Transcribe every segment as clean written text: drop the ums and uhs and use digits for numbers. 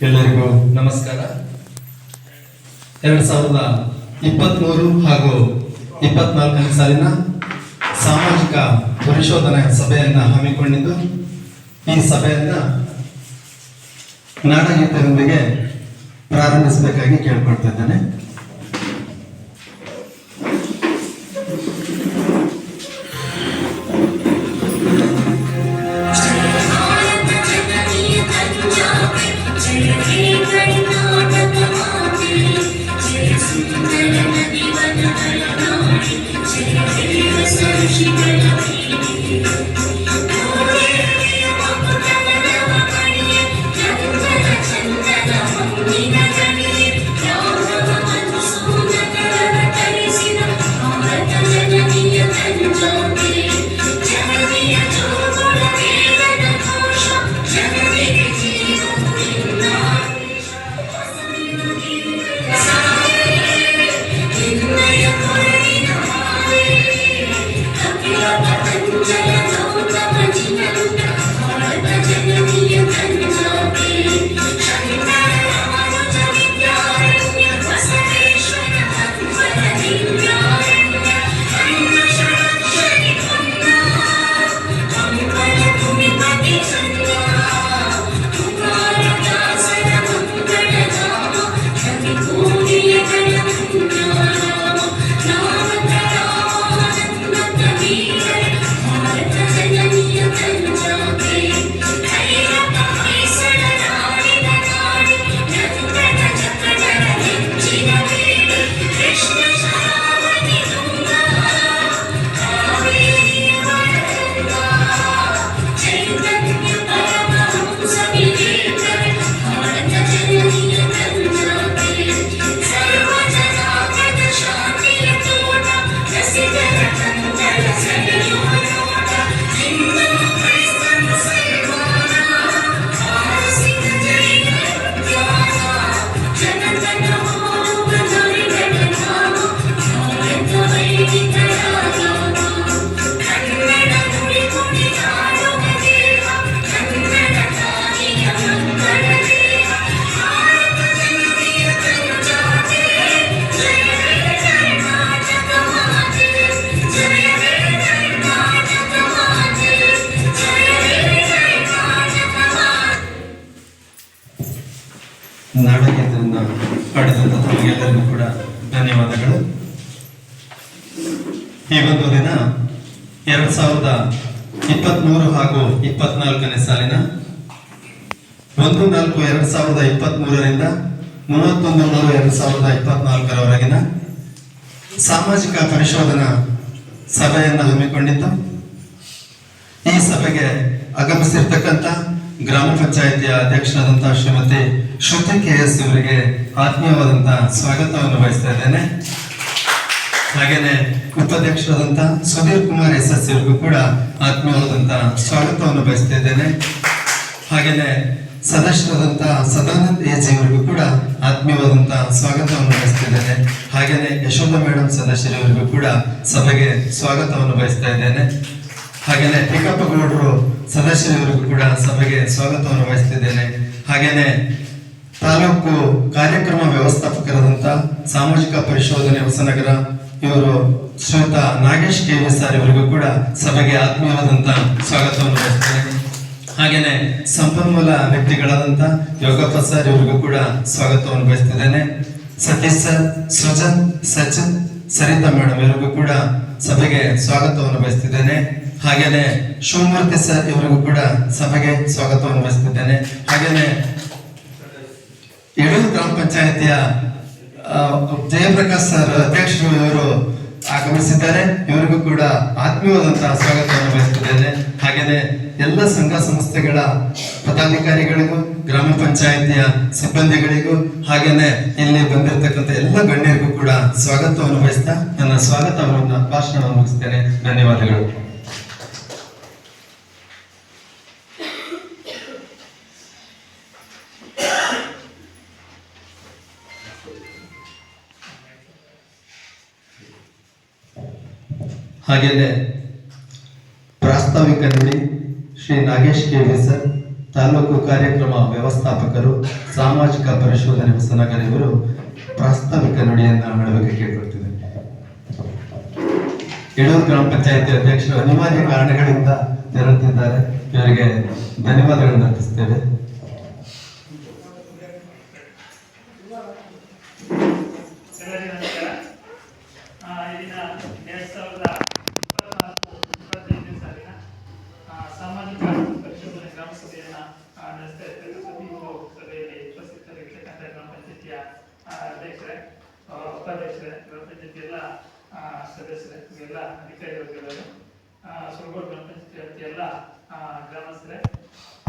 ಎಲ್ಲರಿಗೂ ನಮಸ್ಕಾರ. 2023 ಹಾಗೂ 24ನೇ ಸಾಲಿನ ಸಾಮಾಜಿಕ ಪರಿಶೋಧನಾ ಸಭೆಯನ್ನ ಹಮ್ಮಿಕೊಂಡಿದ್ದು, ಈ ಸಭೆಯನ್ನ ನಾಡಗೀತೆಯೊಂದಿಗೆ ಪ್ರಾರಂಭಿಸಬೇಕಾಗಿ ಕೇಳ್ಕೊಳ್ತಾ ಇದ್ದೇನೆ. ನಾಡಗೀತೆಯನ್ನು ಹಾಡಿದಂಥ ತಮಗೆಲ್ಲರಿಗೂ ಕೂಡ ಧನ್ಯವಾದಗಳು. ಈ ಒಂದು ದಿನ 2023 ಹಾಗೂ 24ನೇ ಸಾಲಿನ 1/4/2023ರಿಂದ 31/3/2024ರವರೆಗಿನ ಸಾಮಾಜಿಕ ಪರಿಶೋಧನಾ ಸಭೆಯನ್ನು ಹಮ್ಮಿಕೊಂಡಿದ್ದು, ಈ ಸಭೆಗೆ ಆಗಮಿಸಿರ್ತಕ್ಕಂಥ ಗ್ರಾಮ ಪಂಚಾಯಿತಿಯ ಅಧ್ಯಕ್ಷರಾದಂತಹ ಶ್ರೀಮತಿ ಶ್ರುತಿ KS ಇವರಿಗೆ ಆತ್ಮೀಯವಾದಂತಹ ಸ್ವಾಗತವನ್ನು ಬಯಸ್ತಾ ಇದ್ದೇನೆ. ಹಾಗೇನೆ ಉಪಾಧ್ಯಕ್ಷರಾದಂತಹ ಸುಧೀರ್ ಕುಮಾರ್ SS ಇವರಿಗೂ ಕೂಡ ಆತ್ಮೀಯವಾದಂತಹ ಸ್ವಾಗತವನ್ನು ಬಯಸ್ತಾ ಇದ್ದೇನೆ. ಹಾಗೇನೆ ಸದಸ್ಯರಾದಂತಹ ಸದಾನಂದ್ AG ಇವರಿಗೂ ಕೂಡ ಆತ್ಮೀಯವಾದಂತಹ ಸ್ವಾಗತವನ್ನು ಬಯಸ್ತಿದ್ದೇನೆ. ಹಾಗೇನೆ ಯಶೋಧ ಮೇಡಮ್ ಸದಸ್ಯರಿವರಿಗೂ ಕೂಡ ಸಭೆಗೆ ಸ್ವಾಗತವನ್ನು ಬಯಸ್ತಾ ಇದ್ದೇನೆ. ಹಾಗೇನೆ ಪಿಕಪ್ಪ ಗೌಡರು ಸದಸ್ಯರಿವರಿಗೂ ಕೂಡ ಸಭೆಗೆ ಸ್ವಾಗತವನ್ನು ವಹಿಸ್ತಿದ್ದೇನೆ. ಹಾಗೇನೆ ತಾಲೂಕು ಕಾರ್ಯಕ್ರಮ ವ್ಯವಸ್ಥಾಪಕರಾದಂತ ಸಾಮಾಜಿಕ ಪರಿಶೋಧನೆ ಹೊಸನಗರ ಇವರು ಶ್ರೀಯುತ ನಾಗೇಶ್ KV ಸರ್ ಇವರಿಗೂ ಕೂಡ ಸಭೆಗೆ ಆತ್ಮೀಯವಾದಂತ ಸ್ವಾಗತವನ್ನು ವಹಿಸ್ತೇನೆ. ಹಾಗೇನೆ ಸಂಪನ್ಮೂಲ ವ್ಯಕ್ತಿಗಳಾದಂತ ಯೋಗಪ್ಪ ಸರ್ ಇವರಿಗೂ ಕೂಡ ಸ್ವಾಗತವನ್ನು ಬಯಸ್ತಿದ್ದೇನೆ. ಸತೀಶ್ ಸರ್, ಸೃಜನ್, ಸಚಿನ್, ಸರಿತಾ ಮೇಡಮ್ ಇವರಿಗೂ ಕೂಡ ಸಭೆಗೆ ಸ್ವಾಗತವನ್ನು ಬಯಸ್ತಿದ್ದೇನೆ. ಹಾಗೇನೆ ಶಿವಮೂರ್ತಿ ಸರ್ ಇವರಿಗೂ ಕೂಡ ಸಭೆಗೆ ಸ್ವಾಗತವನ್ನು ಬಯಸ್ತಿದ್ದೇನೆ. ಹಾಗೇನೆ ಯಡೂರು ಗ್ರಾಮ ಪಂಚಾಯತಿಯ ಜಯಪ್ರಕಾಶ್ ಸರ್ ಅಧ್ಯಕ್ಷರು ಇವರು ಆಗಮಿಸಿದ್ದಾರೆ. ಇವರಿಗೂ ಕೂಡ ಆತ್ಮೀಯವಾದಂತಹ ಸ್ವಾಗತವನ್ನು ಬಯಸ್ತಿದ್ದೇನೆ. ಹಾಗೇನೆ ಎಲ್ಲ ಸಂಘ ಸಂಸ್ಥೆಗಳ ಪದಾಧಿಕಾರಿಗಳಿಗೂ, ಗ್ರಾಮ ಪಂಚಾಯತಿಯ ಸಿಬ್ಬಂದಿಗಳಿಗೂ, ಹಾಗೇನೆ ಇಲ್ಲಿ ಬಂದಿರತಕ್ಕಂಥ ಎಲ್ಲ ಗಣ್ಯರಿಗೂ ಕೂಡ ಸ್ವಾಗತವನ್ನು ಬಯಸ್ತಾ ನನ್ನ ಸ್ವಾಗತವನ್ನು ಭಾಷಣವನ್ನು ಮುಗಿಸ್ತೇನೆ. ಧನ್ಯವಾದಗಳು. ಹಾಗೆಯೇ ಪ್ರಾಸ್ತಾವಿಕ ನುಡಿ ಶ್ರೀ ನಾಗೇಶ್ KV ಸರ್, ತಾಲೂಕು ಕಾರ್ಯಕ್ರಮ ವ್ಯವಸ್ಥಾಪಕರು ಸಾಮಾಜಿಕ ಪರಿಶೋಧನೆ ಹೊಸನಗರ ಇವರು ಪ್ರಾಸ್ತಾವಿಕ ನುಡಿಯನ್ನ ಆಡಬೇಕು ಕೇಳ್ಕೊಳ್ತಿದ್ದಾರೆ. ಯಡೂರು ಗ್ರಾಮ ಪಂಚಾಯತಿ ಅಧ್ಯಕ್ಷರು ಅನಿವಾರ್ಯ ಕಾರಣಗಳಿಂದ ತೆರಳುತ್ತಿದ್ದಾರೆ. ಇವರಿಗೆ ಧನ್ಯವಾದಗಳನ್ನು ಅರ್ಪಿಸ್ತೇವೆ. ಉಪಾಧ್ಯಕ್ಷರೇ, ಗ್ರಾಮ ಪಂಚಾಯತಿ ಎಲ್ಲ ಸದಸ್ಯರೇ, ಇವೆಲ್ಲ ಅಧಿಕಾರಿಗಳು, ಸುರಗೋಡು ಗ್ರಾಮ ಪಂಚಾಯತಿ ಎಲ್ಲ ಗ್ರಾಮಸ್ಥರೇ,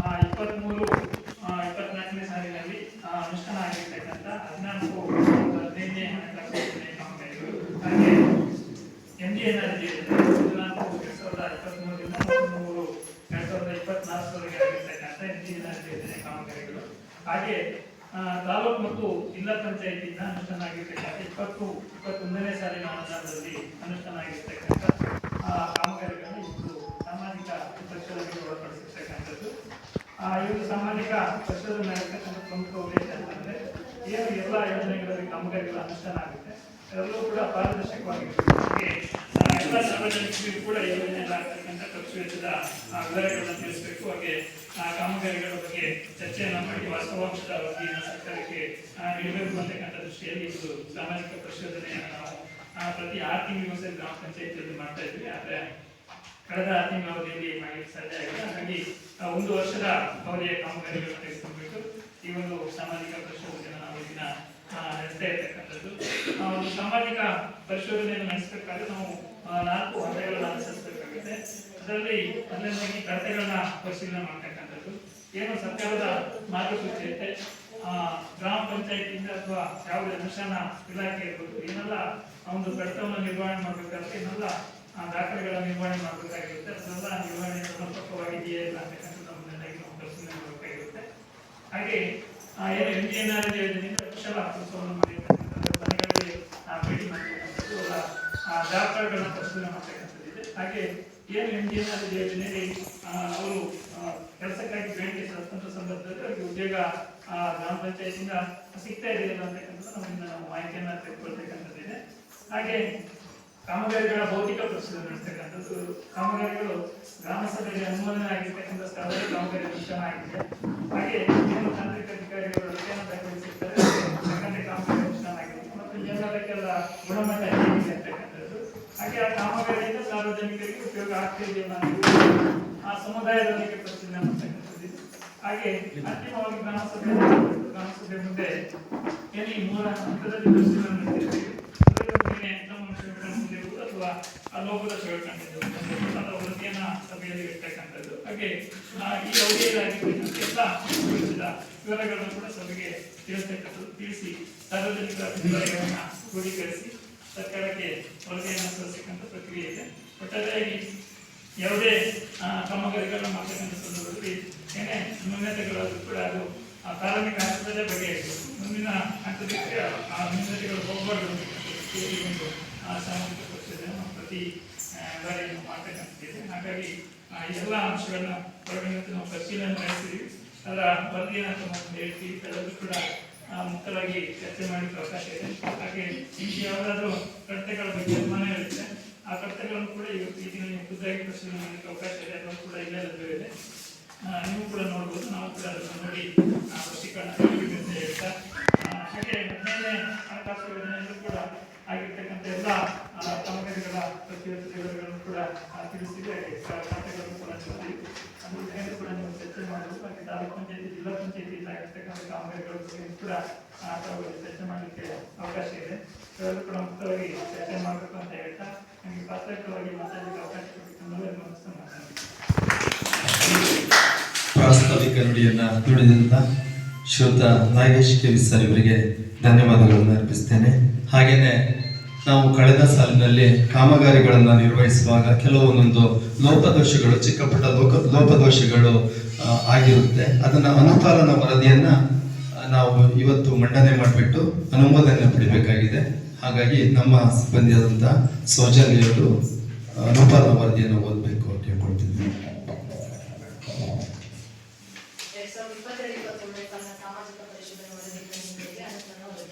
23-24ನೇ ಸಾಲಿನಲ್ಲಿ ಅನುಷ್ಠಾನ ಆಗಿರ್ತಕ್ಕಂಥ 14-15ನೇ ಹಣಕಾಸು ಯೋಜನೆ ಕಾಮಗಾರಿಗಳು ಹಾಗೆ MGNRG 2023ರಿಂದ 2024 ಆಗಿರ್ತಕ್ಕಂಥ MGNRG ಯೋಜನೆ ಕಾಮಗಾರಿಗಳು ಹಾಗೆ ತಾಲೂಕು ಮತ್ತು ಜಿಲ್ಲಾ ಪಂಚಾಯತಿಯಿಂದ ಅನುಷ್ಠಾನ ಆಗಿರ್ತಕ್ಕಂಥ 20-21ನೇ ಸಾಲಿನ ಅನುದಾನದಲ್ಲಿ ಅನುಷ್ಠಾನ ಆಗಿರ್ತಕ್ಕಂಥ ಕಾಮಗಾರಿಗಳನ್ನು ಇವತ್ತು ಸಾಮಾಜಿಕ ಪರಿಶೋಧನೆಗೆ ಒಳಪಡಿಸಿರ್ತಕ್ಕಂಥದ್ದು. ಇವರು ಸಾಮಾಜಿಕ ಪರಿಶೋಧನೆ ಆಗಿರ್ತಕ್ಕಂಥ ಪ್ರಮುಖ ಉದ್ದೇಶ ಅಂತಂದ್ರೆ ಏನು ಎಲ್ಲ ಯೋಜನೆಗಳಲ್ಲಿ ಕಾಮಗಾರಿಗಳ ಅನುಷ್ಠಾನ ಆಗುತ್ತೆ ಎಲ್ಲವೂ ಕೂಡ ಪಾರದರ್ಶಕವಾಗಿರುತ್ತೆ. ಎಲ್ಲ ಸಾರ್ವಜನಿಕರಿಗೂ ಕೂಡ ಈ ಯೋಜನೆಯಲ್ಲಿ ಆಗ್ತಕ್ಕಂಥ ಖರ್ಚು ವೆಚ್ಚದ ವಿವರಗಳನ್ನು ತಿಳಿಸಬೇಕು. ಹಾಗೆ ಕಾಮಗಾರಿಗಳ ಬಗ್ಗೆ ಚರ್ಚೆಯನ್ನು ಮಾಡಿ ವಾಸ್ತವಾಂಶದ ವರದಿಯನ್ನು ಸರ್ಕಾರಕ್ಕೆ ನೀಡಬೇಕು ಅಂತಕ್ಕಂಥ ದೃಷ್ಟಿಯಲ್ಲಿ ಇದು ಸಾಮಾಜಿಕ ಪರಿಶೋಧನೆಯನ್ನು ನಾವು ಪ್ರತಿ 6 ತಿಂಗಳಿಗೂ ಸರಿ ಗ್ರಾಮ ಪಂಚಾಯತಿಯಲ್ಲಿ ಮಾಡ್ತಾ ಇದ್ವಿ. ಆದರೆ ಕಳೆದ 6 ತಿಂಗಳ ಅವಧಿಯಲ್ಲಿ ಮಾಡಲಿಕ್ಕೆ ಸಾಧ್ಯ ಆಗಿಲ್ಲ. ಹಾಗಾಗಿ 1 ವರ್ಷದ ಅವಧಿಯ ಕಾಮಗಾರಿಗಳನ್ನು ತೆಗೆದುಕೊಳ್ಬೇಕು. ಈ ಒಂದು ಸಾಮಾಜಿಕ ಪರಿಶೋಧನೆಯನ್ನು ನಾವು ಇದನ್ನ ನಡೆಸ್ತಾ ಇರ್ತಕ್ಕಂಥದ್ದು. ಒಂದು ಸಾಮಾಜಿಕ ಪರಿಶೋಧನೆಯನ್ನು ನಡೆಸಬೇಕಾದ್ರೆ ನಾವು 4 ಹಂತಗಳನ್ನು ಅನುಸರಿಸಬೇಕಾಗುತ್ತೆ. ಅದರಲ್ಲಿ ಮೊದಲನೇದಾಗಿ ಕಡತಗಳನ್ನ ಪರಿಶೀಲನೆ ಮಾಡ್ತಕ್ಕಂಥದ್ದು. ಏನು ಸರ್ಕಾರದ ಮಾರ್ಗಸೂಚಿ ಇರುತ್ತೆ, ಗ್ರಾಮ ಪಂಚಾಯತಿಯಿಂದ ಅಥವಾ ಯಾವುದೇ ಅನುಷ್ಠಾನ ಇಲಾಖೆ ಇರ್ಬೋದು, ಏನೆಲ್ಲ ಒಂದು ಕಡತವನ್ನು ನಿರ್ವಹಣೆ ಮಾಡಬೇಕಾದ್ರೆ ಏನೆಲ್ಲ ದಾಖಲೆಗಳ ನಿರ್ವಹಣೆ ಮಾಡಬೇಕಾಗಿರುತ್ತೆ, ಅದನ್ನೆಲ್ಲ ನಿರ್ವಹಣೆ ಸಮರ್ಪಕವಾಗಿದೆಯೇ ಇಲ್ಲ ಅಂತಕ್ಕಂಥದ್ದು ಮೊದಲನೇದಾಗಿ ನಾವು ಪರಿಶೀಲನೆ ಮಾಡಬೇಕಾಗಿರುತ್ತೆ. ಹಾಗೆ ಏನು MGNRG ಯೋಜನೆಯಿಂದ ಕುಶಲ ಕೆಲಸವನ್ನು ಮಾಡಿರ್ತಕ್ಕಂಥದ್ದು, ಮನೆಗಳಲ್ಲಿ ಭೇಟಿ ಮಾಡ್ತಕ್ಕಂಥದ್ದು, ದಾಖಲೆಗಳನ್ನ ಪರಿಶೀಲನೆ ಮಾಡ್ತಕ್ಕಂಥದ್ದು ಇದೆ. ಹಾಗೆ ಏನು MGNRG ಯೋಜನೆಯಲ್ಲಿ ಅವರು ಕೆಲಸಕ್ಕಾಗಿ ಬೇಡಿಕೆ ಸಲ್ಲಿಸಿದ ಸಂದರ್ಭದಲ್ಲಿ ಅವರಿಗೆ ಉದ್ಯೋಗ ಗ್ರಾಮ ಪಂಚಾಯತಿಯಿಂದ ಸಿಗ್ತಾ ಇದೆಯಲ್ಲ ಅಂತಕ್ಕಂಥದ್ದು ನಮ್ಮಿಂದ ನಾವು ಮಾಹಿತಿಯನ್ನು ತೆಗೆದುಕೊಳ್ತಕ್ಕಂಥದ್ದಿದೆ. ಹಾಗೆ ಕಾಮಗಾರಿಗಳ ಭೌತಿಕ ಪರಿಶೀಲನೆ ನಡೆಸ್ತಕ್ಕಂಥದ್ದು. ಕಾಮಗಾರಿಗಳು ಗ್ರಾಮ ಸಭೆಗೆ ಅನುಮೋದನೆ ಆಗಿರ್ತಕ್ಕಂಥ ಸ್ಥಳದಲ್ಲಿ ಕಾಮಗಾರಿ ಅನುಷ್ಠಾನ ಆಗಿದೆ. ಹಾಗೆ ಏನು ತಾಂತ್ರಿಕ ಅಧಿಕಾರಿಗಳು ಅಧ್ಯಯನ ದಾಖಲಿಸಿರ್ತಾರೆ, ಕಾಮಗಾರಿ ಅನುಷ್ಠಾನ ಆಗಿದೆ ಮತ್ತು ಎಲ್ಲದಕ್ಕೆಲ್ಲ ಗುಣಮಟ್ಟ ಹೇಗಿದೆ ಅಂತಕ್ಕಂಥದ್ದು. ಹಾಗೆ ಆ ಕಾಮಗಾರಿಯಿಂದ ಸಾರ್ವಜನಿಕರಿಗೆ ಉಪಯೋಗ ಆಗ್ತಿದೆಯಲ್ಲ ಆ ಸಮುದಾಯದೊಂದಿಗೆ ಪರಿಶೀಲನೆ ಮಾಡ್ತಕ್ಕಂಥದ್ದು. ಹಾಗೆ ಅಂತಿಮವಾಗಿ ಗ್ರಾಮಸಭೆ ಮುಂದೆ ಏನು ಈ 3 ಹಂತದಲ್ಲಿ ಪರಿಶೀಲನೆ ನಡೆಸಿರ್ತೀವಿ. ಅಥವಾ ಲೋಪದೋಷಗಳು ಕಂಡಿದ್ದು ಅದರ ವರದಿಯನ್ನ ಸಭೆಯಲ್ಲಿ ಇರ್ತಕ್ಕಂಥದ್ದು. ಹಾಗೆ ಈ ಅವಧಿಯಲ್ಲಾಗಿರ್ತಕ್ಕಂಥ ಎಲ್ಲ ವಿವರಗಳನ್ನು ಕೂಡ ಸಭೆಗೆ ತಿಳಿಸ್ತಕ್ಕಂಥದ್ದು. ತಿಳಿಸಿ ಸಾರ್ವಜನಿಕ ಅಭಿಪ್ರಾಯಗಳನ್ನು ಕ್ರೋಢೀಕರಿಸಿ ಸರ್ಕಾರಕ್ಕೆ ವರದಿಯನ್ನು ಸಲ್ಲಿಸತಕ್ಕಂಥ ಪ್ರಕ್ರಿಯೆ ಇದೆ. ಒಟ್ಟಾರೆಯಾಗಿ ಯಾವುದೇ ಕಾಮಗಾರಿಗಳನ್ನು ಮಾಡ್ತಕ್ಕಂಥ ಸಂದರ್ಭದಲ್ಲಿ ಏನೇ ನ್ಯೂನತೆಗಳಾದರೂ ಕೂಡ ಅದು ಪ್ರಾರಂಭಿಕ ಹಂತದಲ್ಲೇ ಬಗೆಹರಿಸಿ ಮುಂದಿನ ಹಂತದಕ್ಕೆ ಆ ನ್ಯೂನತೆಗಳು ಹೋಗಬಾರ್ದು ಒಂದು ಸಾಮಾಜಿಕ ಪರಿಶೋಧನೆ ಪ್ರತಿ ಬಾರಿ ಮಾಡ್ತಕ್ಕಂಥದ್ದಿದೆ. ಹಾಗಾಗಿ ಎಲ್ಲ ಅಂಶಗಳನ್ನ ಹೊರಗಡೆ ನಾವು ಪರಿಶೀಲನೆ ನಡೆಸಿದ್ವಿ. ಅದರ ವರದಿಯನ್ನು ಹೇಳ್ತೀವಿ. ಎಲ್ಲರೂ ಕೂಡ ಮುಕ್ತವಾಗಿ ಚರ್ಚೆ ಮಾಡಲಿಕ್ಕೆ ಅವಕಾಶ ಇದೆ. ಹಾಗೆ ಈಗ ಯಾವುದಾದ್ರೂ ಕಡತಗಳ ಬಗ್ಗೆ ಅನುಮಾನ ಇರುತ್ತೆ, ಆ ಕಡತಗಳನ್ನು ಕೂಡ ಈಗ ನೀವು ಖುದ್ದಾಗಿ ಪರಿಶೀಲನೆ ಮಾಡಲಿಕ್ಕೆ ಅವಕಾಶ ಇದೆ. ಅದನ್ನು ಕೂಡ ಇಲ್ಲೇ ಲಭ್ಯವಿದೆ, ನೀವು ಕೂಡ ನೋಡ್ಬೋದು. ನಾವು ಕೂಡ ಅದನ್ನು ನೋಡಿ ಪ್ರತಿಕರಣ ಅಂತ ಹೇಳ್ತಾ ಹಾಗೆ 15ನೇ ಹಣಕಾಸು ಯೋಜನೆಯಲ್ಲೂ ಕೂಡ ಆಗಿರ್ತಕ್ಕಂಥ ಎಲ್ಲ ಕಾಮಗಾರಿಗಳ ಪ್ರತಿಯೊಂದು ವಿವರಗಳನ್ನು ಕೂಡ ತಿಳಿಸಿದೆ. ಖಾತೆಗಳನ್ನು ಕೂಡ ತಿಳಿಸಿದ್ವಿ. ಅದು ಕೂಡ ನೀವು ಚರ್ಚೆ ಮಾಡಬೇಕು. ಹಾಗೆ ತಾಲೂಕು ಪಂಚಾಯತಿ ಜಿಲ್ಲಾ ಪಂಚಾಯತಿಯಿಂದ ಆಗಿರ್ತಕ್ಕಂಥ ಕಾಮಗಾರಿಗಳ ಬಗ್ಗೆ ಕೂಡ ಚರ್ಚೆ ಮಾಡಲಿಕ್ಕೆ ಅವಕಾಶ ಇದೆ. ಇವೆಲ್ಲರೂ ಕೂಡ ಮುಕ್ತವಾಗಿ ಚರ್ಚೆ ಮಾಡಬೇಕು ಅಂತ ಹೇಳ್ತಾ ನನಗೆ ಪ್ರಾಸ್ತಾವಿಕವಾಗಿ ಮಾತಾಡಲಿಕ್ಕೆ ಅವಕಾಶ ಕೊಟ್ಟಿದ್ದು ಪ್ರಾಸ್ತಾವಿಕ ನುಡಿಯನ್ನ ನುಡಿದಂತ ಶ್ರೋತ ನಾಗೇಶ್ ಕೆ.ವಿ. ಸರ್ ಇವರಿಗೆ ಧನ್ಯವಾದಗಳನ್ನು ಅರ್ಪಿಸ್ತೇನೆ. ಹಾಗೇನೆ ನಾವು ಕಳೆದ ಸಾಲಿನಲ್ಲಿ ಕಾಮಗಾರಿಗಳನ್ನು ನಿರ್ವಹಿಸುವಾಗ ಕೆಲವೊಂದೊಂದು ಲೋಪದೋಷಗಳು, ಚಿಕ್ಕ ಪುಟ್ಟ ಲೋಪದೋಷಗಳು ಆಗಿರುತ್ತೆ. ಅದನ್ನ ಅನುಪಾಲನ ವರದಿಯನ್ನ ನಾವು ಇವತ್ತು ಮಂಡನೆ ಮಾಡಿಬಿಟ್ಟು ಅನುಮೋದನೆ ಪಡಿಬೇಕಾಗಿದೆ. ಹಾಗಾಗಿ ನಮ್ಮ ಸಿಬ್ಬಂದಿಯಾದಂಥ ಸೌಜನ್ಯವರು ಅನುಪಾಲನ ವರದಿಯನ್ನು ಓದಬೇಕು ಅಂತ ಹೇಳ್ಕೊಳ್ತಿದ್ವಿ.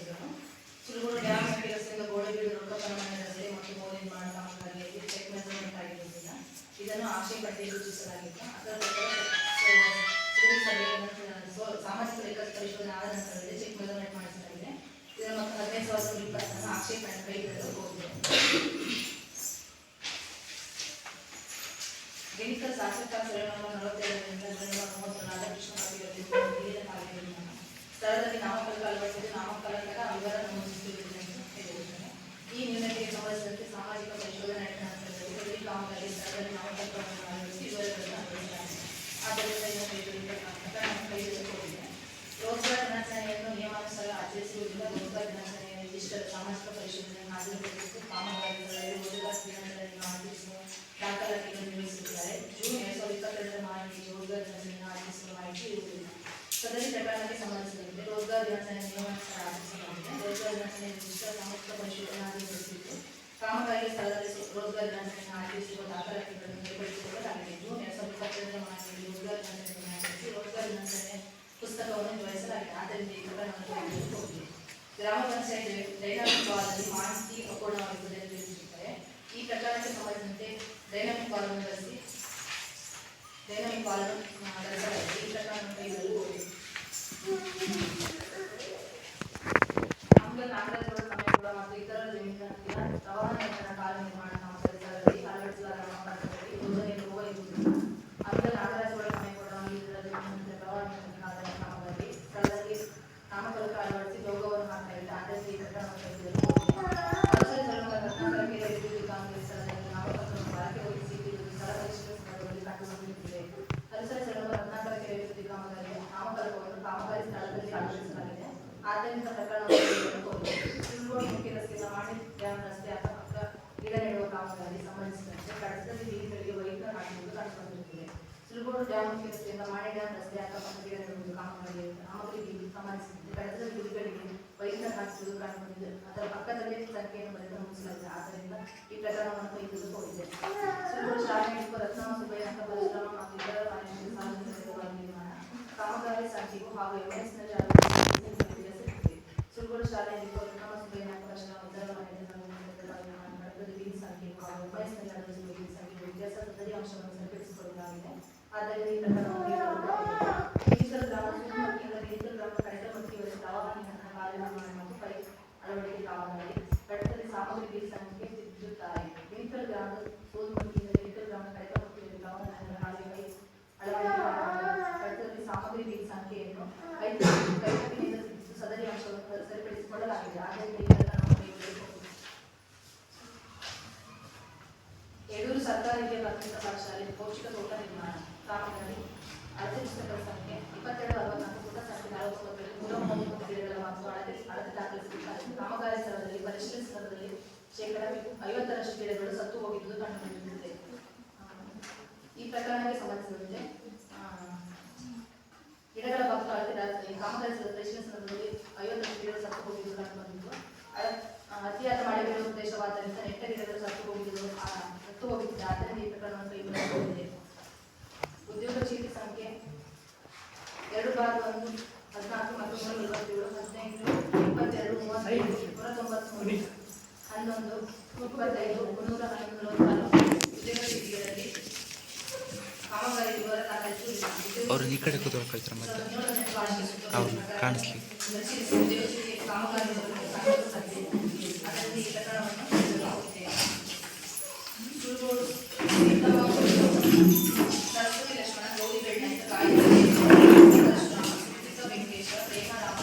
ಆಕ್ಷೇಪಣೆ ಸೂಚಿಸಲಾಗಿತ್ತು. ಅದರ ಸಾಮಾಜಿಕ ಲೇಖಕ ಪರಿಶೋಧನೆ ಆದ ನಂತರದಲ್ಲಿ ಚೆಕ್ ಮೆಜರ್ಮೆಂಟ್ ಮಾಡಿಸಲಾಗಿದೆ. ಇದರ ಮೊತ್ತ 15,020 ಆಕ್ಷೇಪಣೆ ಕೈಗೊಳ್ಳಲು ಹೋಗಿದೆ. ಗೆಣಿಕಲ್ ಶಾಸಕ ಸೆಳೆನಂಬರ್ 47ರಿಂದ ಜನವರಿ 30 ರಾಧಾಕೃಷ್ಣ ಪಾಟೀಲ್ ಸ್ಥಳದಲ್ಲಿ ನಾಮಫಲಕ ಅಳವಡಿಸಿದ್ದು ನಾಮಫಲಕದ ವಿವರ ನಮೂದಿಸುತ್ತಿದೆ ಎಂದು ಹೇಳಿದ್ದಾರೆ. ಈ ನ್ಯೂನತೆಗೆ ಸಂಬಂಧಿಸಿದಂತೆ ಸಾಮಾಜಿಕ ಪರಿಶೋಧನೆ ನಡೆದ ನಂತರದಲ್ಲಿ ಪ್ರತಿ ಕಾಮಗಾರಿ ಸ್ಥಳದಲ್ಲಿ ನಾಮಫಲಕವನ್ನು ಅಳವಡಿಸಿ ವಿವರಗಳನ್ನು ಅಳವಡಿಸಲಾಗಿದೆ. ಆದ್ದರಿಂದ ಇದನ್ನು ಕೈಗೊಳ್ಳಲು ಹೋಗಿದೆ. ರೋಜ್ಗಾರ್ ದಿನಾಚರಣೆಯನ್ನು ನಿಯಮಾನುಸಾರ ಆಚರಿಸುವುದಿಲ್ಲ. ರೋಜ್ಗಾರ್ ದಿನಾಚರಣೆಯ ನಿರ್ದಿಷ್ಟ ಸಾಮಾಜಿಕ ಪರಿಶೋಧನೆಯನ್ನು ಹಾಜರುಪಡಿಸಿದ್ದು ಕಾಮಗಾರಿಗಳಲ್ಲಿ ರೋಜ್ಗಾರ್ ದಿನಾಚರಣೆಯನ್ನು ಆಚರಿಸುವ ದಾಖಲಾತಿಗಳನ್ನು ನಿರ್ವಹಿಸುತ್ತಿದ್ದಾರೆ. ಜೂನ್ 2022 ಮಾಹಿತಿ ರೋಜ್ಗಾರ್ ದಿನಾಚರಣೆಯನ್ನು ಆಚರಿಸುವ ಮಾಹಿತಿ ಇರುವುದಿಲ್ಲ. ಸದರಿ ಪ್ರಕರಣಕ್ಕೆ ಸಂಬಂಧಿಸಿದಂತೆ ರೋಜ್ಗಾರ್ ದಿನಾಚರಣೆ ನಿಯಮಾನುಸಾರ ಆಚರಿಸಲಾಗಿದೆ. ರೋಜ್ಗಾರ್ ದಿನಾಚರಣೆ ನಿರ್ದಿಷ್ಟ ಸಾಮಾಜಿಕ ಪರಿಶೋಧನೆ ಹಾಜರುಪಡಿಸಿದ್ದು ಕಾಮಗಾರಿ ಸ್ಥಳದಲ್ಲಿ ರೋಜ್ಗಾರ್ ದಿನಾಚರಣೆಯನ್ನು ಆಚರಿಸುವ ದಾಖಲಾತಿಗಳನ್ನು ನಿರ್ವಹಿಸಿಕೊಳ್ಳಲಾಗಿದೆ. ಜೂನ್ 2022 ಮಾಹಿತಿ ರೋಜ್ಗಾರ್ ದಿನಾಚರಣೆಯನ್ನು ಆಚರಿಸಿ ರೋಜ್ಗಾರ್ ದಿನಾಚರಣೆ ಪುಸ್ತಕವನ್ನು ನಿರ್ವಹಿಸಲಾಗಿದೆ. ಆದ್ದರಿಂದ ಈ ಪ್ರಕರಣವನ್ನು ಹೋಗಿದೆ. ಗ್ರಾಮ ಪಂಚಾಯತ್ ಡೈನಾಮಿಕ್ ಮಾಹಿತಿ ಅಪೂರ್ಣವಾಗಿರುತ್ತದೆ ಎಂದು ತಿಳಿಸಿದ್ದಾರೆ. ಈ ಪ್ರಕರಣಕ್ಕೆ ಸಂಬಂಧಿಸಿದಂತೆ ಡೈನಾಮಿಕ್ ಕಾಲನ್ನು ಬಳಸಲಾಗಿದೆ. ಈ ಪ್ರಕರಣವನ್ನು ಕೈಗೊಳ್ಳಲು ಹೋಗಿದೆ. ನಾಗರಾಜ್ ಸಮಯಗಳ ಮತ್ತು ಇತರ ಜಮೀನಿನ ಪ್ರವಾಹ ನಿಯಂತ್ರಣ ಕಾಲ ನಿರ್ಮಾಣ ಕಾಮಗಾರಿಗಳಲ್ಲಿ ಅಳವಡಿಸಲಾದ ನಾಮಫಲಕದಲ್ಲಿ ಯೋಜನೆ ಲೋಪ ಇರುವುದಿಲ್ಲ. ನಾಗರಾಜ್ ಸಮಯಗಳ ಪ್ರವಾಹ ನಿಯಂತ್ರಣ ಕಾಲದ ಕಾಮಗಾರಿ ಸ್ಥಳದಲ್ಲಿ ನಾಮಫಲಕ ಅಳವಡಿಸಿ ಲೋಗೋವನ್ನು ಹಾಕಲಾಗಿದೆ. ಆದ್ದರಿಂದ ಈ ಪ್ರಕರಣವನ್ನು ಕೈಗೊಳ್ಳಲು ಹೋಗಿದೆ. ವಿದ್ಯುತ್ ಕಾಮಗಾರಿ ಸ್ಥಳದಲ್ಲಿ ನಾಮಫಲಕವನ್ನು ಬಳಕೆ ವಹಿಸಿ ಸ್ಥಳ ಪರಿಶೀಲಿಸುವುದರಲ್ಲಿ ಕಂಡುಬಂದಿದೆ. ಪರಿಸರ ಸ್ಥಳದ 14 ಕೆರೆ ವಿದ್ಯುತ್ ಕಾಮಗಾರಿಯ ನಾಮಫಲಕವನ್ನು ಕಾಮಗಾರಿ ಸ್ಥಳದಲ್ಲಿ ಅಳವಡಿಸಲಾಗಿದೆ. ಆದ್ದರಿಂದ ಪ್ರಕರಣವನ್ನು ಸುಳ್ಗೋಡು ಮುಖ್ಯ ರಸ್ತೆ ಮಾಣಿ ಡ್ಯಾಮ್ ರಸ್ತೆ ಅಕ್ಕಪಕ್ಕ ಗಿಡ ನೆಡುವ ಕಾಮಗಾರಿ ಸಂಬಂಧಿಸಿದಂತೆ ಕಡತದಲ್ಲಿ ಬೀದಿಗಳಿಗೆ ವೈದ್ಯ ಹಾಕುವುದು ಕಂಡುಬಂದಿರುತ್ತದೆ. ಸುಳ್ಗೋಡು ಡ್ಯಾಮ್ ಮುಖ್ಯ ರಸ್ತೆಯಿಂದ ಮಾಣಿ ಡ್ಯಾಮ್ ರಸ್ತೆ ಅಕ್ಕಪಕ್ಕ ಗಿಡ ನೆಡುವುದು ಕಾಮಗಾರಿ ಸಾಮಗ್ರಿಗೆ ಸಂಬಂಧಿಸಿದಂತೆ ಕಡತದಲ್ಲಿ ಬೀದಿಗಳಿಗೆ ವೈದ್ಯ ಹಾಕುವುದು ಕಂಡುಬಂದಿದೆ. ಅದರ ಪಕ್ಕದಲ್ಲೇ ಸಂಖ್ಯೆಯನ್ನು ಬರೆದು ಮುಗಿಸಲಾಗಿದೆ. ಆದ್ದರಿಂದ ಈ ಪ್ರಕರಣವನ್ನು ಕೈಗೊಳ್ಳಲು ಹೋಗಿದೆ. ಸುಳ್ಗೋಡು ಶಾಲೆ ಹಿಡಿಯುವ ರತ್ನಮ್ಮ ಸುಬ್ಬಯ್ಯ ಅಂತ ಪರಿಶ್ರಮ ಮತ್ತು ಇತರ ಸಾರ್ವಜನಿಕ ನಿರ್ಮಾಣ ಕಾಮಗಾರಿ ಸಂಖ್ಯೆಗೂ ಹಾಗೂ ಎಂಎಸ್ನಲ್ಲಿ ಸುಳ್ಗೋಡು ಶಾಲೆ ಹಿಡಿಯುವ ರತ್ನಮ್ಮ ಸುಬ್ಬಯ್ಯ ಅಂತ ಪರಿಶ್ರಮ ಇತರ ಬೀದಿ ಸಂಖ್ಯೆಗೂ ಹಾಗೂ ಎಂಎಸ್ನಲ್ಲಿ ಅಳವಡಿಸುವ ಬೀದಿ ಸಂಖ್ಯೆಗೂ ವ್ಯತ್ಯಾಸ ಸದರಿ ಅಂಶವನ್ನು ಸರಿಪಡಿಸಿಕೊಳ್ಳಲಾಗಿದೆ. ಆದ್ದರಿಂದ ಈ ಪ್ರಕರಣವನ್ನು ಡಿಜಿಟಲ್ ಗ್ರಾಮ ಡಿಜಿಟಲ್ ಗ್ರಾಮ ಕಳೆದ ಮಟ್ಟಿಗೆ ಪ್ರವಾಹ ನಿಯಂತ್ರಣ ಕಾರ್ಯನಿರ್ವಹಣೆ ಮತ್ತು ಪೈಪ್ ಅಳವಡಿಕೆ ಕಾಮಗಾರಿ ಕಡತದಲ್ಲಿ ಸಾಮಗ್ರಿ ಬೀದಿ ಸಂಖ್ಯೆ ತಿದ್ದುತ್ತಾರೆ. ಡಿಜಿಟಲ್ ಗ್ರಾಮದ ಸೋದುಮಟ್ಟಿಯಿಂದ ಡಿಜಿಟಲ್ ಗ್ರಾಮ ಕಳೆದ ಮಟ್ಟಿಗೆ ಪ್ರವಾಹ ನಿಯಂತ್ರಣ ಕಾರ್ಯ ಪೈಪ್ ಅಳವಡಿಕೆ ಕಡತದಲ್ಲಿ ಸಾಮಗ್ರಿ ಬೀದಿ ಸಂಖ್ಯೆಯನ್ನು ಕೈತಪ್ಪಿನಿಂದ ಸದರಿ ಅಂಶವನ್ನು ಸರಿಪಡಿಸಿಕೊಳ್ಳಲಾಗಿದೆ. ಆದ್ದರಿಂದ ಈ ಪ್ರಕರಣವನ್ನು ಯಡೂರು ಸರ್ಕಾರಿ ಹಿರಿಯ ಪ್ರಾಥಮಿಕ ಪಾಠಶಾಲೆ ಪೌಷ್ಟಿಕ ತೋಟ ನಿರ್ಮಾಣ ಕಾಮಗಾರಿ ಅಳತೆ ಪುಸ್ತಕಗಳ ಸಂಖ್ಯೆ 2264 ಪುಟ ಸಂಖ್ಯೆ 49 330 ಗಿಡಗಳ ಮತ್ತು ಅಳತೆ ದಾಖಲಿಸಿದ್ದಾರೆ. ಕಾಮಗಾರಿ ಸ್ಥಳದಲ್ಲಿ ಪರಿಶೀಲಿಸಿದಲ್ಲಿ ಶೇಕಡ 50ರಷ್ಟು ಗಿಡಗಳು ಸತ್ತು ಹೋಗಿದ್ದು ಕಂಡುಬಂದಿದೆ. ಈ ಪ್ರಕರಣಕ್ಕೆ ಸಂಬಂಧಿಸಿದಂತೆ ಗಿಡಗಳ ಬಗ್ಗೆ ಅಳತೆ ಕಾಮಗಾರಿ ಸ್ಥಳದ ಪರಿಶೀಲಿಸಿದಲ್ಲಿ 50ರಷ್ಟು ಗಿಡಗಳು ಸತ್ತು ಹೋಗಿದ್ದು ಕಂಡುಬಂದಿದ್ದು ಅತಿಯಾದ ಮಳೆ ಬೀಳುವ ಪ್ರದೇಶವಾದ್ದರಿಂದ ನೆಟ್ಟ ಗಿಡಗಳು ಸತ್ತು ಹೋಗಿದ್ದು ಆದ್ದರಿಂದ ಈ ಪ್ರಕರಣವನ್ನು ಕೈಗೊಳ್ಳಲಾಗಿದೆ. ಉದ್ಯೋಗ ಚೀಟಿ ಸಂಖ್ಯೆ 2/1 14 ಮತ್ತು 347 15 22 35 193 11 25 311 ಉದ್ಯೋಗ ಚೀಟಿಗಳಲ್ಲಿ ಕಾಮಗಾರಿ ವಿವರ ದಾಖಲಿಸುವುದಿಲ್ಲ. ಅವರು ಈ ಕಡೆ ಕೂತ್ಕೊಳ್ತಾರೆ ಮತ್ತೆ ಅವ್ರು ಕಾಣಿಸ್ಲಿ ಕಾಮಗಾರಿ ಅದರಲ್ಲಿ ಈ ಪ್ರಕರಣವನ್ನು ಕೈಗೊಳ್ಳಲಾಗಿದೆ. ಸುಳ್ಗೋಡು ಸರಸ್ವತಿ ಲಕ್ಷ್ಮಣ ಗೌರಿ ಬೆಳ್ಳಿ ವೆಂಕಟೇಶ್ವರ ಪ್ರೇಮರಾಮ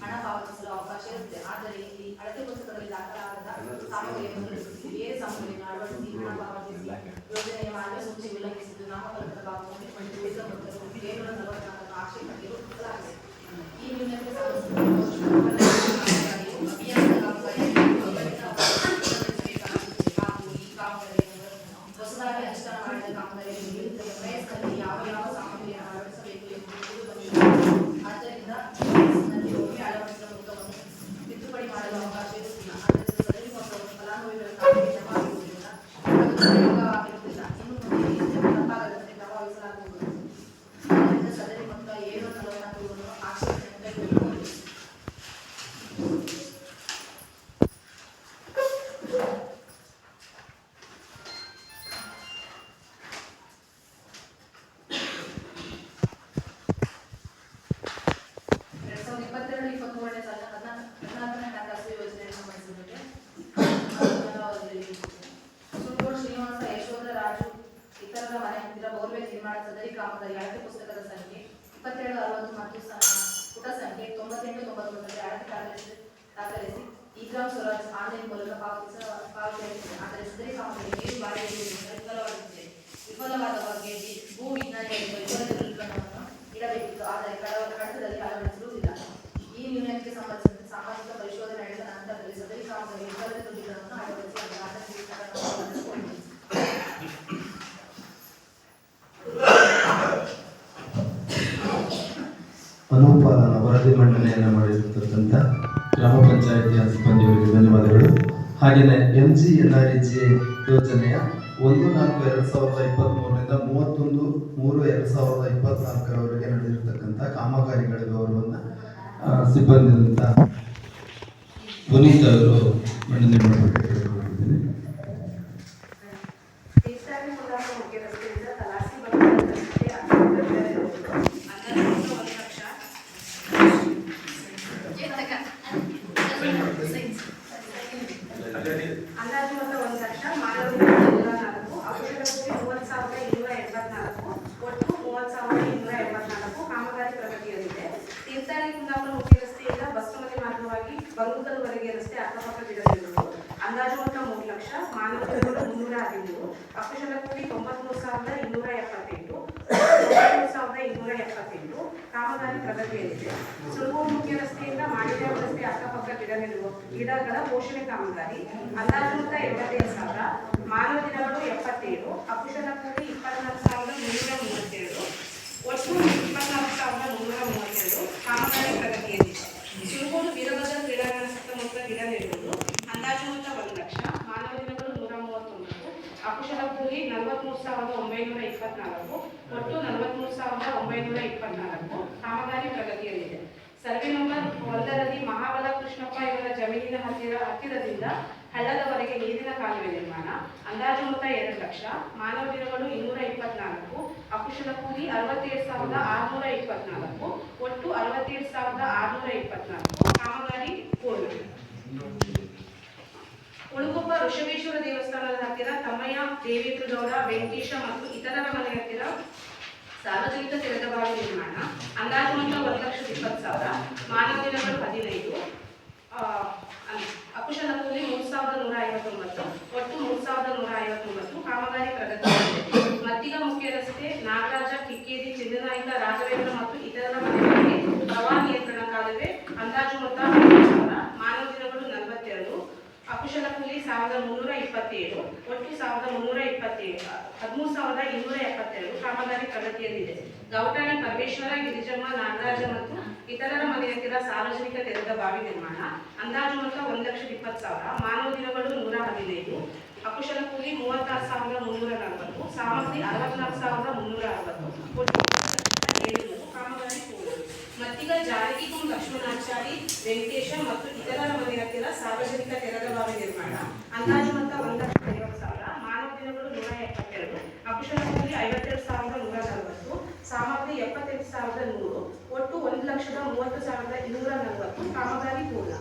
ಹಣ ಪಾವತಿಸಲು ಅವಕಾಶ ಇರುತ್ತೆ. ಆದರೆ ಇಲ್ಲಿ ಅಳತೆ ಪುಸ್ತಕದಲ್ಲಿ ದಾಖಲಾದ ಸಾಮಗ್ರಿಯನ್ನು ಬೇರೆ ಸಾಮಗ್ರಿಯನ್ನು ಅಳವಡಿಸಿ ಹಣ ಪಾವತಿಸಿ ಯೋಜನೆಯ ಮಾರ್ಗಸೂಚಿ ಉಲ್ಲಂಘಿಸಿದ್ದು ನಾಮಫಲಕದ ಭಾಗವನ್ನು ಪಡೆದುಕೊಳ್ಳುವ ಮೊದಲು 744 ಆಕ್ಷೇಪಣೆಗೆ ರೂಪಿಸಲಾಗಿದೆ. ಈ ನ್ಯೂನತೆ ಅಭಿಯಾನದ ಹಾಗೂ ಈ ಕಾಮಗಾರಿಯನ್ನು ಹೊಸದಾಗಿ ಅನುಷ್ಠಾನ ಮಾಡಿದ ಕಾಮಗಾರಿಯಲ್ಲಿ ವಿರುದ್ಧ ಎಂಎಸ್ನಲ್ಲಿ ಯಾವ ಸಾಮಗ್ರಿಯನ್ನು ಅಳವಡಿಸಬೇಕು ಎಂಬುದು ಬಂದಿದೆ. ಆದ್ದರಿಂದ ಅಳವಡಿಸಿದ ಮೊತ್ತವನ್ನು ತಿದ್ದುಪಡಿ ಮಾಡಲು ಅವಕಾಶ ಇರುತ್ತಿಲ್ಲ. ಹತ್ತಿರ ಬೋರ್ವೆಲ್ ನಿರ್ಮಾಣ ಸದರಿ ಕಾಮಗಾರಿ ಅಳತೆ ಪುಸ್ತಕದ ಸಂಖ್ಯೆ 2760 ಮತ್ತು ಪುಟ ಸಂಖ್ಯೆ 9899 ಅಳತೆ ದಾಖಲಿಸಿ ಇಗ್ರಾಮ್ ಸ್ವರಾಜ್ ಆನ್ಲೈನ್ ಮೂಲಕ ಪಾವತಿಯಾಗಿದೆ. ಆದರೆ ಸದರಿ ಕಾಮಗಾರಿ ನೀರು ಬಾಡಿಗೆಯಿಂದ ವಿಫಲವಾದ ಬಗ್ಗೆ ಭೂ ವಿಜ್ಞಾನಿಗಳಿಗೆ ವಿವರದ ನಿಲ್ಕಣವನ್ನು ಇಡಬೇಕಿತ್ತು. ಆದರೆ ಕಡತದಲ್ಲಿ ಅಳವಡಿಸಿರುವುದಿಲ್ಲ. ಈ ನಿರ್ಣಯಕ್ಕೆ ಸಂಬಂಧಿಸಿದಂತೆ ಸಾಮಾಜಿಕ ಪರಿಶೋಧನೆ ನಡೆದ ನಂತರದಲ್ಲಿ ಸದರಿ ಕಾಮಗಾರಿ ವಿವರದ ದೃಢೀಕರಣವನ್ನು ಅಳವಡಿಸಿ ಅದರ ಅನುಪಾಲನ ವರದಿ ಮಂಡನೆಯನ್ನು ಮಾಡಿರತಕ್ಕಂಥ ಗ್ರಾಮ ಪಂಚಾಯಿತಿಯ ಸಿಬ್ಬಂದಿಯವರಿಗೆ ಧನ್ಯವಾದಗಳು. ಹಾಗೆಯೇ MGNREGA ಯೋಜನೆಯ 1/4/2023ರಿಂದ 31/3/2024ರವರೆಗೆ ನಡೆದಿರತಕ್ಕಂಥ ಕಾಮಗಾರಿಗಳ ವಿವರವನ್ನು ಸಿಬ್ಬಂದಿಯಿಂದ ಪುನೀತ್ ಅವರು ಮಂಡನೆ ಮಾಡಬೇಕಾಗಿದ್ದೀನಿ. ಅಂದಾಜು ಮೊತ್ತ 1,00,000, ಮಾನವ 104, ಅಪಘಾತ 30,284, ಒಟ್ಟು 30,284 ಕಾಮಗಾರಿ ಪ್ರಗತಿಯಲ್ಲಿದೆ. ತೀರ್ಥಹಳ್ಳಿ ಕುಂದಾಪುರ ಮುಖ್ಯ ರಸ್ತೆಯಿಂದ ಬಸ್ಮತಿ ಮಾರ್ಗವಾಗಿ ಬಂಗುಕಲ್ವರೆಗೆ ರಸ್ತೆ ಅಕ್ಕಪಕ್ಕ ಗಿಡಗಳಿರುವುದು. ಅಂದಾಜು ಮೊತ್ತ 3,00,000, ಮಾನವ 313, ಅಪಘಾತ ಕೂಲಿ 93,278, 93,278 ಕಾಮಗಾರಿ ಪ್ರಗತಿಯಲ್ಲಿದೆ. ಸುರಪುರ ಮುಖ್ಯ ರಸ್ತೆಯಿಂದ ಮಾಳಿಗಾವ್ ರಸ್ತೆ ಅಕ್ಕಪಕ್ಕ ಗಿಡಗಳ ಪೋಷಣೆ ಕಾಮಗಾರಿ. ಅಂದಾಜು ಮೊತ್ತ 75,000, ಮಾನವ ದಿನಗಳು 77, ಅಪಘಾತ ಕೂಲಿ 24,337, ಒಟ್ಟು 24,332 ಕಾಮಗಾರಿ ಪ್ರಗತಿಯಲ್ಲಿದೆ. ಸುರಪುರ ವೀರಭದ್ರ ಕ್ರೀಡಾಂಗಣ ಸುತ್ತಮುತ್ತ ಗಿಡ ನೆಡುವುದು. ಅಂದಾಜು ಮೊತ್ತ 1,00,000, ಮಾನವ ದಿನಗಳು 139, ಅಪಘಾತ ಕೂಲಿ 43,924, ಒಟ್ಟು 43,924 ಕಾಮಗಾರಿ ಪ್ರಗತಿಯಲ್ಲಿದೆ. ಸರ್ವೆ ನಂಬರ್ 1ರಲ್ಲಿ ಮಹಾಬಲ ಕೃಷ್ಣಪ್ಪ ಇವರ ಜಮೀನಿನ ಹತ್ತಿರದಿಂದ ಹಳ್ಳದವರೆಗೆ ನೀರಿನ ಕಾಲುವೆ ನಿರ್ಮಾಣ. ಅಂದಾಜು ಮೊತ್ತ 2,00,000, ಮಾನವ ದಿನಗಳು 224, ಅಕುಶಲ ಕೂಲಿ 67,624, ಒಟ್ಟು 67,624 ಕಾಮಗಾರಿ ಪೂರ್ಣ. ಉಳುಗೊಪ್ಪ ಋಷಭೇಶ್ವರ ದೇವಸ್ಥಾನದ ಹತ್ತಿರ ತಮ್ಮಯ್ಯ, ದೇವೇಂದ್ರಗೌಡ, ವೆಂಕಟೇಶ ಮತ್ತು ಇತರರ ಮನೆ ಹತ್ತಿರ ಸಾರ್ವಜನಿಕ ತೆರೆದ ಬಾವಿ ನಿರ್ಮಾಣ. ಅಂದಾಜು ಮೊತ್ತ 1,20,000, ಮಾನವ ದಿನಗಳು 15, ಅಕುಶಲ ಕೂಲಿ 3,159, ಒಟ್ಟು 3,159 ಕಾಮಗಾರಿ ಪ್ರಗತಿಯಾಗಿದೆ. ಮತ್ತಿಗ ಮುಖ್ಯ ರಸ್ತೆ ನಾಗರಾಜ, ಕಿಕ್ಕೇರಿ, ಚಿನ್ನನಾಯಕ, ರಾಘವೇಂದ್ರ ಮತ್ತು ಇತರರ ಮನೆಗಳಿಗೆ ಪ್ರವಾಹ ನಿಯಂತ್ರಣ ಕಾಲುವೆ. ಅಂದಾಜು ಮೊತ್ತ 5,000, ಮಾನವ ದಿನಗಳು 42, ಅಕುಶಲ ಕೂಲಿ 1,327, ಒಟ್ಟು 13,272 ಕಾಮಗಾರಿ ಪ್ರಗತಿಯಲ್ಲಿದೆ. ಗೌಟಾಣಿ ಪರಮೇಶ್ವರ, ಗಿರಿಜಮ್ಮ, ನಾಗರಾಜ ಮತ್ತು ಇತರರ ಮನೆ ಹತ್ತಿರ ಸಾರ್ವಜನಿಕ ತೆರೆದ ಬಾವಿ ನಿರ್ಮಾಣ. ಅಂದಾಜು ಮೊತ್ತ 1,20,000, ಮಾನವ ದಿನಗಳು 115, ಅಕುಶಲ ಕೂಲಿ 36,340, ಸಾಮಗ್ರಿ 64,360, ಒಟ್ಟು 700 ಕಾಮಗಾರಿ ಪೂರ್ಣ. ಮತ್ತಿಗ ಜಾರಕಿಗುಂ ಲಕ್ಷ್ಮಣಾಚಾರಿ, ವೆಂಕಟೇಶ ಮತ್ತು ಇತರರ ಮನೆ ಹತ್ತಿರ ಸಾರ್ವಜನಿಕ ತೆರೆದ ಬಾವಿ ನಿರ್ಮಾಣ. ಅಂದಾಜು ಮೊತ್ತ 1,50,000, ಮಾನವ ದಿನಗಳು 172, ಅಕುಶಲ ಕೂಲಿ 52,140, ಸಾಮಗ್ರಿ 78,100, ಒಟ್ಟು 1,30,240 ಕಾಮಗಾರಿ ಪೂರ್ಣ.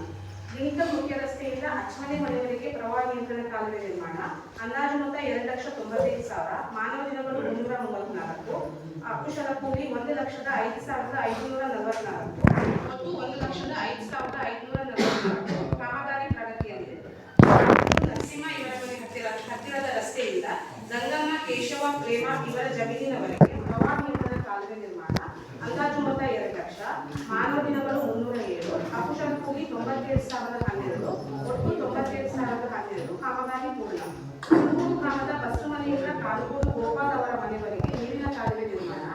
ಲಿಂಕಲ್ ಮುಖ್ಯ ರಸ್ತೆಯಿಂದ ಅಚ್ಚಮನೆ ಮನೆಯವರೆಗೆ ಪ್ರವಾಹ ನಿಯಂತ್ರಣ ಕಾಲುವೆ ನಿರ್ಮಾಣ. ಅಂದಾಜು ಮೊತ್ತ 2,95,000, ಮಾನವ ದಿನಗಳು 334, ಅಕುಶಲ ಕೂಲಿ 1,05,544, ಒಟ್ಟು 1,05,544 ಕಾಮಗಾರಿ ಪ್ರಗತಿಯಲ್ಲಿದೆ. ನರಸಿಂಹ ಇವರ ಮನೆ ಹತ್ತಿರದ ರಸ್ತೆಯಿಂದ ಗಂಗಮ್ಮ, ಕೇಶವ, ಪ್ರೇಮ ಇವರ ಜಮೀನಿನವರೆಗೆ ಪ್ರವಾಹ ನಿಯಂತ್ರಣ ಕಾಲುವೆ ನಿರ್ಮಾಣ. ಅಂದಾಜು ಮೊತ್ತ 2,00,000, ಮಾನವ ದಿನಗಳು 307, ಅಕುಶಲ ಕೂಲಿ 97,012, ಒಟ್ಟು 97,012 ಕಾಮಗಾರಿ ಪೂರ್ಣ. ಸುರಪುರ ಗ್ರಾಮದ ಬಸ್ಸು ಮನೆಯಿಂದ ಕಾಲುಗೋಡು ಗೋಪಾಲ್ ಅವರ ಮನೆಯವರೆಗೆ ನೀರಿನ ಕಾಲುವೆ ನಿರ್ಮಾಣ.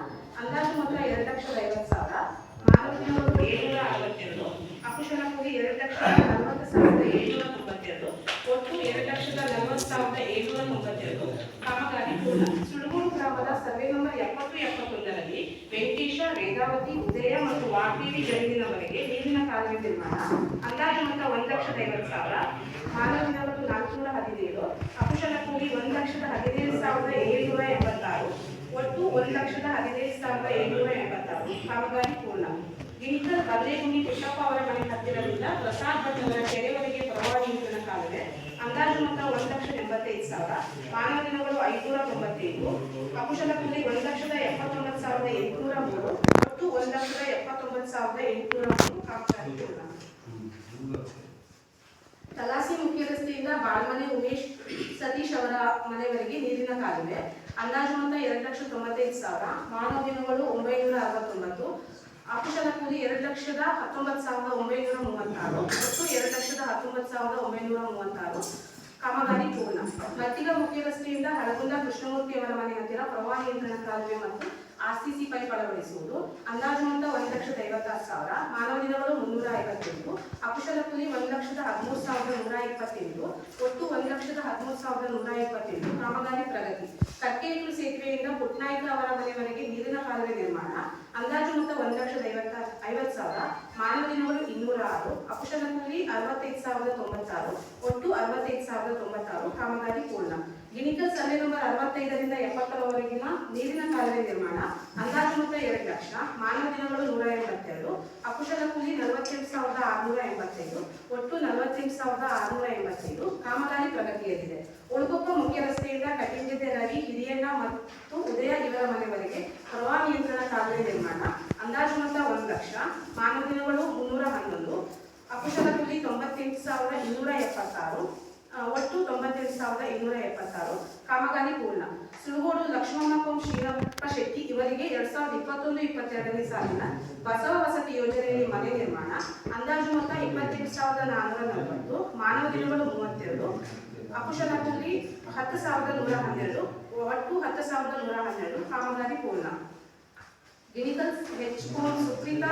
ಅಂದಾಜು ಮೊತ್ತ 2,50,000, ಮಾನವ ದಿನಗಳು 762, ಅಕುಶಲ ಕೂಲಿ 2,40,792, ಒಟ್ಟು 2,40,792 ಕಾಮಗಾರಿ ಪೂರ್ಣ. ಸುರಪುರ ಗ್ರಾಮದ ಸರ್ವೆ ನಂಬರ್ 70-71ರಲ್ಲಿ ವೆಂಕಟೇಶ, ವೇದಾವತಿ, ಉದಯ ಮತ್ತು ವಾಗ್ದೇವಿ ಜಮೀನಿನವರೆಗೆ ನೀರಿನ ಕಾಲುವೆ ನಿರ್ಮಾಣ. ಅಂದಾಜು ಮೊತ್ತ 1,50,000, ಮಾನವ ದಿನಗಳು 417, ಅಕುಶಲ ಕೂಲಿ 1,17,786, ಒಟ್ಟು 1,17,786 ಕಾಮಗಾರಿ ಪೂರ್ಣ. ಗಿಣಿಕಲ್ ಬಲ್ಲೇಗುಂಡಿ ಕೃಷ್ಣಪ್ಪ ಅವರ ಮನೆ ಹತ್ತಿರದಿಂದ ಪ್ರಸಾದ್ ಭಟ್ ಅವರ ಕೆರೆವರೆಗೆ ಪ್ರವಾಹ ನಿಯಂತ್ರಣ ಕಾಲುವೆ. ಅಂದಾಜು ಮೊತ್ತ 1,85,000. ಮಾನವ ದಿನಗಳು 597. ಅಕುಶಲ ಕೂಲಿ 1,79,803. ಒಟ್ಟು 1,79,803 ಕಾಮಗಾರಿ ಪೂರ್ಣ. ತಲಾಸಿ ಮುಖ್ಯ ರಸ್ತೆಯಿಂದ ಬಾಳ್ಮನೆ ಉಮೇಶ್ ಸತೀಶ್ ಅವರ ಮನೆಯವರೆಗೆ ನೀರಿನ ಕಾಲುವೆ. ಅಂದಾಜು ಮೊತ್ತ 2,95,000. ಮಾನವ ದಿನಗಳು 969. ಅಕುಶಲ ಕೂಲಿ 2,19,936. ಒಟ್ಟು 2,19,936 ಕಾಮಗಾರಿ ಪೂರ್ಣ. ಮತ್ತಿಗ ಮುಖ್ಯ ರಸ್ತೆಯಿಂದ ಹಳಗುಂದ ಕೃಷ್ಣಮೂರ್ತಿ ಅವರ ಮನೆ ಹತ್ತಿರ ಪ್ರವಾಹ ನಿಯಂತ್ರಣ ಕಾಲುವೆ ಮತ್ತು RCC ಪೈಪ್ ಅಳವಡಿಸುವುದು. ಅಂದಾಜು ಮೊತ್ತ 1,56,000. ಮಾನವ ದಿನಗಳು 358. ಅಕುಶಲ ಕೂಲಿ 1,13,128. ಒಟ್ಟು 1,13,128 ಕಾಮಗಾರಿ ಪ್ರಗತಿ. ಕಟ್ಟೆಯಿಟ್ಟು ಸೇತುವೆಯಿಂದ ಪುಟ್ನಾಯ್ಕ ಅವರ ಮನೆಯವರೆಗೆ ನೀರಿನ ಕಾಲುವೆ ನಿರ್ಮಾಣ. ಅಂದಾಜು ಮೊತ್ತ 1,50,000. ಮಾನವ ದಿನಗಳು 206. ಅಕುಶಲ ಕೂಲಿ 65,096. ಒಟ್ಟು 65,096 ಕಾಮಗಾರಿ ಪೂರ್ಣ. ಗಿಣಿಕಲ್ ಸರ್ವೆ ನಂಬರ್ 65ರಿಂದ 70ರವರೆಗಿನ ನೀರಿನ ಕಾಲುವೆ ನಿರ್ಮಾಣ. ಅಂದಾಜು ಮೊತ್ತ 2 ಲಕ್ಷ. ಮಾನವ ದಿನಗಳು 182. ಅಕುಶಲ ಕೂಲಿ 48,685. ಒಟ್ಟು 48,685 ಕಾಮಗಾರಿ ಪ್ರಗತಿಯಲ್ಲಿದೆ. ಉಳುಕೊಪ್ಪ ಮುಖ್ಯ ರಸ್ತೆಯಿಂದ ಕಟ್ಟಿಂಗದ್ದೆ ರವಿ, ಹಿರಿಯಣ್ಣ ಮತ್ತು ಉದಯ ಇವರ ಮನೆವರೆಗೆ ಪ್ರವಾಹ ನಿಯಂತ್ರಣ ಕಾಲುವೆ ನಿರ್ಮಾಣ. ಅಂದಾಜು ಮೊತ್ತ 1 ಲಕ್ಷ. ಮಾನವ ದಿನಗಳು 311. ಅಕುಶಲ ಕೂಲಿ 98,276. ಒಟ್ಟು 98,276 ಕಾಮಗಾರಿ ಪೂರ್ಣ. ಸುಳುಗೋಡು ಲಕ್ಷ್ಮಮ್ಮ ಶ್ರೀರಂಗ ಶೆಟ್ಟಿ ಇವರಿಗೆ 2021-22ನೇ ಸಾಲಿನ ಬಸವ ವಸತಿ ಯೋಜನೆಯಲ್ಲಿ ಮನೆ ನಿರ್ಮಾಣ. ಅಂದಾಜು ಮೊತ್ತ 28,440. ಮಾನವ ದಿನಗಳು 32. ಅಕುಶಲ ಕೂಲಿ 10,112. ಒಟ್ಟು 10,112 ಕಾಮಗಾರಿ ಪೂರ್ಣ. ಗಿಣಿಕಲ್ ಸುಪ್ರೀತಾ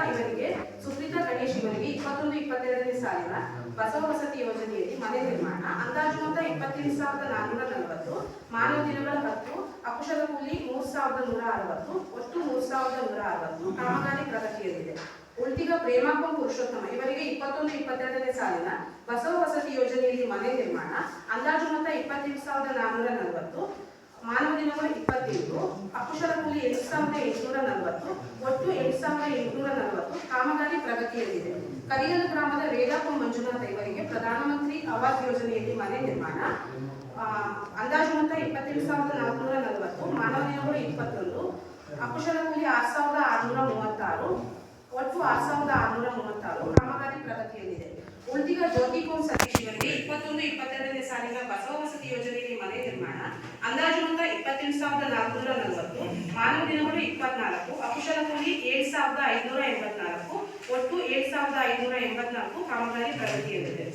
ಗಣೇಶ್ ಇವರಿಗೆ 21-22ನೇ ಸಾಲಿನ ಬಸವ ವಸತಿ ಯೋಜನೆಯಲ್ಲಿ ಮನೆ ನಿರ್ಮಾಣ. ಅಂದಾಜು ಮೊತ್ತ 28,440. ಮಾನವ ದಿನಗಳ 10. ಅಕುಶಲ ಕೂಲಿ 3,160. ಒಟ್ಟು 3,160 ಕಾಮಗಾರಿ ಪ್ರಗತಿಯಲ್ಲಿದೆ. ಉಳ್ತಿಗ ಪ್ರೇಮಾಪ ಪುರುಷೋತ್ತಮ ಇವರಿಗೆ 21-22ನೇ ಸಾಲಿನ ಬಸವ ವಸತಿ ಯೋಜನೆಯಲ್ಲಿ ಮನೆ ನಿರ್ಮಾಣ. ಅಂದಾಜು ಮೊತ್ತ 28,440. ಮಾನವ ದಿನಗಳು 27. ಅಕುಶಲ ಕೂಲಿ 8,840. ಒಟ್ಟು 8,840 ಕಾಮಗಾರಿ ಪ್ರಗತಿಯಲ್ಲಿದೆ. ಕರಿಯಲು ಗ್ರಾಮದ ವೇದಾಪ ಮಂಜುನಾಥ ಇವರಿಗೆ ಪ್ರಧಾನಮಂತ್ರಿ ಆವಾಸ್ ಯೋಜನೆಯಲ್ಲಿ ಮನೆ ನಿರ್ಮಾಣ. ಅಂದಾಜು ಮೊತ್ತ 27,440. ಮಾನವ ದಿನಗಳು 21. ಅಕುಶಲ ಕೂಲಿ 6,636. ಒಟ್ಟು 6,636 ಕಾಮಗಾರಿ ಪ್ರಗತಿಯಲ್ಲಿದೆ. ಉಳ್ದಿಗ ಜ್ಯೋತಿಕೋಮ್ ಸತೀಶ್ ಇವರಿಗೆ 21-22ನೇ ಸಾಲಿನ ಬಸವ ವಸತಿ ಯೋಜನೆಯಲ್ಲಿ ಮನೆ ನಿರ್ಮಾಣ. ಅಂದಾಜು ಮೊತ್ತ 28,440. ಮಾನವ ದಿನಗಳು 24. ಅಕುಶಲ ಕೂಲಿ 7,584. ಒಟ್ಟು 7,584 ಕಾಮಗಾರಿ ಪ್ರಗತಿಯಲ್ಲಿದೆ.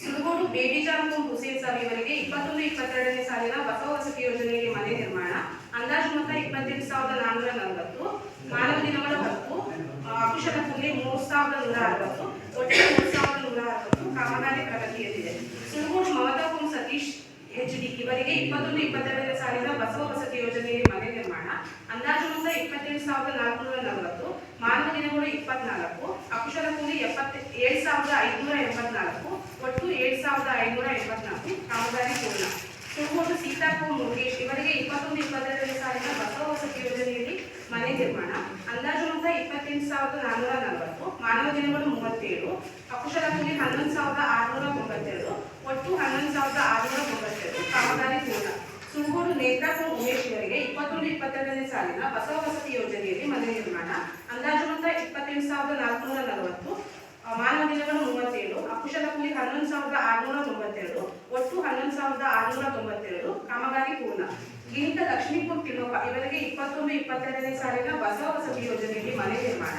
ಸುಲಗೋಡು ಬೇಬಿಜಾರ್ಕೋಮ್ ಹುಸೇನ್ ಸಾಬ್ ಇವರಿಗೆ 21-22ನೇ ಸಾಲಿನ ಬಸವ ವಸತಿ ಯೋಜನೆಯಲ್ಲಿ ಮನೆ ನಿರ್ಮಾಣ. ಅಂದಾಜು ಮೊತ್ತ 28,440. ಮಾನವ ದಿನಗಳು 10. ಅಕುಶಲ ಕೂಲಿ 3,160. ಒಟ್ಟು 3,160 ಕಾಮಗಾರಿ ಪ್ರಗತಿಯಲ್ಲಿದೆ. ಸುಲಗೋಡು ಮಮತಾಕೋಮ್ ಸತೀಶ್ HD ಇವರಿಗೆ 21-22ನೇ ಸಾಲಿನ ಬಸವ ವಸತಿ ಯೋಜನೆಯಲ್ಲಿ ಮನೆ ನಿರ್ಮಾಣ. ಅಂದಾಜು ಮೊತ್ತ 28,440. ಮಾನವ ದಿನಗಳು 24. ಅಕುಶಲ ಕೂಲಿ 7,584. ಒಟ್ಟು 7,584 ಕಾಮಗಾರಿ ಪೂರ್ಣ. ಸುಲಗೋಡು ಸೀತಾಕೋಮ್ ಮುರುಗೇಶ್ ಇವರಿಗೆ 21-22ನೇ ಸಾಲಿನ ಬಸವ ವಸತಿ ಯೋಜನೆಯಲ್ಲಿ ಮನೆ ನಿರ್ಮಾಣ. ಅಂದಾಜು ಮೊತ್ತ 28,440. ಮಾನವ ದಿನಗಳು 37. ಅಕುಶಲ ಕೂಲಿ 11,692. ಒಟ್ಟು 11,692 ಕಾಮಗಾರಿ ಪೂರ್ಣ. ಸುಲಗೋಡು ನೇತ್ರಾಕೋಮ್ ಉಮೇಶ್ ಇವರಿಗೆ 21-22ನೇ ಸಾಲಿನ ಬಸವ ವಸತಿ ಯೋಜನೆಯಲ್ಲಿ ಮನೆ ನಿರ್ಮಾಣ. ಅಂದಾಜು ಮೊತ್ತ 28,440. ಮಾನವ ದಿನಗಳು 37. ಅಕುಶಲ ಕೂಲಿ 11,692. ಒಟ್ಟು 11,692 ಕಾಮಗಾರಿ ಪೂರ್ಣ. ಗಿಣಿಕ ಲಕ್ಷ್ಮೀಪುರ್ ತಿಮ್ಮಪ್ಪ ಇವರಿಗೆ 21-22ನೇ ಸಾಲಿನ ಬಸವ ವಸತಿ ಯೋಜನೆಯಲ್ಲಿ ಮನೆ ನಿರ್ಮಾಣ.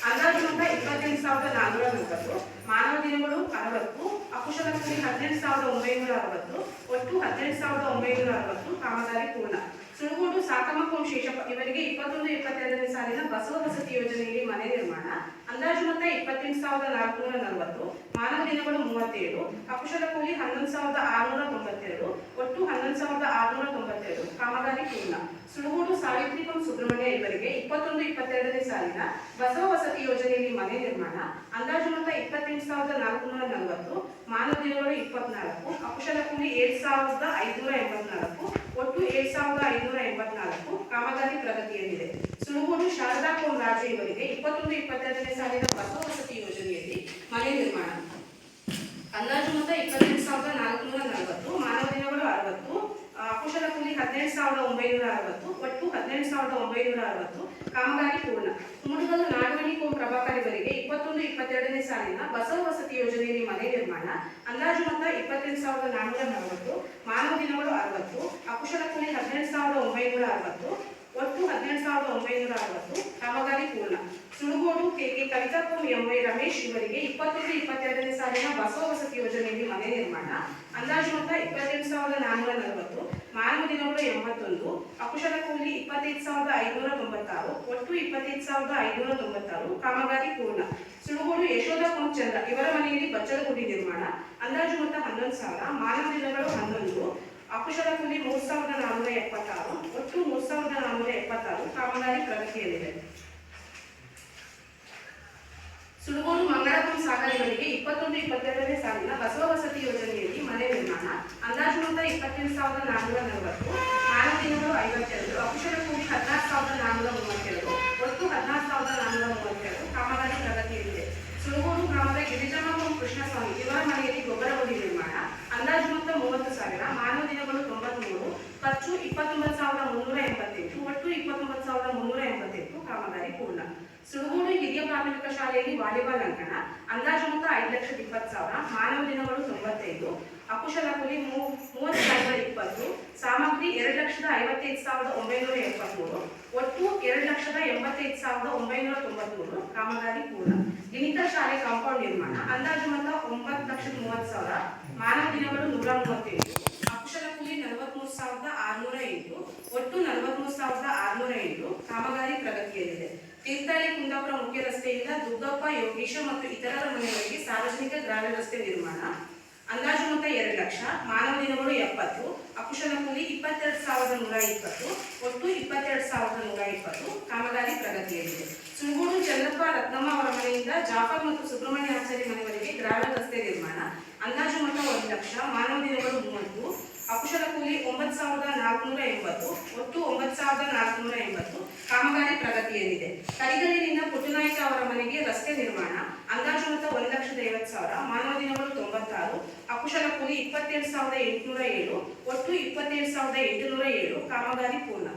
ಅಂದಾಜು ಮೊತ್ತ 28,440. ಮಾನವ ದಿನಗಳು 60. ಅಕುಶಲ ಕೂಲಿ 18,960. ಒಟ್ಟು 18,960 ಕಾಮಗಾರಿ ಪೂರ್ಣ. ಸುಳುಗೋಡು ಸಾಕಮಕೋಮ್ ಶೇಷಪ್ಪ ಇವರಿಗೆ 21-22ನೇ ಸಾಲಿನ ಬಸವ ವಸತಿ ಯೋಜನೆಯಲ್ಲಿ ಮನೆ ನಿರ್ಮಾಣ. ಅಂದಾಜು ಮೊತ್ತ 28,440. ಮಾನವ ದಿನಗಳು 37. ಅಕುಶಲ ಕೂಲಿ 11,692. ಒಟ್ಟು 11,692 ಕಾಮಗಾರಿ ಪೂರ್ಣ. ಸುಳುಗೋಡು ಸಾವಿತ್ರಿಕೋಮ್ ಸುಬ್ರಹ್ಮಣ್ಯ ಇವರಿಗೆ 21-22ನೇ ಸಾಲಿನ ಬಸವ ವಸತಿ ಯೋಜನೆಯಲ್ಲಿ ಮನೆ ನಿರ್ಮಾಣ. ಅಂದಾಜು ಮೊತ್ತ 28,440. ಮಾನವ ದಿನಗಳು 24. ಅಕುಶಲ ಕೂಲಿ 7,584. ಒಟ್ಟು 7,584 ಕಾಮಗಾರಿ ಪ್ರಗತಿಯಲ್ಲಿದೆ. ಸುಳುಗೋಡು ಶಾರದಾಕೋಮ್ ರಾಜು ಇವರಿಗೆ 21-22ನೇ ಸಾಲಿನ ಬಸವ ವಸತಿ ಯೋಜನೆಯಲ್ಲಿ ಮನೆ ನಿರ್ಮಾಣ. ಅಂದಾಜು ಮೊತ್ತ 28,440, ಮಾನವ ದಿನಗಳು 60, ಅಕುಶಲ ಕೂಲಿ 17,960, ಒಟ್ಟು 18,960 ಕಾಮಗಾರಿ ಪೂರ್ಣ. ಕುಮಟಗಲ್ಲು ನಾಗಮಣಿ ಕೋಮ್ ಪ್ರಭಾಕರಿವರಿಗೆ 21-22ನೇ ಸಾಲಿನ ಬಸವ ವಸತಿ ಯೋಜನೆಯಲ್ಲಿ ಮನೆ ನಿರ್ಮಾಣ. ಅಂದಾಜು ಮೊತ್ತ 28,440, ಮಾನವ ದಿನಗಳು 60, ಅಕುಶಲ ಕೂಲಿ 18,960, ಒಟ್ಟು 18,960 ಕಾಮಗಾರಿ ಪೂರ್ಣ. ಸುಳುಗೋಡು ಕೆಕೆ ಕವಿತಾ ಕೋಮ್ ಎಂವೈ ರಮೇಶ್ ಇವರಿಗೆ 21-22ನೇ ಸಾಲಿನ ಬಸವ ವಸತಿ ಯೋಜನೆಯಲ್ಲಿ ಮನೆ ನಿರ್ಮಾಣ. ಅಂದಾಜು ಮೊತ್ತ 28,440, ಮಾನವ ದಿನಗಳು 81, ಅಕುಶಲ ಕೂಲಿ 25,596, ಒಟ್ಟು 25,596 ಕಾಮಗಾರಿ ಪೂರ್ಣ. ಸುಳುಗೋಡು ಯಶೋಧ ಕೋಮ್ ಚಂದ್ರ ಇವರ ಮನೆಯಲ್ಲಿ ಬಚ್ಚಲಗುಡಿ ನಿರ್ಮಾಣ. ಅಂದಾಜು ಮೊತ್ತ 11,000, ಮಾನವ ದಿನಗಳು 11, ಅಕುಶಲ ಕೂಲಿ 3,476, ಒಟ್ಟು 3,476 ಕಾಮಗಾರಿ ಪ್ರಗತಿಯಲ್ಲಿದೆ. ಸುಳುಗೋಡು ಮಂಗಳಾಪುರ ಸಾಗರಗಳಿಗೆ 21-22ನೇ ಸಾಲಿನ ಬಸವ ವಸತಿ ಯೋಜನೆಯಲ್ಲಿ ಮನೆ ನಿರ್ಮಾಣ. ಅಂದಾಜು ಮೊತ್ತ 28,440, ಮಾನವ ದಿನಗಳು 52, ಅಕುಶಲ ಕೂಲಿ 16,432, ಒಟ್ಟು 16,432 ಕಾಮಗಾರಿ ಪ್ರಗತಿಯಲ್ಲಿದೆ. ಸುಳುಗೋಡು ಗ್ರಾಮದ ಗಿರಿಜಮ್ಮ ಕೃಷ್ಣಸ್ವಾಮಿ ಇವರ ಮನೆಯಲ್ಲಿ ಗೊಬ್ಬರಗುಡಿ ನಿರ್ಮಾಣ. ಅಂದಾಜು ಮೊತ್ತ 30,000, ಮಾನವ ದಿನಗಳು 93, ಖರ್ಚು 29,388, ಒಟ್ಟು 29,388 ಕಾಮಗಾರಿ ಪೂರ್ಣ. ಸುಳುಗೋಡು ಹಿರಿಯ ಪ್ರಾಥಮಿಕ ಶಾಲೆಯಲ್ಲಿ ವಾಲಿಬಾಲ್ ಅಂಕಣ. ಅಂದಾಜು ಮೊತ್ತ 5,20,000, ಮಾನವ ದಿನಗಳು 95, ಅಕುಶಲ ಕೂಲಿ 30,020, ಸಾಮಗ್ರಿ 2,55,973, ಒಟ್ಟು 2,85,993 ಕಾಮಗಾರಿ ಪೂರ್ಣ. ಗಿಣಿತ ಶಾಲೆ ಕಾಂಪೌಂಡ್ ನಿರ್ಮಾಣ. ಅಂದಾಜು ಮೊತ್ತ 9,30,000, ಮಾನವ ದಿನಗಳು 137, ಅಕುಶಲ ಕೂಲಿ 43,608, ಒಟ್ಟು 43,608 ಕಾಮಗಾರಿ ಪ್ರಗತಿಯಲ್ಲಿದೆ. ತೀರ್ಥಹಳ್ಳಿ ಕುಂದಾಪುರ ಮುಖ್ಯ ರಸ್ತೆಯಿಂದ ದುಗ್ಗಪ್ಪ, ಯೋಗೀಶ ಮತ್ತು ಇತರರ ಮನೆಯವರಿಗೆ ಸಾರ್ವಜನಿಕ ಗ್ರಾಮ್ಯ ರಸ್ತೆ ನಿರ್ಮಾಣ. ಅಂದಾಜು ಮೊತ್ತ 2 ಲಕ್ಷ, ಮಾನವ ದಿನಗಳು 70, ಅಕುಶಲ ಕೂಲಿ 22,120, ಒಟ್ಟು 22,120 ಕಾಮಗಾರಿ ಪ್ರಗತಿಯಲ್ಲಿದೆ. ಸುಳುಗೋಡು ಚಂದ್ರಪ್ಪ ರತ್ನಮ್ಮ ಅವರ ಮನೆಯಿಂದ ಜಾಫರ್ ಮತ್ತು ಸುಬ್ರಹ್ಮಣ್ಯ ಆಚಾರ್ಯ ಮನೆಯವರಿಗೆ ಗ್ರಾಮ್ಯ ರಸ್ತೆ ನಿರ್ಮಾಣ. ಅಂದಾಜು ಮೊತ್ತ 1 ಲಕ್ಷ, ಮಾನವ ದಿನಗಳು 30, ಅಕುಶಲ ಕೂಲಿ 9,480, ಒಟ್ಟು 9,480 ಕಾಮಗಾರಿ ಪ್ರಗತಿಯಲ್ಲಿದೆ. ಕರಿಗಲ್ಲಿನಿಂದ ಪುಟ್ಟನಾಯಕ ಅವರ ಮನೆಗೆ ರಸ್ತೆ ನಿರ್ಮಾಣ. ಅಂದಾಜು ಮೊತ್ತ 1,50,000, ಮಾನವ ದಿನಗಳು 96, ಅಕುಶಲ ಕೂಲಿ 27,807, ಒಟ್ಟು 27,807 ಕಾಮಗಾರಿ ಪೂರ್ಣ.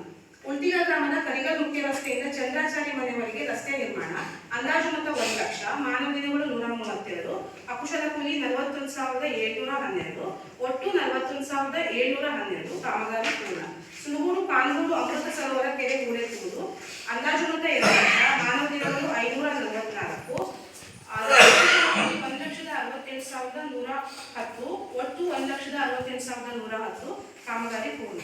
ಉಂಟಿಗ ಗ್ರಾಮದ ಕರಿಗಲ್ ಮುಖ್ಯ ರಸ್ತೆಯಿಂದ ಚಂದ್ರಾಚಾರ್ಯ ಮನೆಯವರೆಗೆ ರಸ್ತೆ ನಿರ್ಮಾಣ. ಅಂದಾಜು ಮೊತ್ತ 1 ಲಕ್ಷ, ಮಾನವ ದಿನಗಳು 132, ಅಕುಶಲ ಕೂಲಿ 41,712, ಒಟ್ಟು 41,712 ಕಾಮಗಾರಿ ಪೂರ್ಣ. ಸುಳುಗೋಡು ಕಾನೂರು ಅಮೃತ ಸರೋವರ ಕೆರೆ ಹೂಳೆತ್ತುವುದು. ಅಂದಾಜು ಮೊತ್ತ 2 ಲಕ್ಷ, ಮಾನವ ದಿನಗಳು 544, 1,68,110, ಒಟ್ಟು 1,68,110 ಕಾಮಗಾರಿ ಪೂರ್ಣ.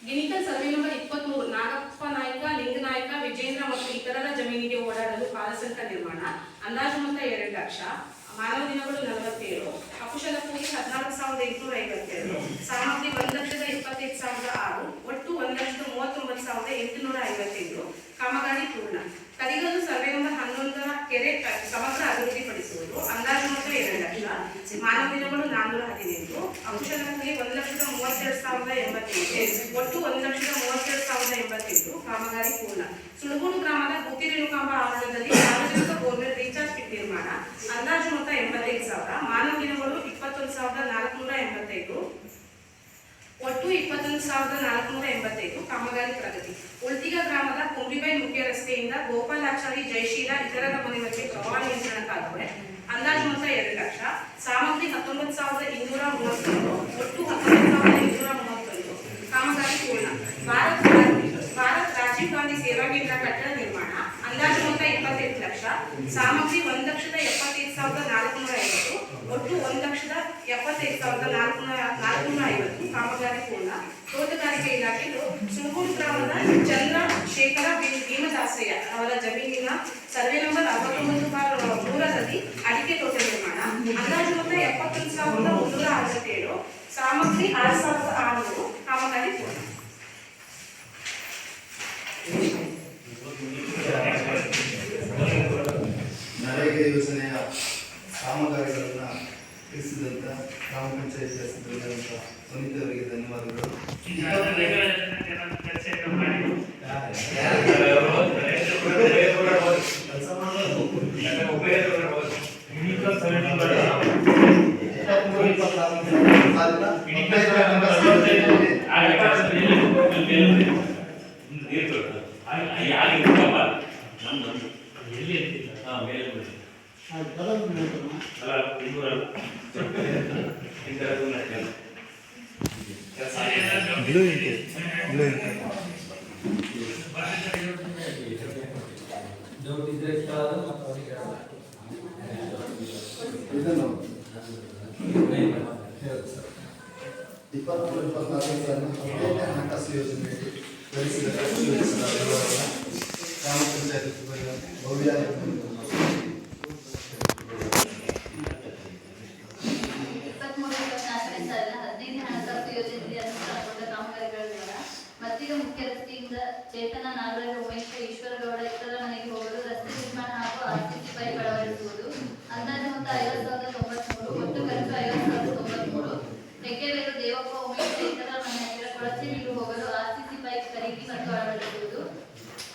ಗಿಣಿಕಲ್ ಸರ್ವೆ ನಂಬರ್ 23 ನಾಗಪ್ಪ ನಾಯ್ಕ, ಲಿಂಗನಾಯ್ಕ, ವಿಜೇಂದ್ರ ಮತ್ತು ಇತರರ ಜಮೀನಿಗೆ ಓಡಾಡಲು ಪಾದಸಂಕ ನಿರ್ಮಾಣ. ಅಂದಾಜು ಮೊತ್ತ 2 ಲಕ್ಷ, ಮಾನವ ದಿನಗಳು 47, ಅಕುಶಲ ಕೂಲಿ 14,852, ಸಾಮಗ್ರಿ 1,25,6, ಒಟ್ಟು 1,39,855 ಕಾಮಗಾರಿ ಪೂರ್ಣ. ಕರಿಗಲ್ಲು ಸರ್ವೆ ನಂಬರ್ 11 ಕೆರೆ ಸಮಗ್ರ ಅಭಿವೃದ್ಧಿಪಡಿಸುವುದು. ಅಂದಾಜು ಮೊತ್ತ 2 ಲಕ್ಷ, ಮಾನವ ದಿನಗಳು 415, ಅಕುಶಲ ಕೂಲಿ 1,32,085, ಒಟ್ಟು 1,32,085 ಕಾಮಗಾರಿ ಪೂರ್ಣ. ಸುಳುಗೋಡು ಗ್ರಾಮದ ಗುತ್ತಿ ರೇಣುಕಾಂಬ ಆವರಣದಲ್ಲಿ ಸಾರ್ವಜನಿಕ ಬೋರ್ವೆಲ್ ರೀಚಾರ್ಜ್ ಪಿಟ್ ನಿರ್ಮಾಣ. ಅಂದಾಜು ಮೊತ್ತ 85,000, ಮಾನವ ದಿನಗಳು 21,485, ಒಟ್ಟು 21,485 ಕಾಮಗಾರಿ ಪ್ರಗತಿ. ಉಳ್ತಿಗ ಗ್ರಾಮದ ಕುಂಬ್ರಿಬೈಲ್ ಮುಖ್ಯ ರಸ್ತೆಯಿಂದ ಗೋಪಾಲಾಚಾರಿ, ಜಯಶೀಲ ಇತರರ ಮನೆಯವರಿಗೆ ಪ್ರವಾಹ ನಿಯಂತ್ರಣ ಕಾಲುವೆ. ಅಂದಾಜು ಮೊತ್ತ 2 ಲಕ್ಷ, ಸಾಮಗ್ರಿ 19,231, ಒಟ್ಟು 19,231 ಕಾಮಗಾರಿ ಪೂರ್ಣ. ಭಾರತ್ ರಾಜೀವ್ ಗಾಂಧಿ ಸೇವಾ ಕೇಂದ್ರ ಕಟ್ಟಡ ನಿರ್ಮಾಣ. ಅಂದಾಜು ಮೊತ್ತ 28 ಲಕ್ಷ, ಸಾಮಗ್ರಿ 1,75,450, ಒಟ್ಟು 1,75,450 ಕಾಮಗಾರಿ ಪೂರ್ಣ. ತೋಟಗಾರಿಕೆ ಇಲಾಖೆ ಸುಳ್ಗೋಡು ಗ್ರಾಮದ ಚಂದ್ರಶೇಖರ ಭೀಮದಾಸಯ್ಯ ಅವರ ಜಮೀನಿನ ಸರ್ವೆ ನಂಬರ್ 69/3ರಲ್ಲಿ ಅಡಿಕೆ ತೋಟ ನಿರ್ಮಾಣ. ಅಂದಾಜು ಮೊತ್ತ 71,367, ಸಾಮಗ್ರಿ 6,600 ಕಾಮಗಾರಿ ಪೂರ್ಣ. ನರೇಗಾ ಯೋಜನೆಯ ಕಾಮಗಾರಿಗಳನ್ನು ತಿಳಿಸಿದಂಥ ಗ್ರಾಮ ಪಂಚಾಯತ್ ಸದಸ್ಯರಾದಂಥ ಪುನೀತ್ ಅವರಿಗೆ ಧನ್ಯವಾದಗಳು. ಚರ್ಚೆಯನ್ನು ಮಾಡಿ ಇದನ್ನು 23-24 ಸಾಲಿನ ಹಣಕಾಸು ಯೋಜನೆಗೆ ಯೋಜಿಸಲಾದ ಗ್ರಾಮ ಪಂಚಾಯತ್ ಭವ್ಯ 23-24 ಸಾಲಿನ 15ನೇ ಹಣಕಾಸು ಯೋಜನೆಗೆ ಅನುಷ್ಠಾನಗೊಂಡ ಕಾಮಗಾರಿಗಳ ವಿವರ. ಮತ್ತಿಗ ಮುಖ್ಯ ರಸ್ತೆಯಿಂದ ಚೇತನ, ನಾಗರಾಜ, ಉಮೇಶ, ಈಶ್ವರಗೌಡ ಇತರರ ಮನೆಗೆ ಹೋಗಲು ರಸ್ತೆ ನಿರ್ಮಾಣ ಹಾಗೂ ಆರ್ಸಿಸಿ ಪೈಪ್ ಅಳವಡಿಸುವುದು. ಅಂದಾಜು ಮೊತ್ತ 50,093, ಒಟ್ಟು ಖರ್ಚು 50,093. ಹೆಗ್ಗೆಬೇರು, ದೇವಪ್ಪ, ಉಮೇಶ ಇತರರ ಮನೆ ಹತ್ತಿರ ಕೊಳಚೆ ನೀರು ಹೋಗಲು ಆರ್ಸಿಸಿ ಪೈಪ್ ಖರೀದಿ ಮತ್ತು ಅಳವಡಿಸುವುದು.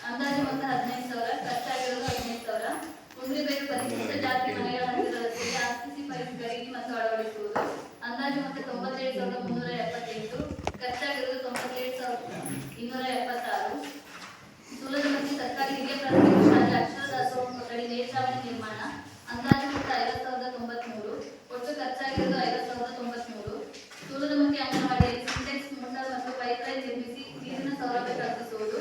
ಅಂದಾಜು ಮೊತ್ತ 15,000, ಖರ್ಚಾಗಿರುವುದು 15,000. ಕುಂದ್ರಿಬೇರು ಪರಿಶಿಷ್ಟ ಜಾತಿ ಮನೆಗಳ ಹತ್ತಿರ ರಸ್ತೆಗೆ ಆರ್ಸಿಸಿ ಪೈಪ್ ಖರೀದಿ ಮತ್ತು ಅಳವಡಿಸುವುದು. ಅಂದಾಜು ಮೊತ್ತ 97,378, ಖರ್ಚಾಗಿರುವುದು 97,276. ಸೂಲದಮಟ್ಟಿ ಸರ್ಕಾರಿ ಹಿರಿಯ ಪ್ರಾಥಮಿಕ ಶಾಲೆ ಅಕ್ಷರ ದಾಸೋಹ ಕೊಠಡಿ ಮೇಲ್ಛಾವಣಿ ನಿರ್ಮಾಣ. ಅಂದಾಜು ಮೊತ್ತ 50,093, ಒಟ್ಟು ಖರ್ಚಾಗಿರುವುದು 50,093. ಸೂಲದಮಟ್ಟಿ ಅಂಗನವಾಡಿಯಲ್ಲಿ ಸಿಂಟೆಕ್ಸ್, ಮೋಟಾರ್ ಮತ್ತು ಪೈಪ್ಲೈನ್ ನಿರ್ಮಿಸಿ ನೀರಿನ ಸೌಲಭ್ಯ ಕಲ್ಪಿಸುವುದು.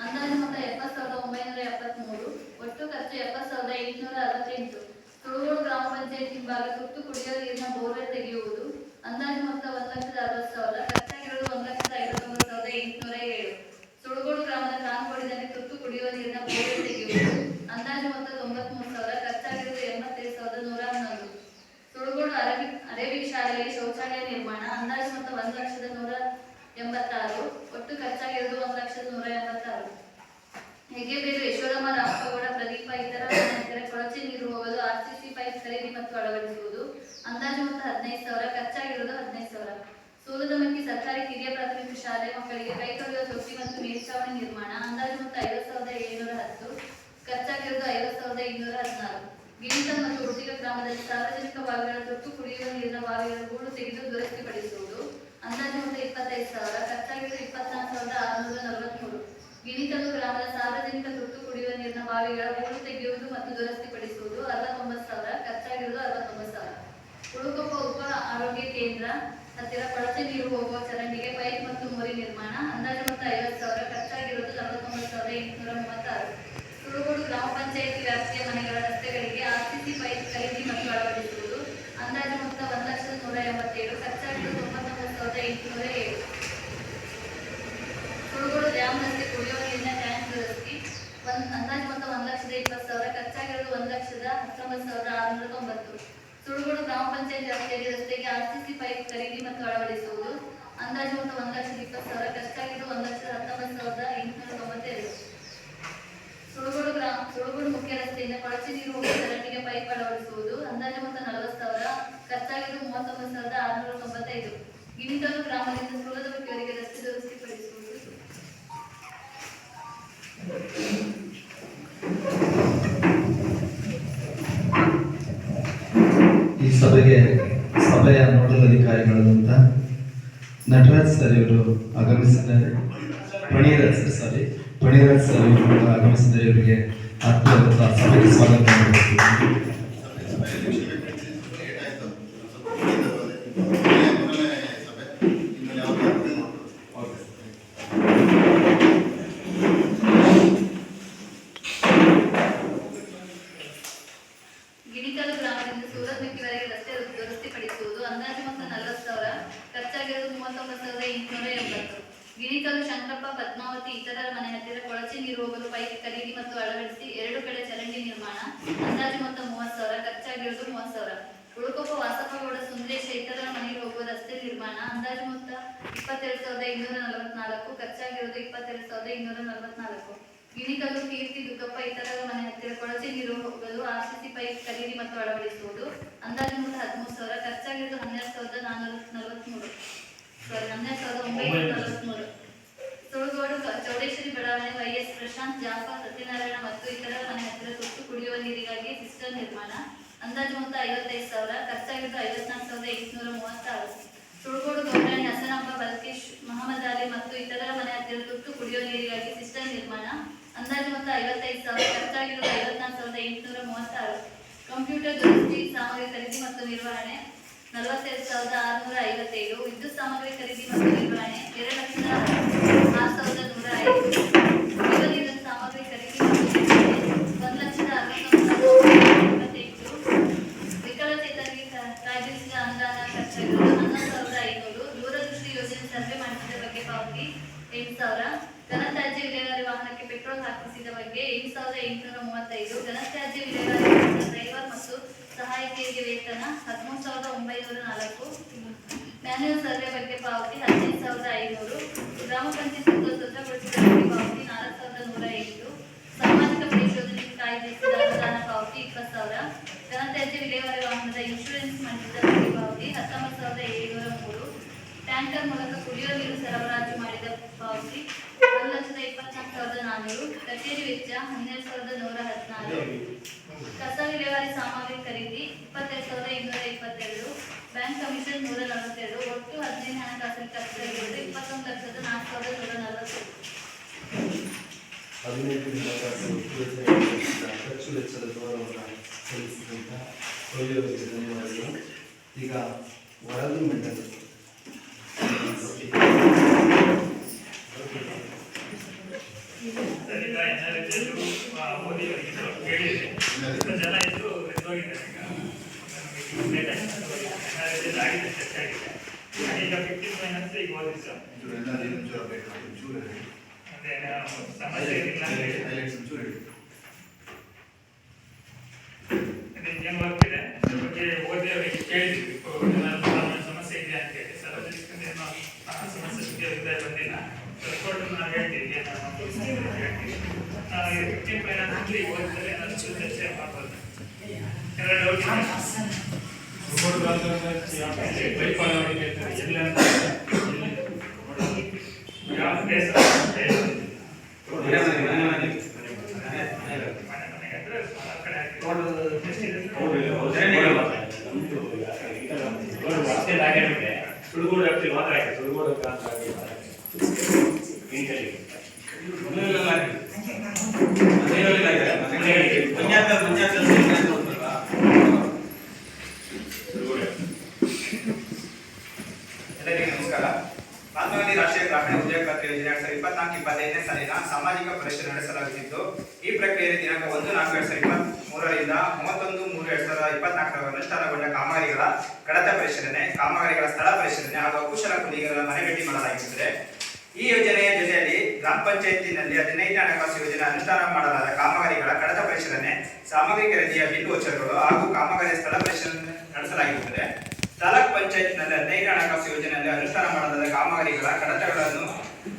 ಅಂದಾಜು ಮೊತ್ತ 70,973, ಒಟ್ಟು ಖರ್ಚು 70,868. ತುಳುಗೋಡು ಗ್ರಾಮ ಪಂಚಾಯತ್ ಹಿಂಭಾಗ ತುರ್ತು ಕುಡಿಯುವ ನೀರಿನ ಬೋರ್ವೆಲ್ ತೆಗೆಯುವುದು. ಅಂದಾಜು ಮೊತ್ತ 1,60,000, ಖರ್ಚಾಗಿರುವುದು 1,59,807. ಸುಳುಗೋಡು ಗ್ರಾಮದ ಕಾನ್ಗೋಡಿನಲ್ಲಿ ತುರ್ತು ಕುಡಿಯುವ ನೀರಿನ ಬೋರ್ವೆಲ್ ತೆಗೆಯುವುದು. ಅಂದಾಜು ಮೊತ್ತ 93,000, ಖರ್ಚಾಗಿರುವುದು 87,111. ಸುಳುಗೋಡು ಅರೇಬಿಕ್ ಶಾಲೆಯಲ್ಲಿ ಶೌಚಾಲಯ ನಿರ್ಮಾಣ. ಅಂದಾಜು ಮೊತ್ತ 1,186, ಒಟ್ಟು ಖರ್ಚಾಗಿರುವುದು 1,186. ಹೆಗ್ಗೆಬೇರು, ಯಶೋರಮ್ಮ, ರಾಮಪ್ಪಗೌಡ, ಪ್ರದೀಪ ಇತರರ ಮನೆ ಹತ್ತಿರ ಕೊಳಚೆ ನೀರು ಹೋಗಲು ಆರ್ಸಿಸಿ ಪೈಪ್ ಖರೀದಿ ಮತ್ತು ಅಳವಡಿಸುವುದು. ಅಂದಾಜು ಮೊತ್ತ 15,000, ಖರ್ಚಾಗಿರುವುದು 15,000. ಸೂಲದಮಟ್ಟಿ ಸರ್ಕಾರಿ ಹಿರಿಯ ಪ್ರಾಥಮಿಕ ಶಾಲೆ ಮಕ್ಕಳಿಗೆ ಕೈ ತೊಳೆಯುವ ತೊಟ್ಟಿ ಮತ್ತು ಮೇಲ್ಛಾವಣಿ ನಿರ್ಮಾಣ. ಅಂದಾಜು ಮೊತ್ತ 50,710, ಖರ್ಚಾಗಿರುವುದು 50,216. ಗಿಣಿಕಲ್ ಮತ್ತು ಉರ್ಟಿಗ ಗ್ರಾಮದಲ್ಲಿ ಸಾರ್ವಜನಿಕ ಬಾವಿಗಳ ತುರ್ತು ಕುಡಿಯುವ ನೀರಿನ ಬಾವಿಗಳ ಹೂಳು ತೆಗೆದು ದುರಸ್ತಿಪಡಿಸುವುದು. ಅಂದಾಜು ಮೊತ್ತ 25,000, ಖರ್ಚಾಗಿರುವುದು 24,643. ಗಿಣಿಕಲ್ಲು ಗ್ರಾಮದ ಸಾರ್ವಜನಿಕ ತುರ್ತು ಕುಡಿಯುವ ನೀರಿನ ಬಾವಿಗಳ ಹೂಳು ತೆಗೆಯುವುದು ಮತ್ತು ದುರಸ್ತಿಪಡಿಸುವುದು. 69,000, ಖರ್ಚಾಗಿರುವುದು 69,000. ಉಳುಕೊಪ್ಪ ಉಪ ಆರೋಗ್ಯ ಕೇಂದ್ರ ಹತ್ತಿರ ಕೊಳಚೆ ನೀರು ಹೋಗುವ ಚರಂಡಿಗೆ ಪೈಪ್ ಮತ್ತು ಮೋರಿ ನಿರ್ಮಾಣ. ಅಂದಾಜು ಮೊತ್ತ 50,000, ಖರ್ಚಾಗಿರುವುದು 49,836. ತುಳುಗೋಡು ಗ್ರಾಮ ಪಂಚಾಯಿತಿ ವ್ಯಾಪ್ತಿಯ ಮನೆಗಳ ರಸ್ತೆಗಳಿಗೆ ಆರ್ಸಿಸಿ ಪೈಪ್ ಖರೀದಿ ಮತ್ತು ಅಳವಡಿಸುವುದು. ಅಂದಾಜು ಮೊತ್ತ 1,187, ಖರ್ಚಾಗಿರುವುದು 99,807. ತುಳುಗೋಡು ಡ್ಯಾಮ್ ರಸ್ತೆ ಕುಡಿಯುವ ನೀರಿನ ಟ್ಯಾಂಕ್ ದುರಸ್ತಿ. ಅಂದಾಜು ಮೊತ್ತ 1,20,000, ಖರ್ಚಾಗಿರುವುದು 1,19,690. ತುಳುಗೋಡು ಗ್ರಾಮ ಪಂಚಾಯತ್ ವ್ಯಾಪ್ತಿಯಲ್ಲಿ ರಸ್ತೆಗೆ ಆರ್ಸಿಸಿ ಪೈಪ್ ಖರೀದಿ ಮತ್ತು ಅಳವಡಿಸುವುದು. ಅಂದಾಜು ಮೊತ್ತ 1,20,000, ಖರ್ಚಾಗಿರುವುದು 1,19,892. ಸುಳುಗೋಡು ಮುಖ್ಯ ರಸ್ತೆಯಿಂದ ಕೊಳಚೆ ನೀರು ಹೋಗುವ ಚರಂಡಿಗೆ ಪೈಪ್ ಅಳವಡಿಸುವುದು. ಅಂದಾಜು ಮೊತ್ತ 40,000, ಖರ್ಚಾಗಿರುವುದು 39,695. ಗಿಣಿಕಲ್ಲು ಗ್ರಾಮದಿಂದ ಸೂಲದಮಟ್ಟಿಯವರೆಗೆ ರಸ್ತೆ ದುರಸ್ತಿಪಡಿಸುವುದು. ಈ ಸಭೆಯ ನೋಡಲ್ ಅಧಿಕಾರಿಗಳಾದಂಥ ನಟರಾಜ್ ಸರ್ ಇವರು ಆಗಮಿಸಿದ್ದಾರೆ. ಪಣಿರಾಜ್ ಸರ್ ಇವರು ಆಗಮಿಸಿದ್ದಾರೆ. ಇವರಿಗೆ ಆತ್ಮೀಯವಾದ ಸಭೆಗೆ ಸ್ವಾಗತ ಮಾಡಬೇಕು. ಗಿಣಿಕಲ್ಲು ಗ್ರಾಮದಿಂದ ಸೂಲದಮಟ್ಟಿವರೆಗೆ ರಸ್ತೆ ದುರಸ್ತಿಪಡಿಸುವುದು. ಅಂದಾಜು ಮೊತ್ತ 40,000, ಖರ್ಚಾಗಿರುವುದು 39,880. ಗಿಣಿಕಲ್ಲು ಶಂಕರಪ್ಪ, ಪದ್ಮಾವತಿ ಇತರರ ಮನೆ ಹತ್ತಿರ ಕೊಳಚೆ ನೀರು ಹೋಗಲು ಪೈಪ್ ಖರೀದಿ ಮತ್ತು ಅಳವಡಿಸಿ 2 ಕಡೆ ಚರಂಡಿ ನಿರ್ಮಾಣ. ಅಂದಾಜು ಮೊತ್ತ 30,000, ಖರ್ಚಾಗಿರುವುದು 30,000. ಉಳುಕೊಪ್ಪ ವಾಸಪ್ಪಗೌಡ, ಸುಂದರೇಶ ಇತರರ ಮನೆಗೆ ಹೋಗುವ ರಸ್ತೆ ನಿರ್ಮಾಣ. ಅಂದಾಜು ಮೊತ್ತ 22,244, ಖರ್ಚಾಗಿರುವುದು 22,244. ಗಿಣಿಕಲ್ಲು ಕೀರ್ತಿ, ದುಗ್ಗಪ್ಪ ಇತರರ ಮನೆ ಹತ್ತಿರ ಕೊಳಚೆ ನೀರು ಹೋಗಲು ಆರ್ಸಿಸಿ ಪೈಪ್ ಖರೀದಿ ಮತ್ತು ಅಳವಡಿಸುವುದು. ಅಂದಾಜು ಮೊತ್ತ 13,000, ಖರ್ಚಾಗಿದ್ದು 12,943. ಸುಳುಗೋಡು ಚೌಡೇಶ್ವರಿ ಬಡಾವಣೆ ವೈಎಸ್ ಪ್ರಶಾಂತ್, ಜಾಫರ್, ಸತ್ಯನಾರಾಯಣ ಮತ್ತು ಇತರರ ಮನೆ ಹತ್ತಿರ ತುರ್ತು ಕುಡಿಯುವ ನೀರಿಗಾಗಿ ಸಿಸ್ಟಮ್ ನಿರ್ಮಾಣ. ಅಂದಾಜು ಮೊತ್ತ 55,000, ಖರ್ಚಾಗಿದ್ದು 54,836. ಸುಳುಗೋಡು ಗೌಡಾಣಿ ಹಸನಪ್ಪ, ಬಲ್ಕೇಶ್, ಮಹಮ್ಮದ್ ಅಲಿ ಮತ್ತು ಇತರರ ಮನೆ ಹತ್ತಿರ ತುರ್ತು ಕುಡಿಯುವ ನೀರಿಗಾಗಿ ಸಿಸ್ಟಮ್ ನಿರ್ಮಾಣ. ಅಂದಾಜು ಮೊತ್ತ 55,000, ಖರ್ಚಾಗಿದ್ದು 54,836. ಕಂಪ್ಯೂಟರ್ ದುರಸ್ತಿ ಸಾಮಗ್ರಿ ಖರೀದಿ ಮತ್ತು ನಿರ್ವಹಣೆ 42,657. ವಿದ್ಯುತ್ ಸಾಮಗ್ರಿ ಖರೀದಿ ಮತ್ತು ನಿರ್ವಹಣೆ 2,06,105. ಕುಡಿಯುವ ನೀರಿನ ಸಾಮಗ್ರಿ ಖರೀದಿ ಮತ್ತು ನಿರ್ವಹಣೆ 1,69,128. ವಿಕಲಚೇತನರಿಗೆ ಕಾಯ್ದಿರಿಸಿದ ಅನುದಾನ ಖರ್ಚಾಗಿದ್ದು 11,500. ದೂರದೃಷ್ಟಿ ಯೋಜನೆ ಸರ್ವೆ ಮಾಡಿಸಿದ ಬಗ್ಗೆ ಪಾವತಿ 8,000. ಘನತ್ಯಾಜ್ಯ ವಿಲೇವಾರಿ ವಾಹನಕ್ಕೆ ಪೆಟ್ರೋಲ್ ಹಾಕಿಸಿದ ಬಗ್ಗೆ 8,835. ಘನತ್ಯಾಜ್ಯ ವಿಲೇವಾರಿ ವಾಹನದ ಡ್ರೈವರ್ ಮತ್ತು ಸಹಾಯಕಿಯರಿಗೆ ವೇತನ 13,904. ಮ್ಯಾನ್ಯುಯಲ್ ಸರ್ವೆ ಬಗ್ಗೆ ಪಾವತಿ 15,500. ಗ್ರಾಮ ಪಂಚಾಯತ್ ಸ್ವಚ್ಛಗೊಳಿಸಿದ ಬಗ್ಗೆ ಪಾವತಿ 4,108. ಸಾಮಾಜಿಕ ಪರಿಶೋಧನೆಗೆ ಕಾಯ್ದಿರಿಸಿದ ಅನುದಾನ ಪಾವತಿ 20,000. ಘನತ್ಯಾಜ್ಯ ವಿಲೇವಾರಿ ವಾಹನದ ಇನ್ಶೂರೆನ್ಸ್ ಮಾಡಿಸಿದ ಬಗ್ಗೆ ಪಾವತಿ 19,703. ಟ್ಯಾಂಕರ್ ಮೂಲಕ ಕುಡಿಯುವ ನೀರು ಸರಬರಾಜು ಮಾಡಿದ ಪಾವತಿ 1,24,400. ಕಚೇರಿ ವೆಚ್ಚ 12,114. ಕಸ ವಿಲೇವಾರಿ ಸಾಮಗ್ರಿ ಖರೀದಿ 22,222. Bank commission 142. ಒಟ್ಟು 15 ಹಣಕಾಸಿನ ಖರ್ಚಾಗಿದ್ದು 21,04,140. 15 ಹಣಕಾಸು ಖರ್ಚು ವೆಚ್ಚದ ವಿವರವನ್ನು ಸಲ್ಲಿಸಿದಂಥ ಕೊಯ್ಲಿಯವರಿಗೆ ಧನ್ಯವಾದಗಳು. ಈಗ ವರದಿ ಮಂಡನೆ ಸರಿಗ ಎಲ್ಲರಿಗೂ ಓದಿ ಕೇಳಿದೆ. ಜನ ಇದ್ರು ಎದ್ದೋಗಿದ್ದಾರೆ. ಈಗ ಆಗಿದೆ, ಚರ್ಚೆ ಆಗಿದೆ. ಈಗ 15 ಮೈನಸ್ ಈಗ ಓದಿ ಸರ್. ಅದೇ ಸಮಸ್ಯೆ ಏನಿಲ್ಲ ಏನು ವರ್ಕಿದೆ ಅದ್ರ ಬಗ್ಗೆ ಓದಿ ಅವರಿಗೆ ಕೇಳಿದ್ವಿ. ಸಮಸ್ಯೆ ಇದೆ ಅಂತ ಹೇಳಿ ಸಾರ್ವಜನಿಕರಿಂದ ಏನೋ ಸಮಸ್ಯೆ ಬಂದಿಲ್ಲ. ರಿಪೋರ್ಟ್ ನಾವು ಹೇಳ್ತೀವಿ, ಹೇಳ್ತೀವಿ. 15 ಫೈನಾನ್ಸ್ ಈಗ ಓದಿದ್ರೆ ಏನಾದರೂ ಚರ್ಚೆ ಮಾಡ್ಬೋದು. ಎಲ್ಲ ಡೌಟ್ ಯಾವ ಪ್ಲೇಸ್ ಸುಡುಗೋಡು ವ್ಯಾಪ್ತಿ ಮಾತ್ರ ಆಯ್ತು. ಸುಡುಗೋಡು ಎಲ್ಲರಿಗೂ ನಮಸ್ಕಾರ. ಮಹಾತ್ಮ ಗಾಂಧಿ ರಾಷ್ಟ್ರೀಯ ಗ್ರಾಮೀಣ ಉದ್ಯೋಗ ಖಾತ್ರಿ ಯೋಜನೆ 2024-25ನೇ ಸಾಲಿನ ಸಾಮಾಜಿಕ ಪರೀಕ್ಷೆ ನಡೆಸಲಾಗುತ್ತಿದ್ದು, ಈ ಪ್ರಕ್ರಿಯೆಯಲ್ಲಿ ದಿನಾಂಕ 1/4/2023ರಿಂದ 31/3/2024 ಅನುಷ್ಠಾನಗೊಂಡ ಕಾಮಗಾರಿಗಳ ಕಡತ ಪರಿಶೀಲನೆ, ಕಾಮಗಾರಿಗಳ ಸ್ಥಳ ಪರಿಶೀಲನೆ ಹಾಗೂ ಅಕುಶಲ ಕೂಲಿಗರ ಮನೆ ಭೇಟಿ ಮಾಡಲಾಗುತ್ತದೆ. ಈ ಯೋಜನೆಯ ಜೊತೆಯಲ್ಲಿ ಗ್ರಾಮ ಪಂಚಾಯತಿನಲ್ಲಿ 15ನೇ ಹಣಕಾಸು ಯೋಜನೆ ಅನುಷ್ಠಾನ ಮಾಡಲಾದ ಕಾಮಗಾರಿಗಳ ಕಡತ ಪರಿಶೀಲನೆ, ಸಾಮಗ್ರಿ ಖರೀದಿಯ ಬಿಲ್ ವೋಚರ್ಗಳು ಹಾಗೂ ಕಾಮಗಾರಿಯ ಸ್ಥಳ ಪರಿಶೀಲನೆ ನಡೆಸಲಾಗುತ್ತದೆ. ತಾಲೂಕ್ ಪಂಚಾಯತ್ನಲ್ಲಿ 15ನೇ ಹಣಕಾಸು ಯೋಜನೆಯಲ್ಲಿ ಅನುಷ್ಠಾನ ಮಾಡಲಾದ ಕಾಮಗಾರಿಗಳ ಕಡತಗಳನ್ನು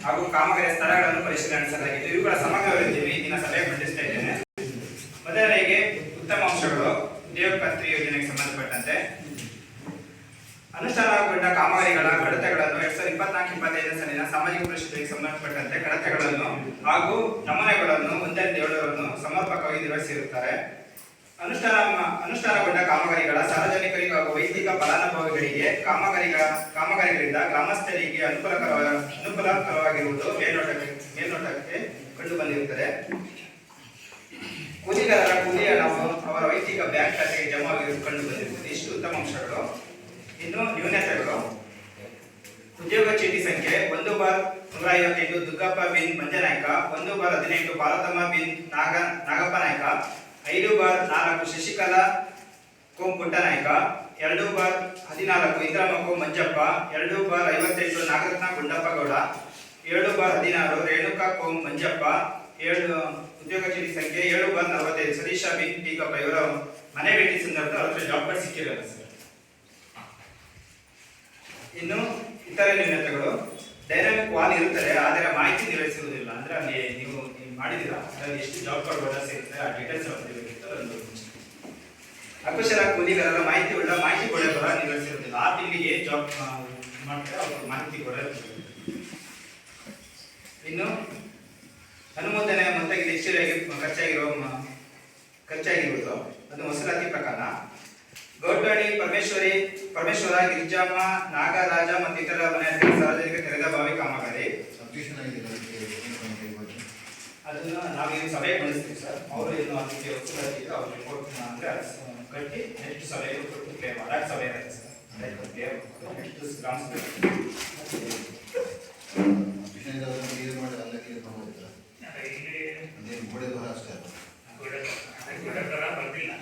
ಹಾಗೂ ಕಾಮಗಾರಿಯ ಸ್ಥಳಗಳನ್ನು ಪರಿಶೀಲನೆ ನಡೆಸಲಾಗಿದ್ದು, ಇವುಗಳ ಸಮಗ್ರ ವರದಿಯನ್ನು ಈ ದಿನ ಸಭೆಗೆ ಮಂಡಿಸ್ತಾ ಇದ್ದೇನೆ. ಮೊದಲನೆಗೆ ಉತ್ತಮ ಅಂಶಗಳು. ಉದ್ಯೋಗ ಖಾತ್ರಿ ಯೋಜನೆಗೆ ಸಂಬಂಧಪಟ್ಟಂತೆ ಅನುಷ್ಠಾನಗೊಂಡ ಕಾಮಗಾರಿಗಳ ಕಡತಗಳನ್ನು 2024-25ನೇ ಸಾಲಿನ ಸಾಮಾಜಿಕ ಪರಿಸ್ಥಿತಿಗೆ ಸಂಬಂಧಪಟ್ಟಂತೆ ಕಡತಗಳನ್ನು ಹಾಗೂ ನಮೂನೆಗಳನ್ನು 1-7 ಸಮರ್ಪಕವಾಗಿ ನಿರ್ವಹಿಸಿರುತ್ತಾರೆ. ಅನುಷ್ಠಾನಗೊಂಡ ಕಾಮಗಾರಿಗಳ ಸಾರ್ವಜನಿಕರಿಗೂ ಹಾಗೂ ವೈಯಕ್ತಿಕ ಫಲಾನುಭವಿಗಳಿಗೆ ಕಾಮಗಾರಿಗಳಿಂದ ಗ್ರಾಮಸ್ಥರಿಗೆ ಅನುಕೂಲಕರವಾಗಿರುವುದು ಮೇಲ್ನೋಟಕ್ಕೆ ಕಂಡು ಬಂದಿರುತ್ತದೆ. ಕೂಲಿಗಾರರ ಕೂಲಿ ಹಣವು ಅವರ ವೈಯಕ್ತಿಕ ಬ್ಯಾಂಕ್ ಖಾತೆಗೆ ಜಮಾ ಆಗಿರುವುದು ಕಂಡು ಬಂದಿರುತ್ತದೆ. ಇಷ್ಟು ಉತ್ತಮ ಅಂಶಗಳು. ಇನ್ನು ನ್ಯೂನತೆಗಳು. ಉದ್ಯೋಗ ಚೀಟಿ ಸಂಖ್ಯೆ 1/158 ದುಗ್ಗಪ್ಪ ಬಿನ್ ಮಂಜನಾಯ್ಕ, 1/18 ಪಾರ್ವತಮ್ಮ ಬಿನ್ ನಾಗಪ್ಪ ನಾಯ್ಕ, 5/4 ಶಶಿಕಲಾ ಕೋಂ ಪುಟ್ಟನಾಯ್ಕ, 2/14 ಇಂದ್ರಮ್ಮ ಕೋಂ ಮಂಜಪ್ಪ, 2/58 ನಾಗರತ್ನ ಗುಂಡಪ್ಪ ಗೌಡ, 7/16 ರೇಣುಕಾ ಕೋಂ ಮಂಜಪ್ಪ, 7 ಉದ್ಯೋಗ ಚೀಟಿ ಸಂಖ್ಯೆ 7/45 ಸತೀಶ ಬಿನ್ ಟೀಕಪ್ಪ ಇವರ ಮನೆ ಭೇಟಿ ಸಂದರ್ಭದಲ್ಲಿ ಅವರ ಜಾಬ್ ಕಾರ್ಡ್ ಸಿಕ್ಕಿರಲ್ಲ ಸರ್. ಇನ್ನು ಇತರ ನ್ಯೂನತೆಗಳು. ಡೈನಾಮಿಕ್ ವಾಲ್ ಇರುತ್ತದೆ, ಆದರೆ ಮಾಹಿತಿ ನಿರ್ವಹಿಸುವುದಿಲ್ಲ. ಅಂದ್ರೆ ಅಲ್ಲಿ ನೀವು ಮಾಡಿದಿರಾ ಅದರಲ್ಲಿ ಎಷ್ಟು ಜಾಬ್ ಕಾರ್ಡ್ ಓಡರ್ಸ್ ಇರುತ್ತೆ ಆ ಡೀಟೇಲ್ಸ್ ಅಕುಶಲ ಕೂಲಿಗಾರರ ಮಾಹಿತಿ ಕೊಡೋದರ ನಿರ್ವಹಿಸಿರುವುದಿಲ್ಲ. ಆ ತಿಂಗಳಿಗೆ ಜಾಬ್ ಮಾಡ್ತಾರೆ, ಅವರು ಮಾಹಿತಿ ಕೊಡೋದು. ಇನ್ನು ಅನುಮೋದನೆ ಮೊತ್ತಕ್ಕೆ ಹೆಚ್ಚುವರಿಯಾಗಿ ಖರ್ಚಾಗಿರುವುದು ಅದು ವಸೂಲಾತಿ ಪ್ರಕಾರ ಗೌಟಣಿ ಪರಮೇಶ್ವರ ಗಿರಿಜಮ್ಮ ನಾಗರಾಜ ಮತ್ತು ಇತರ ಮನೆ ಸಾರ್ವಜನಿಕ ತೆರೆದ ಬಾವಿ ಕಾಮಗಾರಿ ಅದನ್ನು ನಾವೇನು ಸಭೆ ಕಳಿಸ್ತೀವಿ ಸರ್. ಅವರು ಏನು ಅದಕ್ಕೆ ವಸೂಲಾತಿ ಅವ್ರ ರಿಪೋರ್ಟ್ ಅಂದ್ರೆ ಕಟ್ಟಿ ನೆಕ್ಸ್ಟ್ ಸಭೆಗೆ ಕೊಟ್ಟು ಕ್ಲಿಯರ್ ಮಾಡಿ ಸಭೆ ಇರುತ್ತೆ ಸರ್. ನೆಕ್ಸ್ಟ್ ಗ್ರಾಮ ಸಭೆ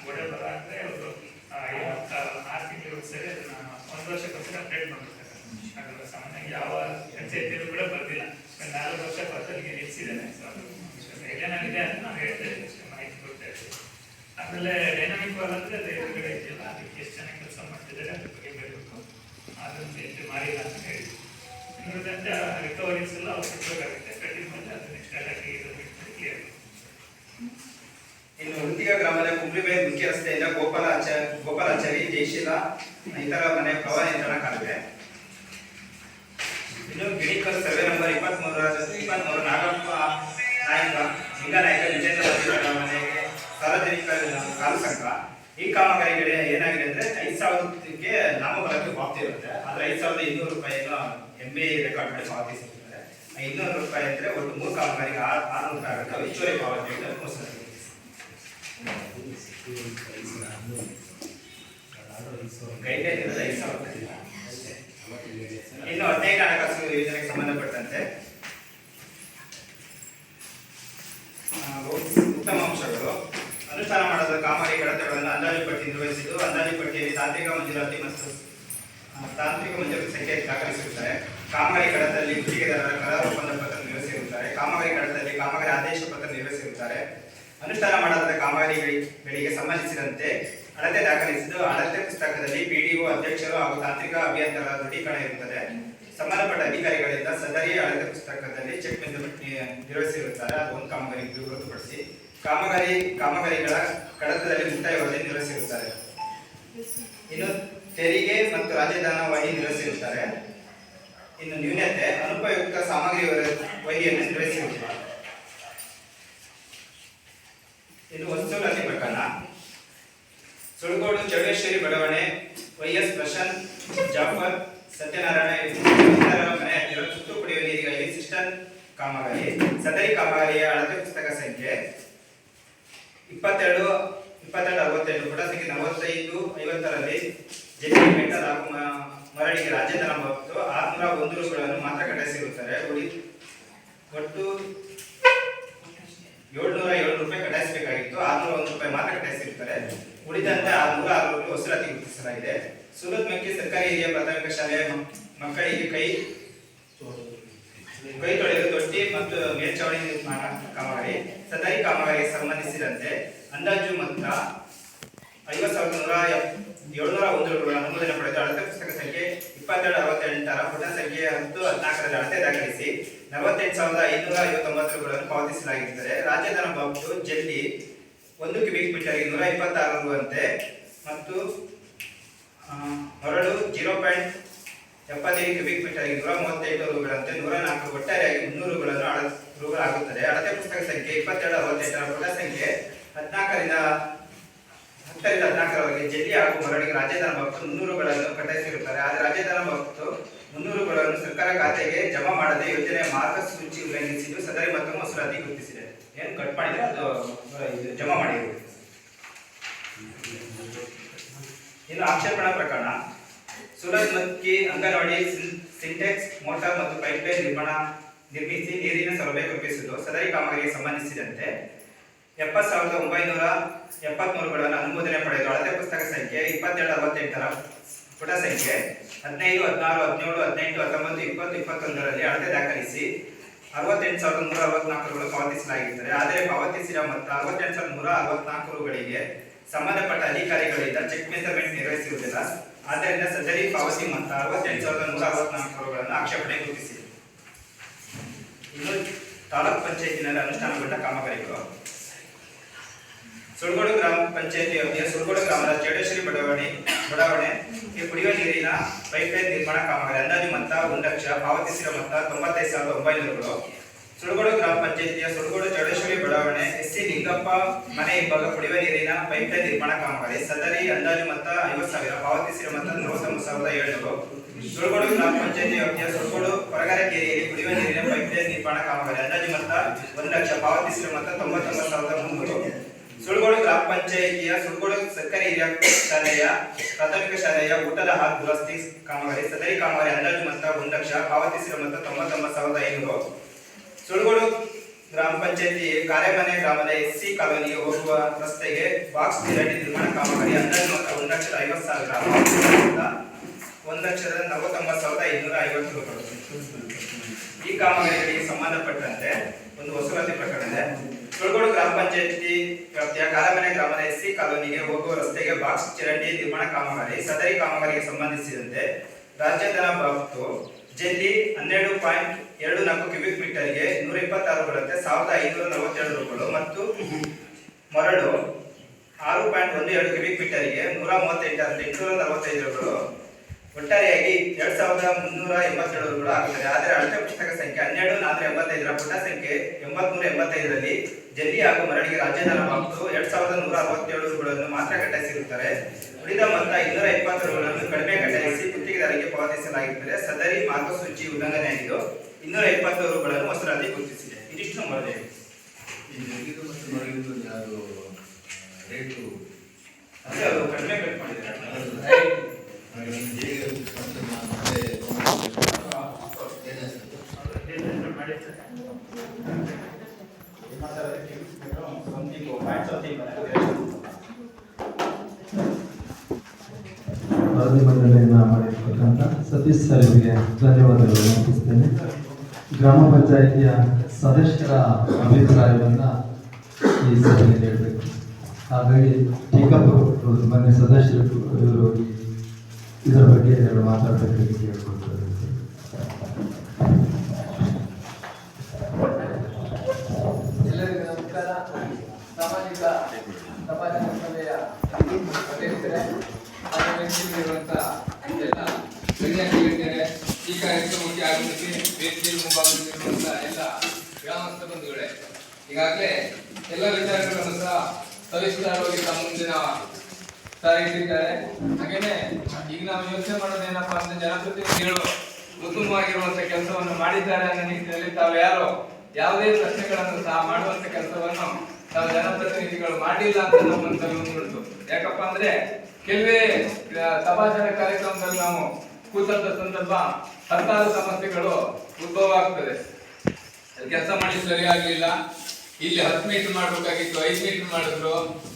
ಗೋಡೆ ಬರ ಅಂದ್ರೆ ಅವರು 6 ತಿಂಗಳು ಸರಿ ಅದನ್ನ 1 ವರ್ಷಕ್ಕೋಸ್ಕರ ಅಪ್ಡೇಟ್ ಮಾಡ್ತಾರೆ. ಅದರ ಸಾಮಾನ್ಯ ಯಾವ ಪಂಚಾಯತಿಯಲ್ಲೂ ಕೂಡ ಬರ್ದಿಲ್ಲ. 4 ವರ್ಷ ಪತ್ರಕ್ಕೆ ನಿಲ್ಲಿಸಿದ್ದೇನೆ. ಏನಾಗಿದೆ ಅಂತ ನಾವು ಹೇಳ್ತಾ ಇದ್ದೀವಿ, ಮಾಹಿತಿ ಕೊಡ್ತಾ ಇದ್ದೀವಿ. ಆಮೇಲೆ ಡೈನಾಮಿಕ್ ವಾಲ್ ಅಂದ್ರೆ ಅದು ಎದುರುಗಡೆ ಇದೆಯಲ್ಲ, ಅದಕ್ಕೆ ಎಷ್ಟು ಚೆನ್ನಾಗಿ ಕೆಲಸ ಮಾಡ್ತಿದ್ದಾರೆ ಅದ್ರ ಬಗ್ಗೆ ಬರಬೇಕು. ಅದನ್ನು ಎಂಟ್ರಿ ಮಾಡಿಲ್ಲ ಅಂತ ಹೇಳಿ ಇನ್ನೊಂದಂತೆ ರಿಕವರೀಸ್ ಎಲ್ಲ ಅವ್ರು ಸಿಗಬೇಕಾಗುತ್ತೆ. ಕಟ್ಟಿದ ಮೇಲೆ ಅದು ನೆಕ್ಸ್ಟ್ ಅಲ್ಲಾಗಿ ಕ್ಲಿಯರ್. ಇನ್ನು ಉಳ್ತಿಗ ಗ್ರಾಮದ ಕುಂಬ್ರಿಬೈ ಮುಖ್ಯ ರಸ್ತೆಯಿಂದ ಗೋಪಾಲಾಚಾರಿ ಜಯಶೀಲ ಇತರ ಮನೆ ಪ್ರವಾಹ ನಿಯಂತ್ರಣ ಕಾಲುವೆ. ಇನ್ನು ಗಿಣಿಕಲ್ ಸರ್ವೆ ನಂಬರ್ 23 ನಾಗಪ್ಪ ನಾಯಕ ಲಿಂಗನಾಯಕ ವಿಜೇಂದ್ರ ಮನೆಗೆ ಸಾರ್ವಜನಿಕ ಕಾಲು ಸಂಘ. ಈ ಕಾಮಗಾರಿಗಳಿಗೆ ಏನಾಗಿದೆ ಅಂದ್ರೆ 5,000ಕ್ಕೆ ನಾಮಫಲಕ್ಕೆ ಪಾವತಿ ಇರುತ್ತೆ. ಆದ್ರೆ 5,200 ರೂಪಾಯಿನ MA ರೆಕಾರ್ಡ್ ಮಾಡಿ ಪಾವತಿಸಿರ್ತಾರೆ. 200 ರೂಪಾಯಿ ಅಂದ್ರೆ ಒಟ್ಟು 3 ಕಾಮಗಾರಿಗೆ 600 ರೂಪಾಯಿ ಆಗುತ್ತೆ. ಹೆಚ್ಚುವರಿ ಪಾವತಿ ಗೈಡ್ಲೈನ್ ಇರೋದು 5,000 ರೂಪಾಯಿ. ಇನ್ನು 15 ಹಣಕಾಸು ಯೋಜನೆಗೆ ಸಂಬಂಧಪಟ್ಟಂತೆ ಉತ್ತಮ ಅಂಶಗಳು. ಅನುಷ್ಠಾನ ಮಾಡದ ಕಾಮಗಾರಿ ಕಡತಗಳನ್ನು ಅಂದಾಜು ಪಟ್ಟಿ ನಿರ್ವಹಿಸಿದ್ದು ಅಂದಾಜು ಪಟ್ಟಿಯಲ್ಲಿ ತಾಂತ್ರಿಕ ಮಂಜೂರಾತಿ ಸಂಖ್ಯೆ ದಾಖಲಿಸಿರುತ್ತಾರೆ. ಕಾಮಗಾರಿ ಕಡತದಲ್ಲಿ ಗುತ್ತಿಗೆದಾರರ ಕರಾರು ಒಪ್ಪಂದ ಪತ್ರ ನಿರ್ವಹಿಸಿರುತ್ತಾರೆ. ಕಾಮಗಾರಿ ಕಡತದಲ್ಲಿ ಕಾಮಗಾರಿ ಆದೇಶ ಪತ್ರ ನಿರ್ವಹಿಸಿರುತ್ತಾರೆ. ಅನುಷ್ಠಾನ ಮಾಡದ ಕಾಮಗಾರಿಗಳಿಗೆ ಸಂಬಂಧಿಸಿದಂತೆ ಅಳತೆ ದಾಖಲಿಸಿದ್ದು ಅಳತೆ ಪುಸ್ತಕದಲ್ಲಿ PDO ಅಧ್ಯಕ್ಷರು ಹಾಗೂ ತಾಂತ್ರಿಕ ಅಭಿಯಂತರರ ದೃಢೀಕರಣ ಇರುತ್ತದೆ. ಸಂಬಂಧಪಟ್ಟ ಅಧಿಕಾರಿಗಳಿಂದ ಸದರಿ ಅಳತೆ ಪುಸ್ತಕದಲ್ಲಿ ಚೆಕ್ ನಿರ್ವಹಿಸಿರುತ್ತಾರೆ. ಅದು ಒಂದು ಕಾಮಗಾರಿ ಹೊರತುಪಡಿಸಿ ಕಾಮಗಾರಿಗಳ ಕಡತದಲ್ಲಿ ಮುಕ್ತಾಯ ವರದಿ ನಿರ್ವಹಿಸಿರುತ್ತಾರೆ. ಇನ್ನು ತೆರಿಗೆ ಮತ್ತು ರಾಜಧಾನ ವಹಿ ನಿರ್ವಹಿಸಿರುತ್ತಾರೆ. ಇನ್ನು ನ್ಯೂನತೆ ಅನುಪಯುಕ್ತ ಸಾಮಗ್ರಿ ವಹಿಯನ್ನು ನಿರ್ವಹಿಸಿರುತ್ತಾರೆ. ಇನ್ನು ವಸೂಲಾತಿ ಪ್ರಕರಣ ಸುಳಗೋಡು ಚೌಡೇಶ್ವರಿ ಬಡಾವಣೆ YS ಪ್ರಶಾಂತ್ ಜಾಫರ್ ಸತ್ಯನಾರಾಯಣ ಮನೆ ಹತ್ತಿರ ಸುತ್ತು ಕುಡಿಯುವ ನೀರಿಗಾಗಿ ಸಿಸ್ಟಮ್ ಕಾಮಗಾರಿ. ಸದರಿ ಕಾಮಗಾರಿಯ ಅಳತೆ ಪುಸ್ತಕ ಸಂಖ್ಯೆ 2268 ಪುಟ ಸಂಖ್ಯೆ 4550ರಲ್ಲಿ ಜೆಪಿ ಮೆಟಲ್ ಹಾಗೂ ಮರಳಿಗೆ ರಾಜ್ಯಧನ ಮತ್ತು 601 ರೂಗಳನ್ನು ಮಾತ್ರ ಕಟಾಯಿಸಿರುತ್ತಾರೆ. ಒಟ್ಟು 707 ರೂಪಾಯಿ ಕಟಾಯಿಸಬೇಕಾಗಿತ್ತು. 601 ರೂಪಾಯಿ ಮಾತ್ರ ಕಟಾಯಿಸಿರುತ್ತಾರೆ. ಉಳಿದಂತೆ 606 ರೂಪಾಯಿ ವಸೂಲಾತಿ ಗುರುತಿಸಲಾಗಿದೆ. ಸೂರತ್ ಮೆಕ್ಕಿ ಸರ್ಕಾರಿ ಹಿರಿಯ ಪ್ರಾಥಮಿಕ ಶಾಲೆಯ ಮಕ್ಕಳಿಗೆ ಕೈ ತೊಳೆದು ತೊಟ್ಟಿ ಮತ್ತು ಮೇಲ್ಛಾವಣಿ ನಿರ್ಮಾಣ ಕಾಮಗಾರಿ. ಸದರಿ ಕಾಮಗಾರಿಗೆ ಸಂಬಂಧಿಸಿದಂತೆ ಅಂದಾಜು ಮೊತ್ತ 50,701 ರೂಪಾಯಿ ಅನುಮೋದನೆ ಪಡೆದು ಅಳತೆ ಪುಸ್ತಕ ಸಂಖ್ಯೆ 2268 ಪುಟ ಸಂಖ್ಯೆ 1014ರಲ್ಲಿ ಅಳತೆ ದಾಖಲಿಸಿ 48,559 ರೂಪಾಯಿಗಳನ್ನು ಪಾವತಿಸಲಾಗಿರುತ್ತದೆ. ರಾಜ್ಯಧನ ಬಾಬು ಜಲ್ಲಿ 1 ಕ್ಯೂಬಿಕ್ ಮೀಟರ್ಗೆ 126 ರೂಪಾಯಿಯಂತೆ ಮತ್ತು ಮರಳು 0.75 ಕ್ಯೂಬಿಕ್ ಮೀಟರ್ಗೆ 138 ರೂಪಾಯಿಗಳಂತೆ 104 ಒಟ್ಟಾರೆಯಾಗಿ 300 ರೂಪಾಯಿಗಳಾಗುತ್ತದೆ. ಅಳತೆ ಪುಸ್ತಕ ಸಂಖ್ಯೆ 2268 ಪುಟ ಸಂಖ್ಯೆ 10ರಿಂದ 14ರವರೆಗೆ ಜಲ್ಲಿ ಹಾಗೂ ಮರಳಿಗೆ ರಾಜ್ಯಧನ ಬಾಬು 300 ರೂಪಾಯಿಗಳನ್ನು ಕಟಾಯಿಸಿರುತ್ತಾರೆ. ಆದರೆ ರಾಜ್ಯಧನ ಬಾಬು 300 ರೂಪಾಯಿಗಳನ್ನು ಸರ್ಕಾರ ಖಾತೆಗೆ ಜಮಾ ಮಾಡದೆ ಯೋಜನೆಯ ಮಾರ್ಗಸೂಚಿ ಉಲ್ಲಂಘಿಸಿದ್ದು ಸದರಿ ಮೊತ್ತ ವಸೂಲಾತಿ ಗುರುತಿಸಿದೆ. ಏನು ಕಟ್ ಮಾಡಿದ್ರೆ ಅದು ಜಮಾ ಮಾಡಿರುವುದು. ಇನ್ನು ಆಕ್ಷೇಪಣಾ ಪ್ರಕರಣ ಸೂರತ್ ಮಕ್ಕಿ ಅಂಗನವಾಡಿ ಸಿಂಟೆಕ್ಸ್ ಮೋಟಾರ್ ಮತ್ತು ಪೈಪ್ಲೈನ್ ನಿರ್ಮಿಸಿ ನೀರಿನ ಸೌಲಭ್ಯ ಕಲ್ಪಿಸುವುದು. ಸದರಿ ಕಾಮಗಾರಿಗೆ ಸಂಬಂಧಿಸಿದಂತೆ 70,973 ಅನುಮೋದನೆ ಪಡೆದು ಅಳತೆ ಪುಸ್ತಕ ಸಂಖ್ಯೆ 2268 ಪುಟ ಸಂಖ್ಯೆ 15, 16, 17, 18, 19, 20, 21ರಲ್ಲಿ ಅಳತೆ ದಾಖಲಿಸಿ 68,164 ರೂಪಾಯಿ ಪಾವತಿಸಲಾಗಿರುತ್ತದೆ. ಆದರೆ ಪಾವತಿಸಿದ ಮೊತ್ತ 68,164 ರೂಪಾಯಿಗಳಿಗೆ ಸಂಬಂಧಪಟ್ಟ ಅಧಿಕಾರಿಗಳಿಂದ ಚೆಕ್ ಮೆಜರ್ಮೆಂಟ್ ನಿರ್ವಹಿಸಿರುವುದಿಲ್ಲ. ಆದ್ದರಿಂದ ಸದರಿ ಪಾವತಿ ಮೊತ್ತ 68,164 ರೂಪಾಯಿಗಳನ್ನು ಆಕ್ಷೇಪಣೆ ಗುರುತಿಸಿದೆ. ಇನ್ನು ತಾಲೂಕ್ ಪಂಚಾಯತಿನಲ್ಲಿ ಅನುಷ್ಠಾನಗೊಂಡ ಕಾಮಗಾರಿಗಳು ಸುಳ್ಗೋಡು ಗ್ರಾಮ ಪಂಚಾಯತಿ ವ್ಯಾಪ್ತಿಯ ಸುಳ್ಗೋಡು ಗ್ರಾಮದ ಚೇಡೇಶ್ವರಿ ಬಡಾವಣೆಗೆ ಕುಡಿಯುವ ನೀರಿನ ಪೈಪ್ಲೈನ್ ನಿರ್ಮಾಣ ಕಾಮಗಾರಿ ಅಂದಾಜು ಮೊತ್ತ 1 ಲಕ್ಷ, ಪಾವತಿಸಿದ ಮೊತ್ತ 95,900 ಸುಳ್ಗೋಡು ಗ್ರಾಮ ಪಂಚಾಯತಿಯ ಸುಳ್ಗೋಡು ಚೌಡೇಶ್ವರಿ ಬಡಾವಣೆ ಎಸ್ಸಿ ಲಿಂಗಪ್ಪ ಮನೆ ಹಿಂಭಾಗ ಕುಡಿಯುವ ನೀರಿನ ಪೈಪ್ಲೈನ್ ನಿರ್ಮಾಣ ಕಾಮಗಾರಿ ಸದರಿ ಅಂದಾಜು ಮೊತ್ತ 50,000, ಪಾವತಿಸಿದ ಮೊತ್ತ 49,700 ಸುಳ್ಗೋಡು ಗ್ರಾಮ ಪಂಚಾಯತಿ ವ್ಯಾಪ್ತಿಯ ಸುಳ್ಗೋಡು ಹೊರಗರಕೇರಿಯಲ್ಲಿ ಕುಡಿಯುವ ನೀರಿನ ಪೈಪ್ಲೈನ್ ನಿರ್ಮಾಣ ಕಾಮಗಾರಿ ಅಂದಾಜು ಮೊತ್ತ 1 ಲಕ್ಷ, ಪಾವತಿಸಿದ ಮೊತ್ತ 99,300 ಸುಳ್ಗೋಡು ಗ್ರಾಮ ಪಂಚಾಯಿತಿಯ ಸುಳ್ಗೋಡು ಸರ್ಕಾರಿ ಹಿರಿಯ ಶಾಲೆಯ ಪ್ರಾಥಮಿಕ ಶಾಲೆಯ ಊಟದ ಹಾಲ್ ದುರಸ್ತಿ ಕಾಮಗಾರಿ ಸದರಿ ಕಾಮಗಾರಿ ಅಂದಾಜು ಮೊತ್ತ 1 ಲಕ್ಷ, ಪಾವತಿಸಿದ ಮೊತ್ತ 99,500 ಸುಳ್ಗೋಡು ಗ್ರಾಮ ಪಂಚಾಯತಿ ಕಾರ್ಯಮನೆ ಗ್ರಾಮದ ಎಸ್ಸಿ ಕಾಲೋನಿಗೆ ಹೋಗುವ ರಸ್ತೆಗೆ ಬಾಕ್ಸ್ ಗಿರಡಿ ನಿರ್ಮಾಣ ಕಾಮಗಾರಿ ಅಂದಾಜು ಮೊತ್ತ 1,50,000, 1,49,550 ಈ ಕಾಮಗಾರಿಗೆ ಸಂಬಂಧಪಟ್ಟಂತೆ ಒಂದು ವಸೂಲಾತಿ ಪ್ರಕರಣ ಇದೆ. ಸುಳ್ಗೋಡು ಗ್ರಾಮ ಪಂಚಾಯತಿ ವ್ಯಾಪ್ತಿಯ ಕಾಲಮನೆ ಗ್ರಾಮದ ಎಸ್ಸಿ ಕಾಲೋನಿಗೆ ಹೋಗುವ ರಸ್ತೆಗೆ ಬಾಕ್ಸ್ ಚರಂಡಿ ನಿರ್ಮಾಣ ಕಾಮಗಾರಿ ಸದರಿ ಕಾಮಗಾರಿಗೆ ಸಂಬಂಧಿಸಿದಂತೆ ರಾಜ್ಯಧನ ಬಾಬ್ತು ಜೆಲ್ಲಿ 12.24 ಕ್ಯೂಬಿಕ್ ಮೀಟರ್ಗೆ 126 ಬರುತ್ತೆ, 1,547 ರೂಪಾಯಿಗಳು ಮತ್ತು ಮರಳು 6.12 ಕ್ಯೂಬಿಕ್ ಮೀಟರ್ಗೆ 138,845 ರೂಪಾಯಿಗಳು ಒಟ್ಟಾರೆಯಾಗಿ 2,387 ರೂಪಾಯಿಗಳು ಆಗುತ್ತದೆ. ಆದರೆ ಅಳತೆ ಪುಸ್ತಕ ಸಂಖ್ಯೆ 12,485 ಪುಟ ಸಂಖ್ಯೆ 8385ರಲ್ಲಿ ಜಲ್ಲಿ ಹಾಗೂ ಮರಳಿಗೆ ರಾಜ್ಯಧನ ಬಾಬ್ತು 2,167 ರೂಪಾಯಿಗಳನ್ನು ಮಾತ್ರ ಕಟ್ಟಿಸಿರುತ್ತಾರೆ. ಉಳಿದ ಮೊತ್ತ 220 ರೂಪಾಯಿಗಳನ್ನು ಕಡಿಮೆ ಕಟ್ಟಿಸಿ ಗುತ್ತಿಗೆದಾರರಿಗೆ ಪಾವತಿಸಲಾಗುತ್ತದೆ. ಸದರಿ ಮಾರ್ಗಸೂಚಿ ಉಲ್ಲಂಘನೆಯಾಗಿದ್ದು 220 ರೂಪಾಯಿಗಳನ್ನು ವಸೂಲಾತಿ ಗುರುತಿಸಿದೆ. ಇದಿಷ್ಟು ವರದಿ. ಅದೇ ಅವರು ಕಡಿಮೆ ಕಟ್ ಮಾಡಿದ್ದಾರೆ. ವರದಿ ಮಂಡನೆಯನ್ನು ಮಾಡಿರ್ತಕ್ಕಂಥ ಸತೀಶ್ ಸರ್ ಅವರಿಗೆ ಧನ್ಯವಾದಗಳು ಅರ್ಪಿಸ್ತೇನೆ. ಗ್ರಾಮ ಪಂಚಾಯಿತಿಯ ಸದಸ್ಯರ ಅಭಿಪ್ರಾಯವನ್ನು ಈ ಸಭೆಯಲ್ಲಿ ನೀಡಬೇಕು. ಹಾಗಾಗಿ ಟೀಕಪ್ ಮಾನ್ಯ ಸದಸ್ಯರು ಇವರು ಇದರ ಬಗ್ಗೆ ಎರಡು ಮಾತಾಡಬೇಕಾಗಿ ಕೇಳ್ಕೊಳ್ತಾರೆ. ಎಲ್ಲರಿಗೂ ನಮಸ್ಕಾರ. ಸಾಮಾಜಿಕ ತಪಾಸಣಾ ಸಭೆಯ ಅಧ್ಯಕ್ಷರೇ, ಇರುವಂತಹ ಎಲ್ಲ ಗಣ್ಯರೆ, ಈ ಕಾರ್ಯಕ್ರಮಕ್ಕೆ ಆಗಮಿಸಿ ವೇದಿಕೆಯ ಮುಂಭಾಗದಲ್ಲಿರುವಂತಹ ಎಲ್ಲ ಗ್ರಾಮಸ್ಥ ಬಂಧುಗಳೇ, ಈಗಾಗಲೇ ಎಲ್ಲ ವಿಚಾರಗಳನ್ನು ಸಹ ಸವಿಸ್ತಾರವಾಗಿ ತಮ್ಮ ಮುಂದಿನ ಸಾರಿಸಿದ್ದಾರೆ. ಹಾಗೇನೆ ಈಗ ನಾವು ಯೋಚನೆ ಮಾಡೋದೇನಪ್ಪಾ ಅಂದ್ರೆ ಜನಪ್ರತಿನಿಧಿಗಳು ಉತ್ತಮವಾಗಿರುವಂತಹ ಕೆಲಸವನ್ನು ಮಾಡಿದ್ದಾರೆ ಅನ್ನೋ ನಿಟ್ಟಿನಲ್ಲಿ ತಾವು ಯಾರು ಯಾವುದೇ ಪ್ರಶ್ನೆಗಳನ್ನು ಸಹ ಮಾಡುವಂತ ಕೆಲಸವನ್ನು ನಾವು ಜನಪ್ರತಿನಿಧಿಗಳು ಮಾಡಿಲ್ಲ ಅಂತ ನಮ್ಮಂತಲ್ಲಿ ಉಂಟು. ಯಾಕಪ್ಪ ಅಂದ್ರೆ ಕೆಲವೇ ತಪಾಸಣೆ ಕಾರ್ಯಕ್ರಮದಲ್ಲಿ ನಾವು ಕೂತಂತ ಸಂದರ್ಭ ಹತ್ತಾರು ಸಮಸ್ಯೆಗಳು ಉದ್ಭವ ಆಗ್ತದೆ. ಕೆಲಸ ಮಾಡಿ ಸರಿಯಾಗ್ಲಿಲ್ಲ, ಇಲ್ಲಿ 10 ಮೀಟರ್ ಮಾಡ್ಬೇಕಾಗಿತ್ತು, 5 ಮೀಟರ್ ಮಾಡಿದ್ರು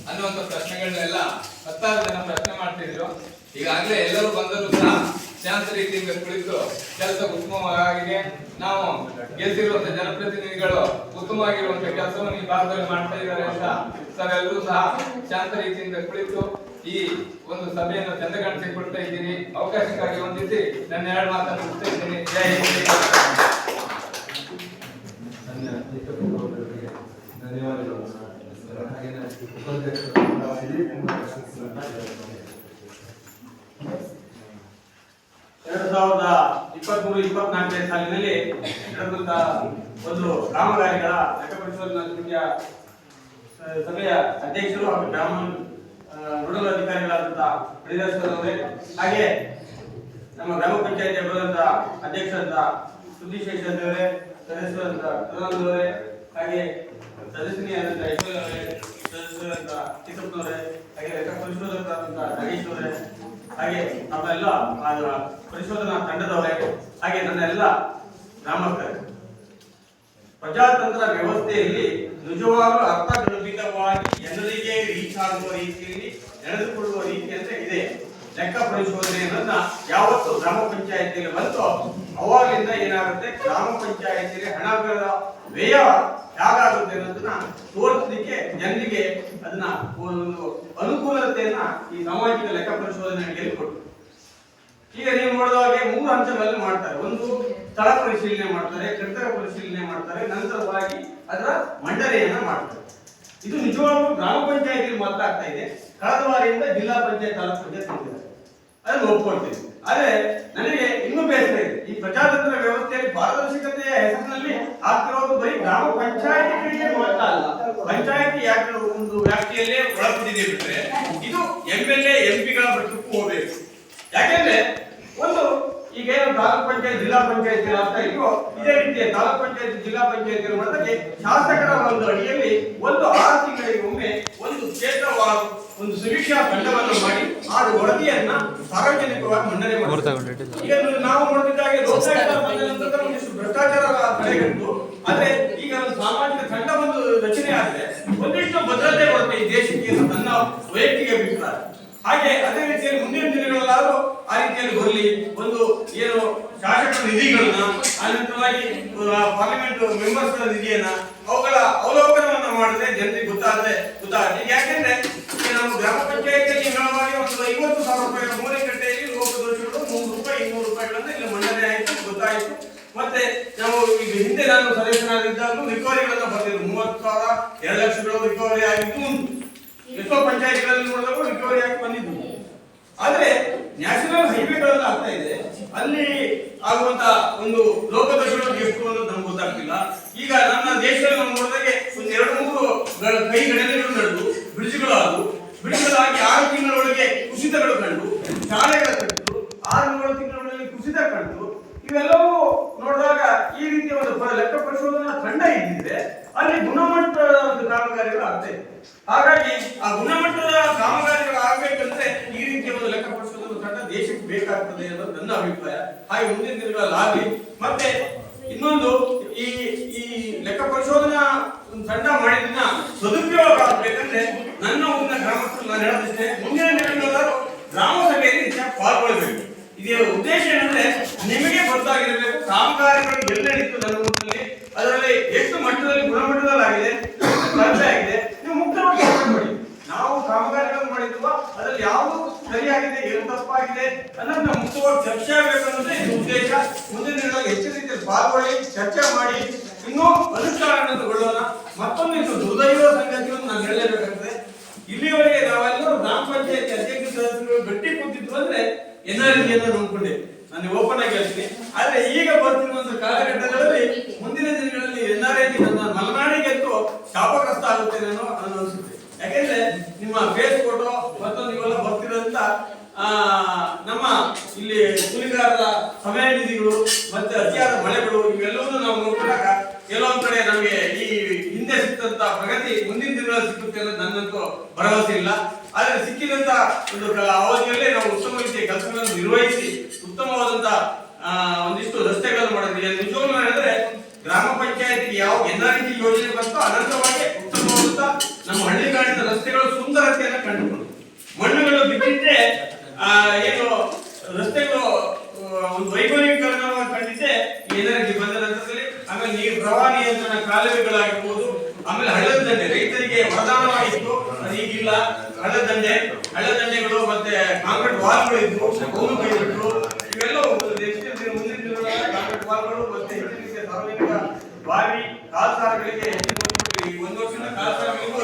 ಅನ್ನುವಂಥ ಪ್ರಶ್ನೆಗಳನ್ನೆಲ್ಲ ಹತ್ತಾರು ಜನ ಪ್ರಶ್ನೆ ಮಾಡ್ತಿದ್ರು. ಈಗಾಗಲೇ ಎಲ್ಲರೂ ಬಂದರೂ ಸಹ ಶಾಂತ ರೀತಿಯಿಂದ ಕುಳಿತು ಕೆಲಸ ಉತ್ತಮವಾಗಿದೆ, ನಾವು ಗೆಲ್ತಿರುವಂತ ಜನಪ್ರತಿನಿಧಿಗಳು ಉತ್ತಮವಾಗಿರುವಂತಹ ಕೆಲಸವನ್ನು ಈ ಭಾಗದಲ್ಲಿ ಮಾಡ್ತಾ ಇದ್ದಾರೆ ಅಂತ ತಾವೆಲ್ಲರೂ ಸಹ ಶಾಂತ ರೀತಿಯಿಂದ ಕುಳಿತು ಈ ಒಂದು ಸಭೆಯನ್ನು ಚಂದಗಾಣಿಸಿಕೊಳ್ತಾ ಇದ್ದೀನಿ. ಅವಕಾಶಕ್ಕಾಗಿ ಹೊಂದಿಸಿ ನನ್ನ 2 ಮಾತನ್ನು ಮುಗಿಸ್ತಾ ಇದ್ದೀನಿ. ಜೈ ಹಿಂದ್. ಧನ್ಯವಾದಗಳು. 2023-24 ಸಾಲಿನಲ್ಲಿ ನಡೆದಂತ ಒಂದು ಕಾಮಗಾರಿಗಳ ಲೆಕ್ಕಪರಿಶೋಧನಾ ಸಭೆಯ ಅಧ್ಯಕ್ಷರು ಹಾಗೂ ಗ್ರಾಮ ನೋಡಲ್ ಅಧಿಕಾರಿಗಳಾದಂತಹ ಪ್ರಿಯದರ್ಶನ್ ಅವರೇ, ಹಾಗೆ ನಮ್ಮ ಗ್ರಾಮ ಪಂಚಾಯತಿ ಬರುವಂತ ಅಧ್ಯಕ್ಷರಂತ ಸುದ್ದಿಶೇಷನ್ ಅವರೇ, ಸದಸ್ಯರಂತ ಅವರೇ, ಹಾಗೆ ಸದಸ್ಯನಿಯಾದಂತ ಯಶೋಧ ಅವರೇ, ಸದಸ್ಯರಂತ ಚಿಕ್ಕಪ್ಪನವರೇ, ಹಾಗೆ ಲೆಕ್ಕ ಪರಿಶೋಧಕರಾದಂತ ನಾಗೇಶ್ ಅವರೇ, ಹಾಗೆ ನಾವೆಲ್ಲ ಪರಿಶೋಧನಾ ತಂಡದವರೇ, ಹಾಗೆ ನನ್ನ ಎಲ್ಲ ಗ್ರಾಮಸ್ಥರೇ, ಪ್ರಜಾತಂತ್ರ ವ್ಯವಸ್ಥೆಯಲ್ಲಿ ನಿಜವಾಗಲೂ ಅರ್ಥಗರ್ಭಿತವಾಗಿ ಜನರಿಗೆ ರೀಚ್ ಆಗುವ ರೀತಿಯಲ್ಲಿ ನಡೆದುಕೊಳ್ಳುವ ರೀತಿ ಅಂತ ಇದೆ. ಲೆಕ್ಕ ಪರಿಶೋಧನೆಯನ್ನ ಯಾವತ್ತು ಗ್ರಾಮ ಪಂಚಾಯತಿಯಲ್ಲಿ ಬಂತು ಅವಾಗಿಂದ ಏನಾಗುತ್ತೆ, ಗ್ರಾಮ ಪಂಚಾಯತಿಯಲ್ಲಿ ಹಣಗಳ ವ್ಯಯ ಹೇಗಾಗುತ್ತೆ ಅನ್ನೋದನ್ನ ತೋರಿಸಲಿಕ್ಕೆ ಜನರಿಗೆ ಅದನ್ನ ಒಂದು ಅನುಕೂಲತೆಯನ್ನ ಈ ಸಾಮಾಜಿಕ ಲೆಕ್ಕ ಪರಿಶೋಧನೆ ಹೇಳಿಕೊಟ್ಟು. ಈಗ ನೀವು ನೋಡಿದಾಗ 3 ಹಂತಗಳಲ್ಲಿ ಮಾಡ್ತಾರೆ. ಒಂದು ಸ್ಥಳ ಪರಿಶೀಲನೆ ಮಾಡ್ತಾರೆ, ಕಟ್ಟಡ ಪರಿಶೀಲನೆ ಮಾಡ್ತಾರೆ, ನಂತರವಾಗಿ ಅದರ ಮಂಡನೆಯನ್ನ ಮಾಡ್ತಾರೆ. ಇದು ನಿಜವಾಗ್ಲೂ ಗ್ರಾಮ ಪಂಚಾಯತಿಯಲ್ಲಿ ಮಾತ್ರ ಆಗ್ತಾ ಇದೆ. ಕಳೆದ ಬಾರಿಯಿಂದ ಜಿಲ್ಲಾ ಪಂಚಾಯತ್ ತಾಲೂಕು ಪಂಚಾಯತ್ ಕೊಟ್ಟಿದ್ದಾರೆ, ಅದನ್ನು ಒಪ್ಕೊಳ್ತೀನಿ. ಆದ್ರೆ ನನಗೆ ಇನ್ನೂ ಬೇಸರ ಇದೆ, ಈ ಪ್ರಜಾತಂತ್ರ ವ್ಯವಸ್ಥೆಯಲ್ಲಿ ಪಾರದರ್ಶಕತೆಯ ಹೆಸರಿನಲ್ಲಿ ಆಗ್ತಿರೋದು ಬರೀ ಗ್ರಾಮ ಪಂಚಾಯತಿಗಳಿಗೆ ಮಾತ್ರ ಅಲ್ಲ, ಪಂಚಾಯತಿ ಒಂದು ವ್ಯಾಪ್ತಿಯಲ್ಲೇ ಒಳಪಟ್ಟಿದೆ ಬಿಟ್ರೆ ಇದು MLA MP ಗಳ ಮಟ್ಟಕ್ಕೂ ಹೋಗಬೇಕು. ಯಾಕೆಂದ್ರೆ ಒಂದು ಈಗೇನು ತಾಲೂಕ್ ಪಂಚಾಯತ್ ಜಿಲ್ಲಾ ಪಂಚಾಯತಿ ಆಗ್ತಾ ಇದೆಯೋ ಇದೇ ರೀತಿಯ ತಾಲೂಕ್ ಪಂಚಾಯತ್ ಜಿಲ್ಲಾ ಪಂಚಾಯತಿ ಮಟ್ಟಕ್ಕೆ ಶಾಸಕರ ಒಂದು ಅಡಿಯಲ್ಲಿ 6 ತಿಂಗಳಿಗೊಮ್ಮೆ ಒಂದು ಕ್ಷೇತ್ರವಾರು ಒಂದು ಸಮೀಕ್ಷಾ ತಂಡವನ್ನು ಮಾಡಿ ಆ ವರದಿಯನ್ನ ಸಾರ್ವಜನಿಕವಾಗಿ ಮಂಡನೆ ಮಾಡಿ. ಈಗ ನಾವು ನೋಡಿದ್ದಾಗೆ ಒಂದಿಷ್ಟು ಭ್ರಷ್ಟಾಚಾರ ತಡೆಗಟ್ಟು, ಆದ್ರೆ ಈಗ ಒಂದು ಸಾಮಾಜಿಕ ತಂಡ ಒಂದು ರಚನೆ ಆದ್ರೆ ಒಂದಿಷ್ಟು ಭದ್ರತೆ ಬರುತ್ತೆ ಈ ದೇಶಕ್ಕೆ ನನ್ನ ವೈಯಕ್ತಿಕ ಅಭಿಪ್ರಾಯ. ಹಾಗೆ ಅದೇ ರೀತಿಯಲ್ಲಿ ಮುಂದಿನ ದಿನಗಳಲ್ಲಾದ್ರೂ ಆ ರೀತಿಯಲ್ಲಿ ಬರಲಿ. ಒಂದು ಏನು ಶಾಸಕರ ನಿಧಿಗಳನ್ನ, ಅನಂತರವಾಗಿ ಪಾರ್ಲಿಮೆಂಟ್ ಮೆಂಬರ್ಸ್ ನಿಧಿಯನ್ನ ಅವುಗಳ ಅವಲೋಕನವನ್ನ ಮಾಡಿದ್ರೆ ಜನರಿಗೆ ಗೊತ್ತಾಗುತ್ತೆ. ಯಾಕೆಂದ್ರೆ ನಾವು ಗ್ರಾಮ ಪಂಚಾಯತಿಯಲ್ಲಿ ಹೇಳುವಾಗ ಒಂದು 50,000 ರೂಪಾಯಿ ಮೂಲೆಕಟ್ಟೆಯಲ್ಲಿ ಲೋಪದೋಷಗಳು 100 ರೂಪಾಯಿ 200 ರೂಪಾಯಿಗಳನ್ನ ಇಲ್ಲಿ ಮಂಡನೆ ಆಯಿತು, ಗೊತ್ತಾಯಿತು. ಮತ್ತೆ ನಾವು ಈಗ ಹಿಂದೆ ನಾನು ಸದಸ್ಯನಾಗಿದ್ದಾಗಲೂ ರಿಕವರಿಗಳನ್ನ ಬರ್ತಿದ್ರು, 30,000 2 ಲಕ್ಷಗಳು ರಿಕವರಿ ಆಗಿದ್ದು ಉಂಟು. ಎಷ್ಟೋ ಪಂಚಾಯತಿಗಳಲ್ಲಿ ನೋಡಿದಾಗ ರಿಕವರಿ ಆಗಿ ಬಂದಿದ್ದು. ಆದ್ರೆ ನ್ಯಾಷನಲ್ ಹೈವೇಗಳೆಲ್ಲ ಆಗ್ತಾ ಇದೆ, ಅಲ್ಲಿ ಆಗುವಂತ ಒಂದು ಲೋಪದೋಷಗಳು ಎಷ್ಟು ಅನ್ನೋದು ನಮ್ಗೆ ಗೊತ್ತಾಗ್ತಿಲ್ಲ. ಈಗ ನನ್ನ ದೇಶದಲ್ಲಿ ನಾವು ನೋಡಿದಾಗೆ ಒಂದು 2-3 ಕೈ ಗಣನೆಗಳು ನಡೆದು ಬ್ರಿಡ್ಜ್ಗಳಾಗಿ 6 ತಿಂಗಳೊಳಗೆ ಕುಸಿತಗಳು ಕಂಡು, ಶಾಲೆಗಳ ಕಟ್ಟಿದ್ದು 6-7 ತಿಂಗಳೊಳಗೆ ಕುಸಿತ ಕಂಡು, ಇವೆಲ್ಲವೂ ನೋಡಿದಾಗ ಈ ರೀತಿಯ ಒಂದು ಲೆಕ್ಕ ಪರಿಶೋಧನಾ ತಂಡ ಇದ್ದಿದ್ರೆ ಅಲ್ಲಿ ಗುಣಮಟ್ಟದ ಒಂದು ಕಾಮಗಾರಿಗಳು ಆಗ್ತಾ ಇದೆ. ಹಾಗಾಗಿ ಆ ಗುಣಮಟ್ಟದ ಕಾಮಗಾರಿಗಳು ಆಗ್ಬೇಕಂದ್ರೆ ಈ ರೀತಿಯ ಒಂದು ಲೆಕ್ಕ ಪರಿಶೋಧನಾ ತಂಡ ದೇಶಕ್ಕೆ ಬೇಕಾಗ್ತದೆ ಅನ್ನೋದು ನನ್ನ ಅಭಿಪ್ರಾಯ. ಹಾಗೆ ಮುಂದಿನ ದಿನಗಳಲ್ಲಿ ಮತ್ತೆ ಇನ್ನೊಂದು ಈ ಲೆಕ್ಕ ಪರಿಶೋಧನಾ ತಂಡ ಮಾಡಿದ ಸದುಪಯೋಗ ಆಗ್ಬೇಕಂದ್ರೆ ನನ್ನ ಊರಿನ ಗ್ರಾಮಸ್ಥರು ನಾನು ಹೇಳೋದಿಷ್ಟೇ, ಮುಂದಿನ ದಿನಗಳಲ್ಲಾದ್ರೂ ಗ್ರಾಮ ಸಭೆಯಲ್ಲಿ ಪಾಲ್ಗೊಳ್ಳಬೇಕು. ಇದರ ಉದ್ದೇಶ ಏನಂದ್ರೆ ನಿಮಗೆ ಗೊತ್ತಾಗಿರಬೇಕು ಕಾಮಗಾರಿಗಳು ಎಲ್ಲ ನಡೀತು ನನ್ನ ಊರಿನಲ್ಲಿ, ಅದರಲ್ಲಿ ಎಷ್ಟು ಮಟ್ಟದಲ್ಲಿ ಗುಣಮಟ್ಟದಲ್ಲಿ ಆಗಿದೆ, ಕಡಿಮೆ ಆಗಿದೆ, ನೀವು ಮುಕ್ತವಾಗಿ ಮಾಡಿ. ನಾವು ಕಾಮಗಾರಿಗಳನ್ನು ಮಾಡಿದ್ವಾ ಅದರಲ್ಲಿ ಯಾವುದು ಸರಿಯಾಗಿದೆ, ಏನು ತಪ್ಪಾಗಿದೆ ಅನ್ನೋದನ್ನ ಮುಕ್ತವಾಗಿ ಚರ್ಚೆ ಆಗಬೇಕು ಅನ್ನೋದೇ ಇದು ಉದ್ದೇಶ. ಮುಂದಿನ ದಿನಗಳಲ್ಲಿ ಹೆಚ್ಚಿನ ರೀತಿಯಲ್ಲಿ ಪಾಲ್ಗೊಳ್ಳಿ, ಚರ್ಚೆ ಮಾಡಿ, ಇನ್ನೂ ಅನುಷ್ಠಾನಗೊಳ್ಳೋಣ. ಮತ್ತೊಂದು ಇದು ದುರ್ದೈವ ಸಂಗತಿಯನ್ನು ನಾನು ಹೇಳಲೇಬೇಕಾಗ್ತದೆ. ಇಲ್ಲಿವರೆಗೆ ನಾವೆಲ್ಲರೂ ಗ್ರಾಮ ಪಂಚಾಯತಿ ಅಧ್ಯಕ್ಷ ಸದಸ್ಯರು ಗಟ್ಟಿ ಕೂತಿದ್ರು ಅಂದ್ರೆ NREG ಅಂತ ನಂಬ್ಕೊಂಡೆ, ನಾನು ಓಪನ್ ಆಗಿ ಹೇಳ್ತೀನಿ. ಆದ್ರೆ ಈಗ ಬರ್ತಿರುವಂತ ಕಾಲಘಟ್ಟಗಳಲ್ಲಿ ಮುಂದಿನ ದಿನಗಳಲ್ಲಿ NREG ನನ್ನ ಮಲೆನಾಡಿಗೆಂತೂ ಶಾಪಗ್ರಸ್ತ ಆಗುತ್ತೆ ಅನ್ನೋ ಅನಿಸುತ್ತೆ. ಯಾಕೆಂದ್ರೆ ನಿಮ್ಮ ಫೇಸ್ ಫೋಟೋ ಮತ್ತೊಂದು ಇವೆಲ್ಲ ಬರ್ತಿರೋದ್ರಿಂದ ನಮ್ಮ ಇಲ್ಲಿ ಕೂಲಿಗಾರರ ಸಮಯ ನಿಧಿಗಳು ಮತ್ತೆ ಅತಿಯಾದ ಮಳೆಗಳು ಇವೆಲ್ಲವನ್ನೂ ನಾವು ನೋಡಿದಾಗ ಕೆಲವೊಂದ್ ಕಡೆ ನಮಗೆ ಈ ಹಿಂದೆ ಸಿಕ್ಕಂತ ಪ್ರಗತಿ ಮುಂದಿನ ದಿನಗಳಲ್ಲಿ ಸಿಗುತ್ತೆ ಅನ್ನೋದು ನನ್ನಂತೂ ಭರವಸೆ ಇಲ್ಲ. ಆದ್ರೆ ಸಿಕ್ಕಿದಂತ ಒಂದು ಅವಧಿಯಲ್ಲೇ ನಾವು ಉತ್ತಮ ರೀತಿಯ ಕೆಲಸಗಳನ್ನು ನಿರ್ವಹಿಸಿ ಉತ್ತಮವಾದಂತ ಒಂದಿಷ್ಟು ರಸ್ತೆಗಳನ್ನು ಮಾಡಿದ್ವಿ. ನಿಜವಾಗ್ಲೂ ಹೇಳಿದ್ರೆ ಗ್ರಾಮ ಪಂಚಾಯತಿಗೆ ಯಾವ NREG ಯೋಜನೆ ಬಂತು ಅನಂತವಾಗಿ ಉತ್ತಮವಾದಂತ ನಮ್ಮ ಹಳ್ಳಿಗಾಡಿನ ರಸ್ತೆಗಳು ಸುಂದರತೆಯನ್ನು ಕಂಡುಕೊಂಡು ಮಣ್ಣುಗಳು ಬಿದ್ದಿದ್ದೆ ಏನು ರಸ್ತೆಗಳು ಒಂದು ವೈಭವೀಕರಣ ಕಂಡಿದ್ದೆ NREG ಬಂದ ನಂತರದಲ್ಲಿ. ಆಮೇಲೆ ನೀರು ಪ್ರವಾಹ ನಿಯಂತ್ರಣ ಕಾಲುವೆಗಳಾಗಿರ್ಬೋದು, ಆಮೇಲೆ ಹಳ್ಳದ ದಂಡೆ ರೈತರಿಗೆ ವರದಾನವಾಗಿತ್ತು, ಅದು ಈಗಿಲ್ಲ. ಹಳ್ಳದ ದಂಡೆಗಳು ಮತ್ತೆ ಕಾಂಕ್ರೀಟ್ ವಾಲ್ಗಳು ಇದ್ವು, ಅವನು ಕೈಬಿಟ್ರು. ಇವೆಲ್ಲ ಮುಂದಿನ ದಿನಗಳಲ್ಲಿ ಕಾಂಕ್ರೀಟ್ ವಾಲ್ಗಳು ಮತ್ತೆ ಹೆಚ್ಚಿನ ರೀತಿಯ ಸಾರ್ವಜನಿಕ ಬಾವಿ ಕಾಲ್ಸಾರಗಳಿಗೆ ಒಂದು ವರ್ಷದ ಕಾಲ್ಸಾರಗಳಿಗೂ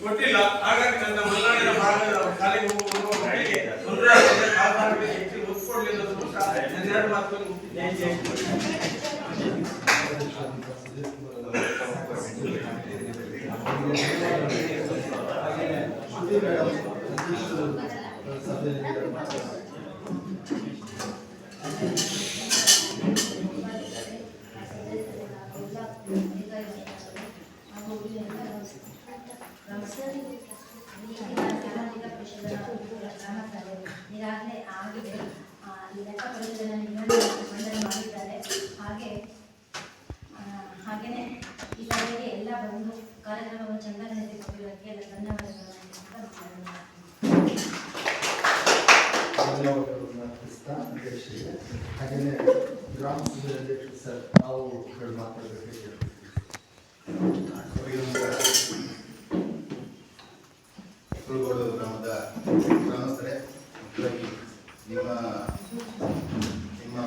ಕೊಟ್ಟಿಲ್ಲ. ಹಾಗಾಗಿ ನನ್ನ ಮಲೆನಾಡಿನ ಭಾಗದ ಶಾಲೆಗೆ ಹೋಗುವ ಮಕ್ಕಳಿಗೆ ತೊಂದರೆ ಆಗಿದೆ, ಕಾಲ್ಸಾರಗಳಿಗೆ ಹೆಚ್ಚಿನ ಒತ್ತು ಕೊಡಲಿಲ್ಲ ಅನ್ನೋದು ನನ್ನ 2 ಮಾತುಗಳನ್ನು ಈಗಾಗಲೇ ಆಗಿದೆ, ಲೆಕ್ಕ ಪರಿಶೋಧನೆ ಮಂಡನೆ ಮಾಡಿದ್ದಾರೆ. ಹಾಗೇನೆ ಈ ಸಭೆಗೆ ಎಲ್ಲ ಬಂದು ಕಾರ್ಯಕ್ರಮವನ್ನು ಚೆನ್ನಾಗಿ ನಡೆಸಿಕೊಟ್ಟಿರೋದಕ್ಕೆ ಎಲ್ಲ ಧನ್ಯವಾದಗಳನ್ನು ಹಾಗೆಯೇ ಗ್ರಾಮ ಸಭೆ ಅಧ್ಯಕ್ಷರು ಸರ್ ನಾವು ಮಾತಾಡಬೇಕು. ಕುರುಗೋಡು ಗ್ರಾಮದ ಗ್ರಾಮಸ್ಥರೇ, ನಿಮ್ಮ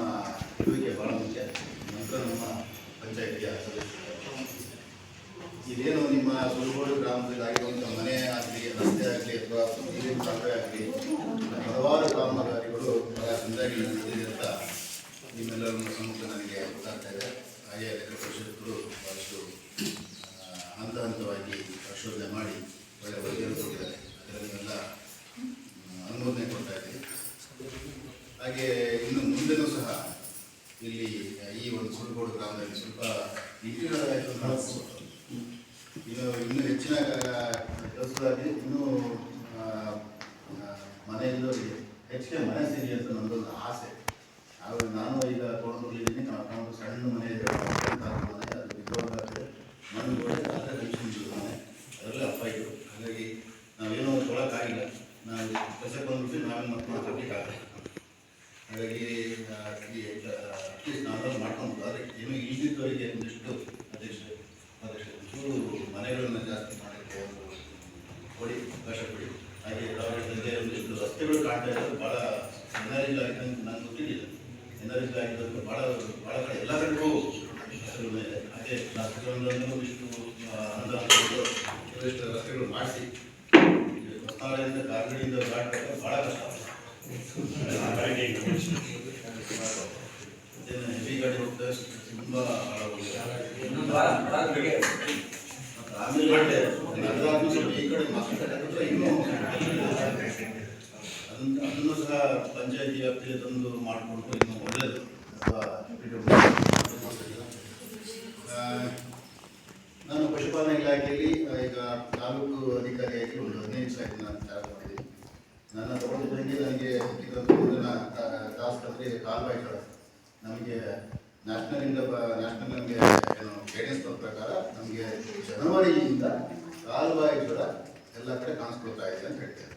ಇರುವಿಕೆ ಬಹಳ ಮುಖ್ಯ. ನಂತರ ನಮ್ಮ ಪಂಚಾಯಿತಿಯ ಸದಸ್ಯರು ಈ ಏನು ನಿಮ್ಮ ಸುಲಗೋಡು ಗ್ರಾಮದಲ್ಲಿ ಆಗಿರುವಂಥ ಮನೆ ಆಗಲಿ, ರಸ್ತೆ ಆಗಲಿ ಅಥವಾ ನೀರಿನ ಕಾಲುವೆ ಆಗಲಿ, ಹಲವಾರು ಕಾಮಗಾರಿಗಳು ಬಹಳ ಚೆಂದಾಗಿ ನಡೆದಿದೆ ಅಂತ ನಿಮ್ಮೆಲ್ಲರ ಸಮ್ಮುಖ ನನಗೆ ಗೊತ್ತಾಗ್ತಾ ಇದೆ. ಹಾಗೆ ಲೆಕ್ಕ ಪರಿಷತ್ತರು ಭಾಳಷ್ಟು ಹಂತ ಹಂತವಾಗಿ ಪರಿಶೋಧನೆ ಮಾಡಿ ಒಳ್ಳೆ ವರದಿಯನ್ನು ಕೊಟ್ಟಿದ್ದಾರೆ. ಅದರಲ್ಲಿ ನೀವೆಲ್ಲ ಅನುಮೋದನೆ ಕೊಡ್ತಾ ಇದ್ದೀವಿ. ಹಾಗೆ ಇನ್ನು ಮುಂದೆನೂ ಸಹ ಇಲ್ಲಿ ಈ ಒಂದು ಸುಲಗೋಡು ಗ್ರಾಮದಲ್ಲಿ ಸ್ವಲ್ಪ ಇಂಟೀರಿಯರ್ ಆಯಿತು ಇನ್ನೂ ಹೆಚ್ಚಿನ ಕೆಲಸದಾಗಿ ಇನ್ನೂ ಮನೆಯಲ್ಲವರಿಗೆ ಹೆಚ್ಚಿಗೆ ಮನೆ ಸಿಗಲಿ ಅಂತ ನಮ್ಮದೊಂದು ಆಸೆ. ನಾನು ಈಗ ತೋಟದಲ್ಲಿದ್ದೀನಿ. ನಾವು ಸಣ್ಣ ಮನೆ ಇದೆ, ಮನೆ ಅದು ವಿಧವಾಗಿದೆ, ಮಣ್ಣು ಮನೆ ಅದರಲ್ಲೇ ಅಪ್ಪ ಇದ್ರು. ಹಾಗಾಗಿ ನಾವೇನೋ ತೊಗೊಳಕ್ಕಾಗಿಲ್ಲ. ನಾವು ಕೆಲಸಕ್ಕೆ ಬಂದ್ಬಿಟ್ಟು ನಾವೇನು ಮಾತಾಡಲಿಕ್ಕಾಗಲ್ಲ. ಹಾಗಾಗಿ ಅಟ್ಲೀಸ್ಟ್ ನಾವೆಲ್ಲ ಮಾಡ್ಕೊಂಡು ಆದರೆ ಏನು ಈಗಿದ್ದವರಿಗೆ ಒಂದಿಷ್ಟು ಒಂಚೂರು ಮನೆಗಳನ್ನು ಜಾಸ್ತಿ ಮಾಡಲಿಕ್ಕೆ ಒಂದು ಕೊಡಿ, ಅವಕಾಶ ಕೊಡಿ. ಹಾಗೆ ಒಂದಿಷ್ಟು ರಸ್ತೆಗಳು ಕಾಣ್ತಾ ಇರೋದು ಭಾಳ ಎನರ್ಜಿ ಆಗಿದೆ ಅಂತ ನಾನು ಗೊತ್ತಿರಲಿಲ್ಲ. ಎನರ್ಜಿ ಆಗಿರೋದು ಭಾಳ ಕಡೆ ಎಲ್ಲ ಕಡೆಗೂ ರಸ್ತೆಗಳು ಇದೆ. ಹಾಗೆ ರಸ್ತೆಗಳನ್ನು ಇಷ್ಟು ಇಷ್ಟು ರಸ್ತೆಗಳು ಮಾಡಿಸಿ ಹೊಸನಾಳಿಂದ ಕಾರ್ಗಡಿಯಿಂದ ದಾಟಬೇಕು ಭಾಳ ಕಷ್ಟ. ಹೆವಿ ಗಾಡಿ ಹೋಗ್ತದೆ, ತುಂಬ ಆಮೇಲೆ ಈ ಕಡೆ ಮಕ್ಕಳು ಇನ್ನೂ ಅದನ್ನು ಸಹ ಪಂಚಾಯತಿ ವ್ಯಾಪ್ತಿಯಲ್ಲಿ ತಂದು ಮಾಡಿಕೊಂಡು ಇನ್ನೂ ಒಳ್ಳೆಯದು. ನಾನು ಪಶುಪಾಲನಾ ಇಲಾಖೆಯಲ್ಲಿ ಈಗ ತಾಲೂಕು ಅಧಿಕಾರಿಯಾಗಿ ಒಂದು 15 ದಿವಸ ಆಯಿತು ನಾನು ಕೆಲಸ ಮಾಡಿದ್ದೀನಿ. ನನ್ನ ತಗೊಂಡಿದ್ದಂಗೆ ನನಗೆ ಟಾಸ್ಕ್ ಅಂದರೆ ಕಾಲ್ಬಾಯಿ ಜ್ವರ. ನಮಗೆ ನ್ಯಾಷನಲ್ ನಮಗೆ ಏನು ಗೈಡೆನ್ಸ್ ಬಂದ ಪ್ರಕಾರ ನಮಗೆ ಜನವರಿಯಿಂದ ಕಾಲ್ಬಾಯಿ ಜ್ವರ ಎಲ್ಲ ಕಡೆ ಕಾಣಿಸ್ಕೊಳ್ತಾ ಇದೆ ಅಂತ ಹೇಳ್ತೇವೆ.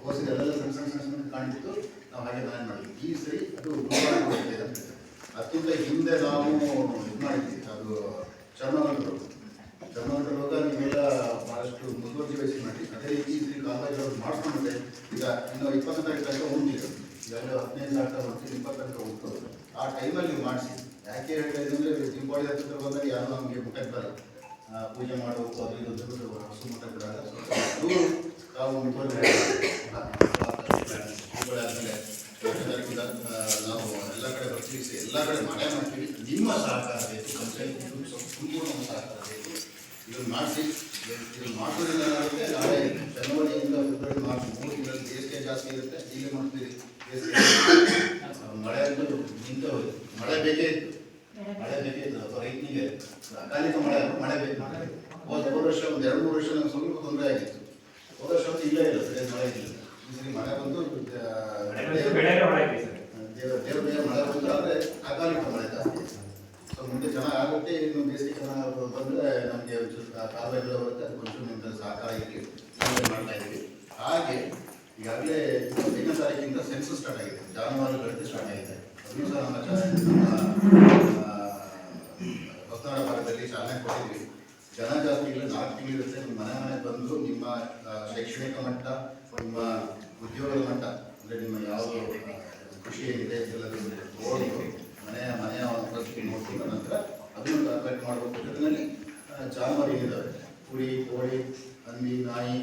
ಹೋಸಿದ ಎಲ್ಲ ಸಣ್ಣ ಕಾಣಿತ್ತು, ನಾವು ಹಾಗೆ ಮ್ಯಾನೇಜ್ ಮಾಡಿದ್ವಿ. ಈ ಸರಿ ಅದು ಇದೆ ಅಂತ ಹೇಳ್ತೇವೆ. ಅದಕ್ಕಿಂತ ಹಿಂದೆ ನಾವು ಇದು ಮಾಡಿದ್ವಿ, ಅದು ಚರ್ಮಗಂಟು ರೋಗ ನೀವೆಲ್ಲ ಭಾಳಷ್ಟು ಮುತುವರ್ಜಿ ವಹಿಸಿ ಮಾಡಿ. ಅದೇ ರೀತಿ ಈ ಸರಿ ಕಾಲ್ಬಾಯಿ ಜ್ವರ ಮಾಡಿಸ್ಕೊಂಡ್ರೆ ಈಗ ಇನ್ನು 20 ತಾರೀಕು ತನಕ ಉಂಟಿದೆ. ಈಗಾಗಲೇ 15 ಆಗ್ತಾ ಬರ್ತೀವಿ, 20 ತನಕ ಉಂಟು. ಆ ಟೈಮಲ್ಲಿ ನೀವು ಮಾಡಿಸಿ. ಯಾಕೆ ಹೇಳ್ತಾ ಇದ್ದಂದರೆ ದೀಪಾವಳಿ ಹತ್ತಿರ ಬಂದಾಗ ಯಾರು ನಮಗೆ ಮುಟ್ಟಕ್ಕೆ ಬರಲ್ಲ, ಪೂಜೆ ಮಾಡಬೇಕು, ಅದು ಇದು ಹಸು ಮುಟ್ಟಕ್ಕೆ ಬರಲ್ಲ. ಅದು ತಾವು ಮುಟ್ಟುವಲ್ಲಿ ದೀಪಾವಳಿ ಆದಮೇಲೆ 8 ತಾರೀಕಿಂದ ನಾವು ಎಲ್ಲ ಕಡೆ ಬರ್ತೀವಿ, ಎಲ್ಲ ಕಡೆ ಮನೆ ಮಾಡ್ತೀವಿ. ನಿಮ್ಮ ಸಹಕಾರ ಬೇಕು, ಪಂಚಾಯತ್ ಸಂಪೂರ್ಣ ಸಹಕಾರ ಬೇಕು. ಇದನ್ನು ಮಾಡಿಸಿ. ಇದನ್ನು ಮಾಡೋದ್ರಿಂದ ಏನಾಗುತ್ತೆ, ನಾಳೆ ಜನವರಿಯಿಂದ ಫೆಬ್ರವರಿ, ಮಾರ್ಚ್ 3 ತಿಂಗಳಲ್ಲಿ ಬೇಸಿಗೆ ಜಾಸ್ತಿ ಇರುತ್ತೆ. ಈಗ ಮಾಡ್ತೀವಿ ಮಳೆ ಅಂತೂ ನಿಂತ ಹೋಯ್ತು. ಮಳೆ ಬೇಕೇ ಇತ್ತು ಅಥವಾ ರೈತನಿಗೆ ಅಕಾಲಿಕ ಮಳೆ ಬೇಕು. ಹೋದ ವರ್ಷ ಒಂದು 2-3 ವರ್ಷ ನಮ್ಗೆ ಸ್ವಲ್ಪ ತೊಂದರೆ ಆಗಿತ್ತು. ಹೋದ ವರ್ಷ ಅಂತೂ ಇಲ್ಲ ಸರಿಯಾಗಿ ಮಳೆ ಇಲ್ಲ. ಈ ಸರಿ ಮಳೆ ಬಂದು ದೇವರ ಮಳೆ ಬಂದು, ಆದರೆ ಅಕಾಲಿಕ ಮಳೆ ಜಾಸ್ತಿ. ಸೊ ಮುಂದೆ ಚೆನ್ನಾಗಿ ಆಗುತ್ತೆ. ಇನ್ನು ಬೇಸಿಗೆ ಚೆನ್ನಾಗಿ ಬಂದರೆ ನಮಗೆ ಕಾಲುವೆಗಳು ಬರುತ್ತೆ. ಅದು ಕೊಂಚ ನಿಮ್ಮದು ಸಹಕಾರ ಇರಲಿ ಮಾಡ್ತಾ ಇದ್ದೀವಿ. ಹಾಗೆ ಈಗಾಗಲೇ 25ನೇ ತಾರೀಕಿಂದ ಸೆನ್ಸಸ್ ಸ್ಟಾರ್ಟ್ ಆಗಿದೆ, ಜಾನುವಾರು ಗಣತಿ ಸ್ಟಾರ್ಟ್ ಆಗಿದೆ. ಅದನ್ನು ಸಹ ನಮ್ಮ ಹೊಸನಾಡ ಭಾಗದಲ್ಲಿ ಚಾಲನೆ ಕೊಟ್ಟಿದ್ವಿ. ಜನ ಜಾಸ್ತಿ ಇಲ್ಲ, 4 ತಿಂಗಳಿರುತ್ತೆ. ನಿಮ್ಮ ಮನೆ ಬಂದು ನಿಮ್ಮ ಶೈಕ್ಷಣಿಕ ಮಟ್ಟ, ನಿಮ್ಮ ಉದ್ಯೋಗದ ಮಟ್ಟ, ಅಂದರೆ ನಿಮ್ಮ ಯಾವುದು ಕೃಷಿ ಏನಿದೆ ಎಲ್ಲದನ್ನು ನೋಡಿ ಮನೆಯ ಪರಿಸ್ಥಿತಿ ನೋಡ್ಕೊಂಡು ನಂತರ ಅದನ್ನು ಕಲೆಕ್ಟ್ ಮಾಡಬೇಕು. ಜೊತೆಯಲ್ಲಿ ಜಾನುವಾರು ಏನಿದ್ದಾವೆ, ಕುರಿ, ಕೋಳಿ, ಹಂದಿ, ನಾಯಿ,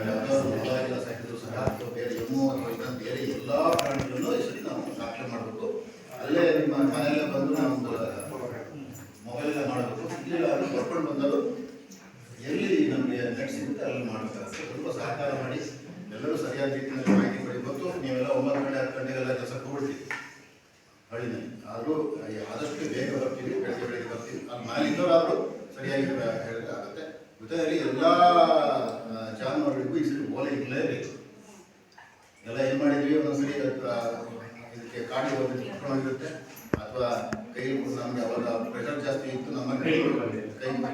ಯಾವ್ದಾದ್ರು ಸಾಕಿದ್ರು ಸಹ ಅಥವಾ ಬೇರೆ ಎಮ್ಮು ಅಥವಾ ಇದನ್ನು ಬೇರೆ ಎಲ್ಲ ಪ್ರಾಣಿಗಳನ್ನು ಈ ಸರಿ ನಾವು ದಾಖಲೆ ಮಾಡಬೇಕು. ಅಲ್ಲೇ ನಿಮ್ಮ ಮನೆಯಲ್ಲೇ ಬಂದು ನಾವು ಮೊಬೈಲಲ್ಲೇ ಮಾಡಬೇಕು. ಇಲ್ಲಿ ಅದು ಬರ್ಕೊಂಡು ಬಂದರು ಎಲ್ಲಿ ನಮಗೆ ನೆಟ್ ಸಿಗುತ್ತೆ ಅಲ್ಲಿ ಮಾಡಬೇಕಾಗುತ್ತೆ. ಸ್ವಲ್ಪ ಸಹಕಾರ ಮಾಡಿ ಎಲ್ಲರೂ ಸರಿಯಾದ ರೀತಿಯಲ್ಲಿ ಮಾಹಿತಿ ಕೊಡಿ. ಇವತ್ತು ನೀವೆಲ್ಲ 9 ಗಂಟೆ 10 ಗಂಟೆಗೆಲ್ಲ ಕೆಲಸಕ್ಕೆ ಹೋಗ್ಬಿಡ್ತೀವಿ ಹಳ್ಳಿನಲ್ಲಿ. ಆದರೂ ಆದಷ್ಟು ಬೇಗ ಬರ್ತೀವಿ, ಬೆಳಗ್ಗೆ ಬರ್ತೀವಿ. ಅಲ್ಲಿ ಮನೆಯಿಂದವರಾದರೂ ಸರಿಯಾಗಿ ಹೇಳಿದ್ರೆ ಆಗುತ್ತೆ. ಜೊತೆಯಲ್ಲಿ ಎಲ್ಲ ಜಾನುವಾರುಗಳಿಗೂ ಈ ಸರಿ ಓಲೆ ಇರಲೇಬೇಕು. ಎಲ್ಲ ಏನು ಮಾಡಿದ್ವಿ, ಒಂದೊಂದ್ಸರಿ ಇದಕ್ಕೆ ಕಾಡಿ ಹೋಗಿರುತ್ತೆ ಅಥವಾ ಕೈ ನಮಗೆ ಅವಾಗ ಪ್ರೆಷರ್ ಜಾಸ್ತಿ ಇತ್ತು, ನಮ್ಮ ಕೈ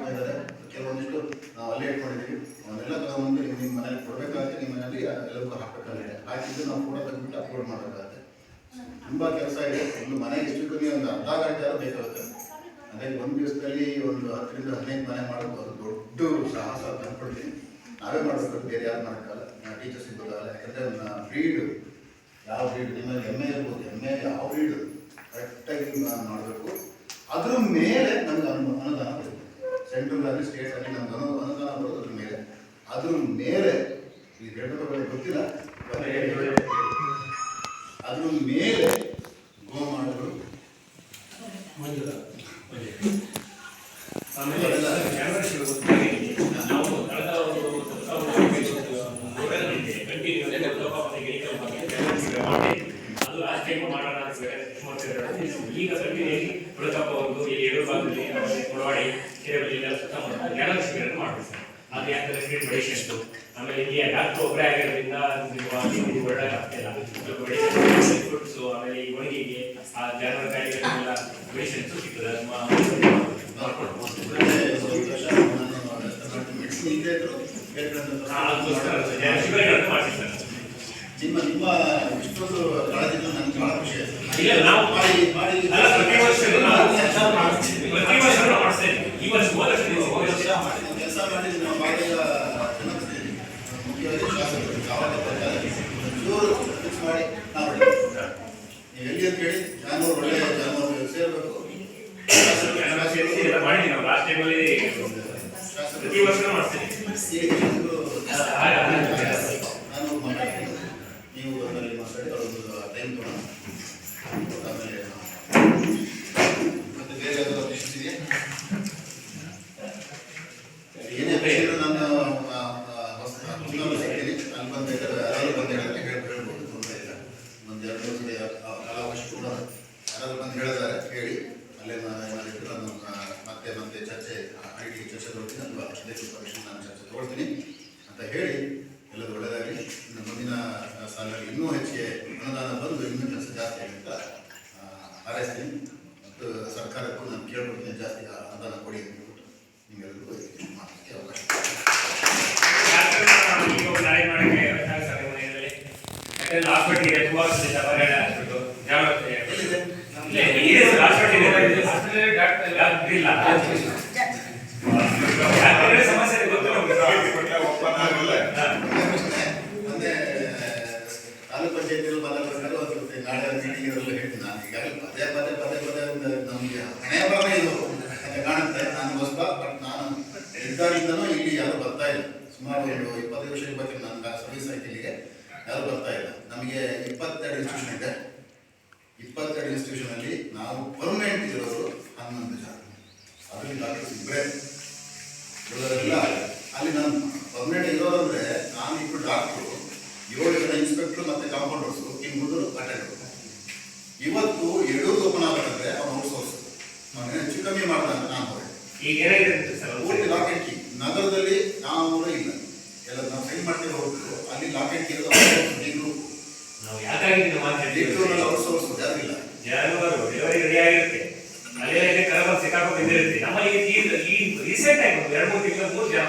ಇದ್ದಾರೆ. ಕೆಲವೊಂದಿಷ್ಟು ನಾವು ಅಲ್ಲೇ ಇಟ್ಕೊಂಡಿದ್ದೀವಿ. ಅವನ್ನೆಲ್ಲ ತಗೊಂಡು ನಿಮ್ಮ ಮನೇಲಿ ಕೊಡಬೇಕಾಗುತ್ತೆ. ನಿಮ್ಮ ಮನೆಯಲ್ಲಿ ಎಲ್ಲರಿಗೂ ಹಾಕಬೇಕಾಗುತ್ತೆ. ಹಾಕಿದ್ದು ನಾವು ಫೋಟೋ ತೆಗೆದುಬಿಟ್ಟು ಅಪ್ಲೋಡ್ ಮಾಡಬೇಕಾಗುತ್ತೆ. ತುಂಬ ಕೆಲಸ ಇದೆ. ಒಂದು ಮನೆಗೆ ಎಷ್ಟು ಕಮ್ಮಿ ಒಂದು ಅರ್ಧ ಗಂಟೆ ಆದರೂ ಬೇಕಾಗುತ್ತೆ. ಹಾಗಾಗಿ ಒಂದು ದಿವಸದಲ್ಲಿ ಒಂದು 10ರಿಂದ 15 ಮನೆ ಮಾಡೋದು ಅದು ದೊಡ್ಡ ಸಾಹಸ ತಂದ್ಕೊಡ್ತೀನಿ. ನಾವೇ ಮಾಡಬೇಕು, ಬೇರೆ ಯಾರು ಮಾಡೋಕ್ಕಲ್ಲ. ಟೀಚರ್ಸ್ ಇರ್ಬೋದಲ್ಲ. ಯಾಕಂದರೆ ಬ್ರೀಡ್ ಯಾವ ಬ್ರೀಡ್, ನಿಮ್ಮಲ್ಲಿ ಎಮ್ಮೆ ಇರ್ಬೋದು, ಎಮ್ಮೆ ಯಾವ ಬ್ರೀಡ್ ಕರೆಕ್ಟಾಗಿ ಮಾಡಬೇಕು. ಅದ್ರ ಮೇಲೆ ನಮ್ಗೆ ಅನುದಾನ ಕೊಡಬೇಕು. ಸೆಂಟ್ರಲ್ ಆಗಲಿ ಸ್ಟೇಟ್ ಆಗಲಿ ನಮ್ಗೆ ಅನುದಾನ ಬರೋದು ಅದ್ರ ಮೇಲೆ ಈ ಗೊತ್ತಿಲ್ಲ, ಅದ್ರ ಮೇಲೆ ಗೋಮಾಳಗಳು ಈಗ ಹುಡುಕಪ್ಪ ಒಂದು ಎಡು ಭಾಗದಲ್ಲಿ ಮುಳವಾಡಿ ಕೆರೆಯಲ್ಲಿ ಸುತ್ತಮುತ್ತ ಜ್ಞಾನ ಶಿಬಿರವನ್ನು ಮಾಡಬೇಕು ಸರ್. ಅದು ಯಾಕಂದ್ರೆ ಸ್ಪೀಡ್ ಮೆಡಿಷನ್ಸ್ ಆಮೇಲೆ ಇಲ್ಲಿ ಡಾಕ್ಟರ್ ಒಬ್ಬರೇ ಆಗಿರೋದ್ರಿಂದ ಒಳ್ಳೆದಾಗ್ತಿಲ್ಲ. ಫ್ರೂಟ್ಸು ಆಮೇಲೆ ಈ ಒಣಗಿಗೆ ಆ ಜಾನುವಾರು ಕಾಯಿಲೆಗಳಿಗೆಲ್ಲ ಮೆಡಿಷನ್ಸ್ ಸಿಗ್ತದೆ. ಶಿಬಿರಗಳನ್ನು ಮಾಡ್ತೀವಿ ಸರ್. ನಿಮ್ಮ ಇಷ್ಟೊಂದು ಕಾಳಜಿಯಿಂದ ನನಗೆ ಬಹಳ ಖುಷಿ ಆಯ್ತು. ಇಲ್ಲ ನಾವು ಮಾಡಿ ಪ್ರತಿ ವರ್ಷ ಮಾಡಿಸ್ತೇವೆ. ಈ ವರ್ಷ ಕೆಲಸ ಮಾಡಿ ನಮ್ಮ ಬಾಯಿಯ ಜನಪ್ರತಿನಿಧಿ ಮುಖ್ಯವಾಗಿ ಶಾಸಕರು ಚೂರು ಫಿಕ್ಸ್ ಮಾಡಿ ನಾವು ನೀವು ಎಲ್ಲಿ ಅಂತ ಹೇಳಿ ಜಾನುವಾರು ಒಳ್ಳೆಯ ಜಾನುವಾರು ಸೇರಬೇಕು. ಮಾಡಿದ್ವಿ ನಾವು ಲಾಸ್ಟ್ ಟೈಮಲ್ಲಿ ಪ್ರತಿ ವರ್ಷ ಮಾಡ್ತೇವೆ. ನಾನು ಮಾತಾಡ್ತೀನಿ, ನೀವು ಅದರಲ್ಲಿ ಮಾತಾಡಿ ಒಂದು ಟೈಮ್ ತೊಗೊಳ್ಳೋಣ. ಆಮೇಲೆ ಮತ್ತೆ ಬೇರೆ ಯಾವ್ದಾದ್ರು ಡಿಶಸ್ ಇದೆಯಾ? ಏನೇ ಬೇರೆ ನಾನು ಸಿಗ್ತೀನಿ, ಅಲ್ಲಿ ಬಂದು ಯಾರಾದ್ರೂ ಬಂದು ಹೇಳಿದ್ರೆ ಹೇಳ್ಬೋದು, ತೊಂದರೆ ಇಲ್ಲ. ಒಂದು 2 ದಿವಸ ಕಾಲಾವಕಾಶ ಕೂಡ ಯಾರಾದ್ರೂ ಬಂದು ಹೇಳಿದ್ದಾರೆ ಹೇಳಿ, ಅಲ್ಲೇ ಏನಾದ್ರು ನಾನು ಮತ್ತೆ ಚರ್ಚೆ ತೊಗೊಳ್ತೀನಿ ಅಥವಾ ಅಧ್ಯಕ್ಷ ಪರೀಕ್ಷೆ ನಾನು ಚರ್ಚೆ ತೊಗೊಳ್ತೀನಿ ಅಂತ ಹೇಳಿ ಎಲ್ಲರೂ ಒಳ್ಳೆಯದಾಗಲಿ. ಇನ್ನು ಮುಂದಿನ ಸಾಲಲ್ಲಿ ಇನ್ನೂ ಹೆಚ್ಚಿಗೆ ಅನುದಾನ ಬಂದು ಇನ್ನೂ ಕೆಲಸ ಜಾಸ್ತಿ ಆಗಿ ಅಂತ ಹಾರೈಸ್ತೀನಿ. ಮತ್ತು ಸರ್ಕಾರಕ್ಕೂ ನಾನು ಕೇಳ್ಕೊಡ್ತೀನಿ ಜಾಸ್ತಿ ಅನುದಾನ ಕೊಡಿ ಅಂತ ಹೇಳ್ಬಿಟ್ಟು ನಿಮ್ಮೆಲ್ಲರಿಗೂ ಮಾಡಲಿಕ್ಕೆ ಅವಕಾಶ. ಹಾಸ್ಪಿಟಲ್ ಇದೆ, ತುಂಬ ಸಮಸ್ಯೆ ಮತ್ತೆ ತಾಲೂಕು ಪಂಚಾಯತಿಯಲ್ಲಿ ಮಾತಾಡ್ಬೇಕಾದ್ರೆ ಒಂದು ನಾಳೆ ಮೀಟಿಂಗ್ ಹೇಳ್ತೀನಿ. ನಾನು ಈಗಾಗಲೇ ಪದೇ ನಮಗೆ ಹಣೆ ಬರದೇ ಇದು ಅಂತ ಕಾಣುತ್ತೆ. ನಾನು ಹೊಸಬ, ಬಟ್ ನಾನು ಇದ್ದಾರಿಂದನೂ ಇಲ್ಲಿ ಯಾರು ಬರ್ತಾ ಇಲ್ಲ. ಸುಮಾರು ಒಂದು 25 ವರ್ಷ ಬರ್ತೀನಿ ನನ್ನ ಸರ್ವಿಸ್ ಆಯ್ತು, ಇಲ್ಲಿಗೆ ಯಾರು ಬರ್ತಾ ಇಲ್ಲ. ನಮಗೆ 22 ಇನ್ಸ್ಟಿಟ್ಯೂಷನ್ ಇದೆ. 22 ಇನ್ಸ್ಟಿಟ್ಯೂಷನಲ್ಲಿ ನಾವು ಪರ್ಮನೆಂಟ್ ಇರೋರು 11 ಜನ. ಅದರಲ್ಲಿ ಡಾಕ್ಟರ್ಸ್ ಇಬ್ಬರೇ ಇರೋರೆಲ್ಲ. ಅಲ್ಲಿ ನಾನು ಪರ್ಮನೆಂಟ್ ಇರೋರಂದ್ರೆ ನಾನು ಇಬ್ಬರು ಡಾಕ್ಟ್ರು, 7 ಜನ ಇನ್ಸ್ಪೆಕ್ಟರ್ ಮತ್ತೆ ಕಾಂಪೌಂಡರ್ಸು, ಇನ್ನು 3 ಅಟೆಂಡರ್. ಇವತ್ತು 7 ಓಪನ್ ಆಗಬೇಕಂದ್ರೆ ಅವ್ನು ಔಟ್ಸೋರ್ಸ್ ಅವನು ಹೆಚ್ಚು ಕಮ್ಮಿ ಮಾಡ್ದ ಅಂತ ನಾನು ಹೋದೆ. ಪೂರ್ತಿ ಲಾಕ್ ಅಂಡ್ ಕೀ ನಗರದಲ್ಲಿ ನಾವು ಇಲ್ಲ, ಎಲ್ಲ ನಾವು ಸೈನ್ ಮಾಡ್ತೀವಿ ಹೊರತು ಅಲ್ಲಿ ಲಾಕ್ ಅಂಡ್ ಕೀ ಇರೋದು ನಾವು ಯಾಕಾಗಿದ್ದೀವಿ ಮಾತಾಡ್ತೀವಿ. ಔಟ್ಸೋರ್ಸ್ ಯಾರಿಲ್ಲ, ಜಾನುವಾರು ಡೆಲಿವರಿ ರೆಡಿ ಆಗಿರುತ್ತೆ, ಅಲ್ಲೇ ಕರಬಲ್ ಸಿಕ್ಕಾಕೊಂಡು ಬಿದ್ದಿರುತ್ತೆ. ನಮ್ಮಲ್ಲಿ ಈ ರೀಸೆಂಟ್ ಆಗಿ 2-3 ತಿಂಗಳ 3 ಜನ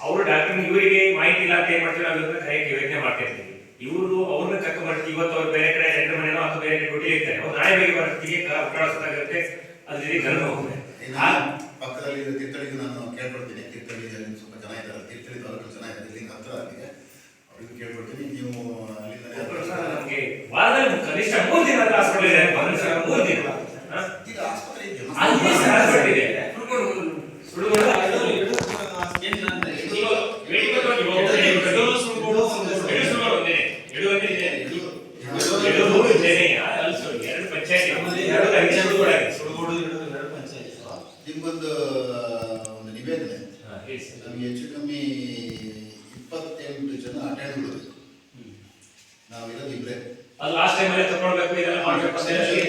ಅವರು ಡಾಕ್ಟರ್ ಇವರಿಗೆ ಮಾಹಿತಿ ಇಲ್ಲ ಅಂತ ಏನ್ ಮಾಡ್ತೀವಿ, ಅದನ್ನ ಕರೆಕ್ಟ್ ಯೋಚನೆ ಮಾಡ್ತಾ ಇರ್ತೀವಿ. ಇವರು ಅವ್ರನ್ನ ಕರ್ಕೊಂಡು ಬರ್ತೀವಿ. ಇವತ್ತು ಅವ್ರು ಬೇರೆ ಕಡೆ 2 ಮನೆನೋ ಅಥವಾ ಬೇರೆ ಡ್ಯೂಟಿ ಇರ್ತಾರೆ, ಅವ್ರು ನಾಳೆ ಬೇಗ ಬರ್ತೀವಿ, ಕಳಿಸೋದಾಗುತ್ತೆ. ಅದ್ರ ಜೊತೆ ಗಂಡು ಹೋಗ್ತದೆ. ಪಕ್ಕದಲ್ಲಿ ತೀರ್ಥಹಳ್ಳಿಗೆ ನಾನು ಕೇಳ್ಕೊಡ್ತೀನಿ. ತೀರ್ಥಹಳ್ಳಿಯಲ್ಲಿ ಸ್ವಲ್ಪ ಜನ ಇದ್ದಾರೆ, ತೀರ್ಥಹಳ್ಳಿ ತಾಲೂಕು ಜನ ಇದ್ದಾರೆ, ಇಲ್ಲಿಂದ ಹತ್ರ ಆಗಿದೆ, ಅವ್ರಿಗೆ ಕೇಳ್ಕೊಡ್ತೀನಿ. ನೀವು ಅಲ್ಲಿಂದ ನಮಗೆ ವಾರದಲ್ಲಿ ಕನಿಷ್ಠ 3 ದಿನ ಹಾಸ್ಪಿಟಲ್ ಇದೆ. 3 ದಿನ ಈಗ ಆಸ್ಪತ್ರೆ ಇದೆ, ಹಾಸ್ಪಿಟಲ್ ಇದೆ. ನಿಮ್ಗೊಂದು ನಿವೇದನೆ, ನಮಗೆ ಹೆಚ್ಚು ಕಮ್ಮಿ 28 ಜನ ಅಟೆಂಡ್ ನಾವು ಇರೋದು ಇಬ್ಬರೇ. ಅದು ಲಾಸ್ಟ್ ಟೈಮ್ ಅಲ್ಲಿ ತಗೊಳ್ಬೇಕು, ಇದೆಲ್ಲ ಮಾಡಬೇಕು ಅಂತ ಹೇಳಿ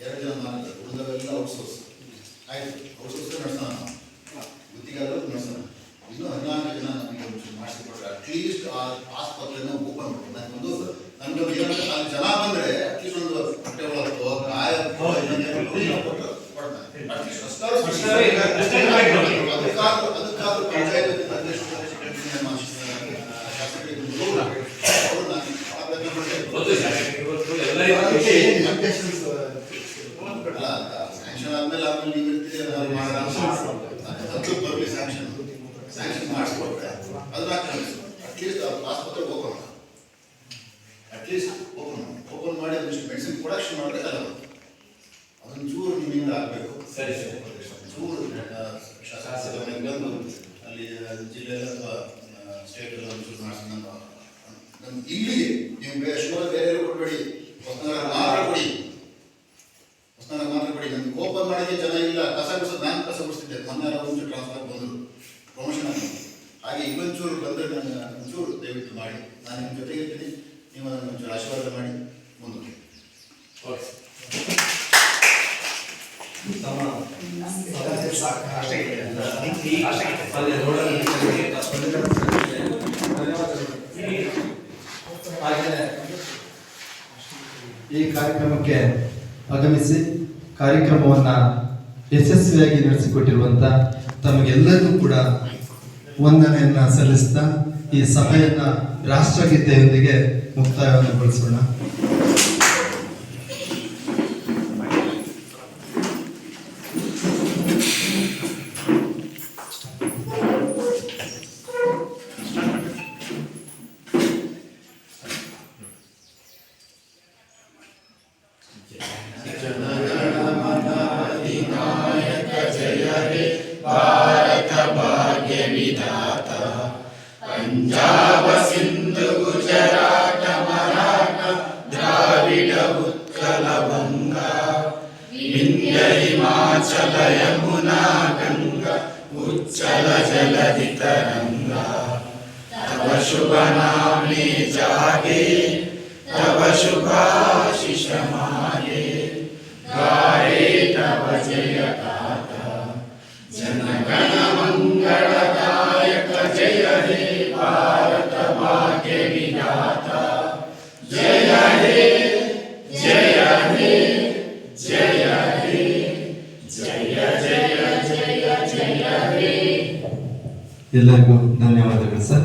2 ಜನ ಮಾತ್ರ, ಉಳಿದವೆಲ್ಲ ಔಟ್ಸೋರ್ಸ್. ಆಯ್ತು, ಔಟ್ಸೋರ್ಸ್ ನಡೆಸೋಣ, ಗುತ್ತಿಗಾದರೂ ನಡೆಸೋಣ. ಇನ್ನೂ 14 ಜನ ನಮಗೆ ಮಾಡಿಸಿಕೊಟ್ರೆ ಅಟ್ಲೀಸ್ಟ್ ಆ ಆಸ್ಪತ್ರೆನ ಓಪನ್ ಮಾಡಿ ನನಗೊಂದು ಏನಂದ್ರೆ ಅಲ್ಲಿ ಜನ ಬಂದರೆ ಅಟ್ಲೀಸ್ಟ್ ಒಂದು ಹೊಟ್ಟೆ ಒಳಗೋ ಗಾಯಕ್ಕೋ ಕೊಟ್ಟರು ಕೊಡ್ತಾನೆ. ಅದಕ್ಕಾದ್ರೂ ಪಂಚಾಯತ್ ಅಧ್ಯಕ್ಷರು ಸ್ಯಾಂಕ್ಷನ್ ಆದ್ಮೇಲೆ ನೀವು ಇರ್ತೀರಿ, ಬರಲಿ ಸ್ಯಾಂಕ್ಷನ್ ಮಾಡಿಸ್ಕೊಟ್ರೆ ಅದನ್ನ ಅಟ್ಲೀಸ್ಟ್ ಆಸ್ಪತ್ರೆ ಓಪನ್ ಓಪನ್ ಮಾಡಿ ಅದಷ್ಟು ಮೆಡಿಸಿನ್ ಪ್ರೊಡಕ್ಷನ್ ಮಾಡಿದ್ರೆ ಅಲ್ಲ ಅದೊಂದು ಚೂರು ನಿಮ್ಮಿಂದ ಆಗಬೇಕು. ಸರಿ. ಚೂರು ಶಾಸಕ ಗಮನಕ್ಕೆ ಬಂದು ಅಲ್ಲಿ ಜಿಲ್ಲೆಯಲ್ಲಿ ಅಥವಾ ಸ್ಟೇಟಲ್ಲಿ ಒಂಚೂರು ಮಾಡಿಸಿ ನಮ್ಮ ಇಲ್ಲಿಗೆ ನೀವು ಶಿವಮೊಗ್ಗ ಬೇರೆ ಕೊಡಬೇಡಿ, ಹೊಸನಗರ ಮಾತ್ರ ಕೊಡಿ, ಹೊಸನಗರ ಮಾತ್ರ ಕೊಡಿ. ನಮ್ಗೆ ಓಪನ್ ಮಾಡಿದ್ರೆ ಜನ ಇಲ್ಲ, ಕಸ ಗುಡಿಸೋದು ನಾನು ಕಸ ಗುಡಿಸ್ತಿದ್ದೆ, ಮೊನ್ನೆ ಒಂಚೂರು ಟ್ರಾನ್ಸ್ಫರ್ ಬಂದರು ಪ್ರಮೋಷನ್ ಆಗಿ. ಹಾಗೆ ಇನ್ನೊಂಚೂರು ಬಂದರೆ ನಾನು ಒಂಚೂರು ದಯವಿಟ್ಟು ಮಾಡಿ, ನಾನು ನಿಮ್ಮ ಜೊತೆಗೆ ಇರ್ತೀನಿ, ನೀವು ಅದನ್ನು ಒಂಚೂರು ಆಶೀರ್ವಾದ ಮಾಡಿ ಮುಂದಕ್ಕೆ. ಹಾಗೆಯೇ ಈ ಕಾರ್ಯಕ್ರಮಕ್ಕೆ ಆಗಮಿಸಿ ಕಾರ್ಯಕ್ರಮವನ್ನು ಯಶಸ್ವಿಯಾಗಿ ನಡೆಸಿಕೊಟ್ಟಿರುವಂಥ ತಮಗೆಲ್ಲರಿಗೂ ಕೂಡ ವಂದನೆಯನ್ನು ಸಲ್ಲಿಸ್ತಾ ಈ ಸಭೆಯನ್ನು ರಾಷ್ಟ್ರಗೀತೆಯೊಂದಿಗೆ ಮುಕ್ತಾಯವನ್ನು ಗೊಳಿಸೋಣ. पंजाब सिंधु गुजरात मराठा द्राविड उत्कल बंगा विंध्य हिमाचल यमुना गंगा उच्चल जलधि तरंगा तव शुभ नामे जागे तव शुभाशिष मागे गाये तव जय गाथा जनगण मंगलदायक जय हे भारत भाग्य विधाता जय हे जय हे जय हे जय जय जय जय हे. ಎಲ್ಲರಿಗೂ ಧನ್ಯವಾದಗಳು ಸರ್.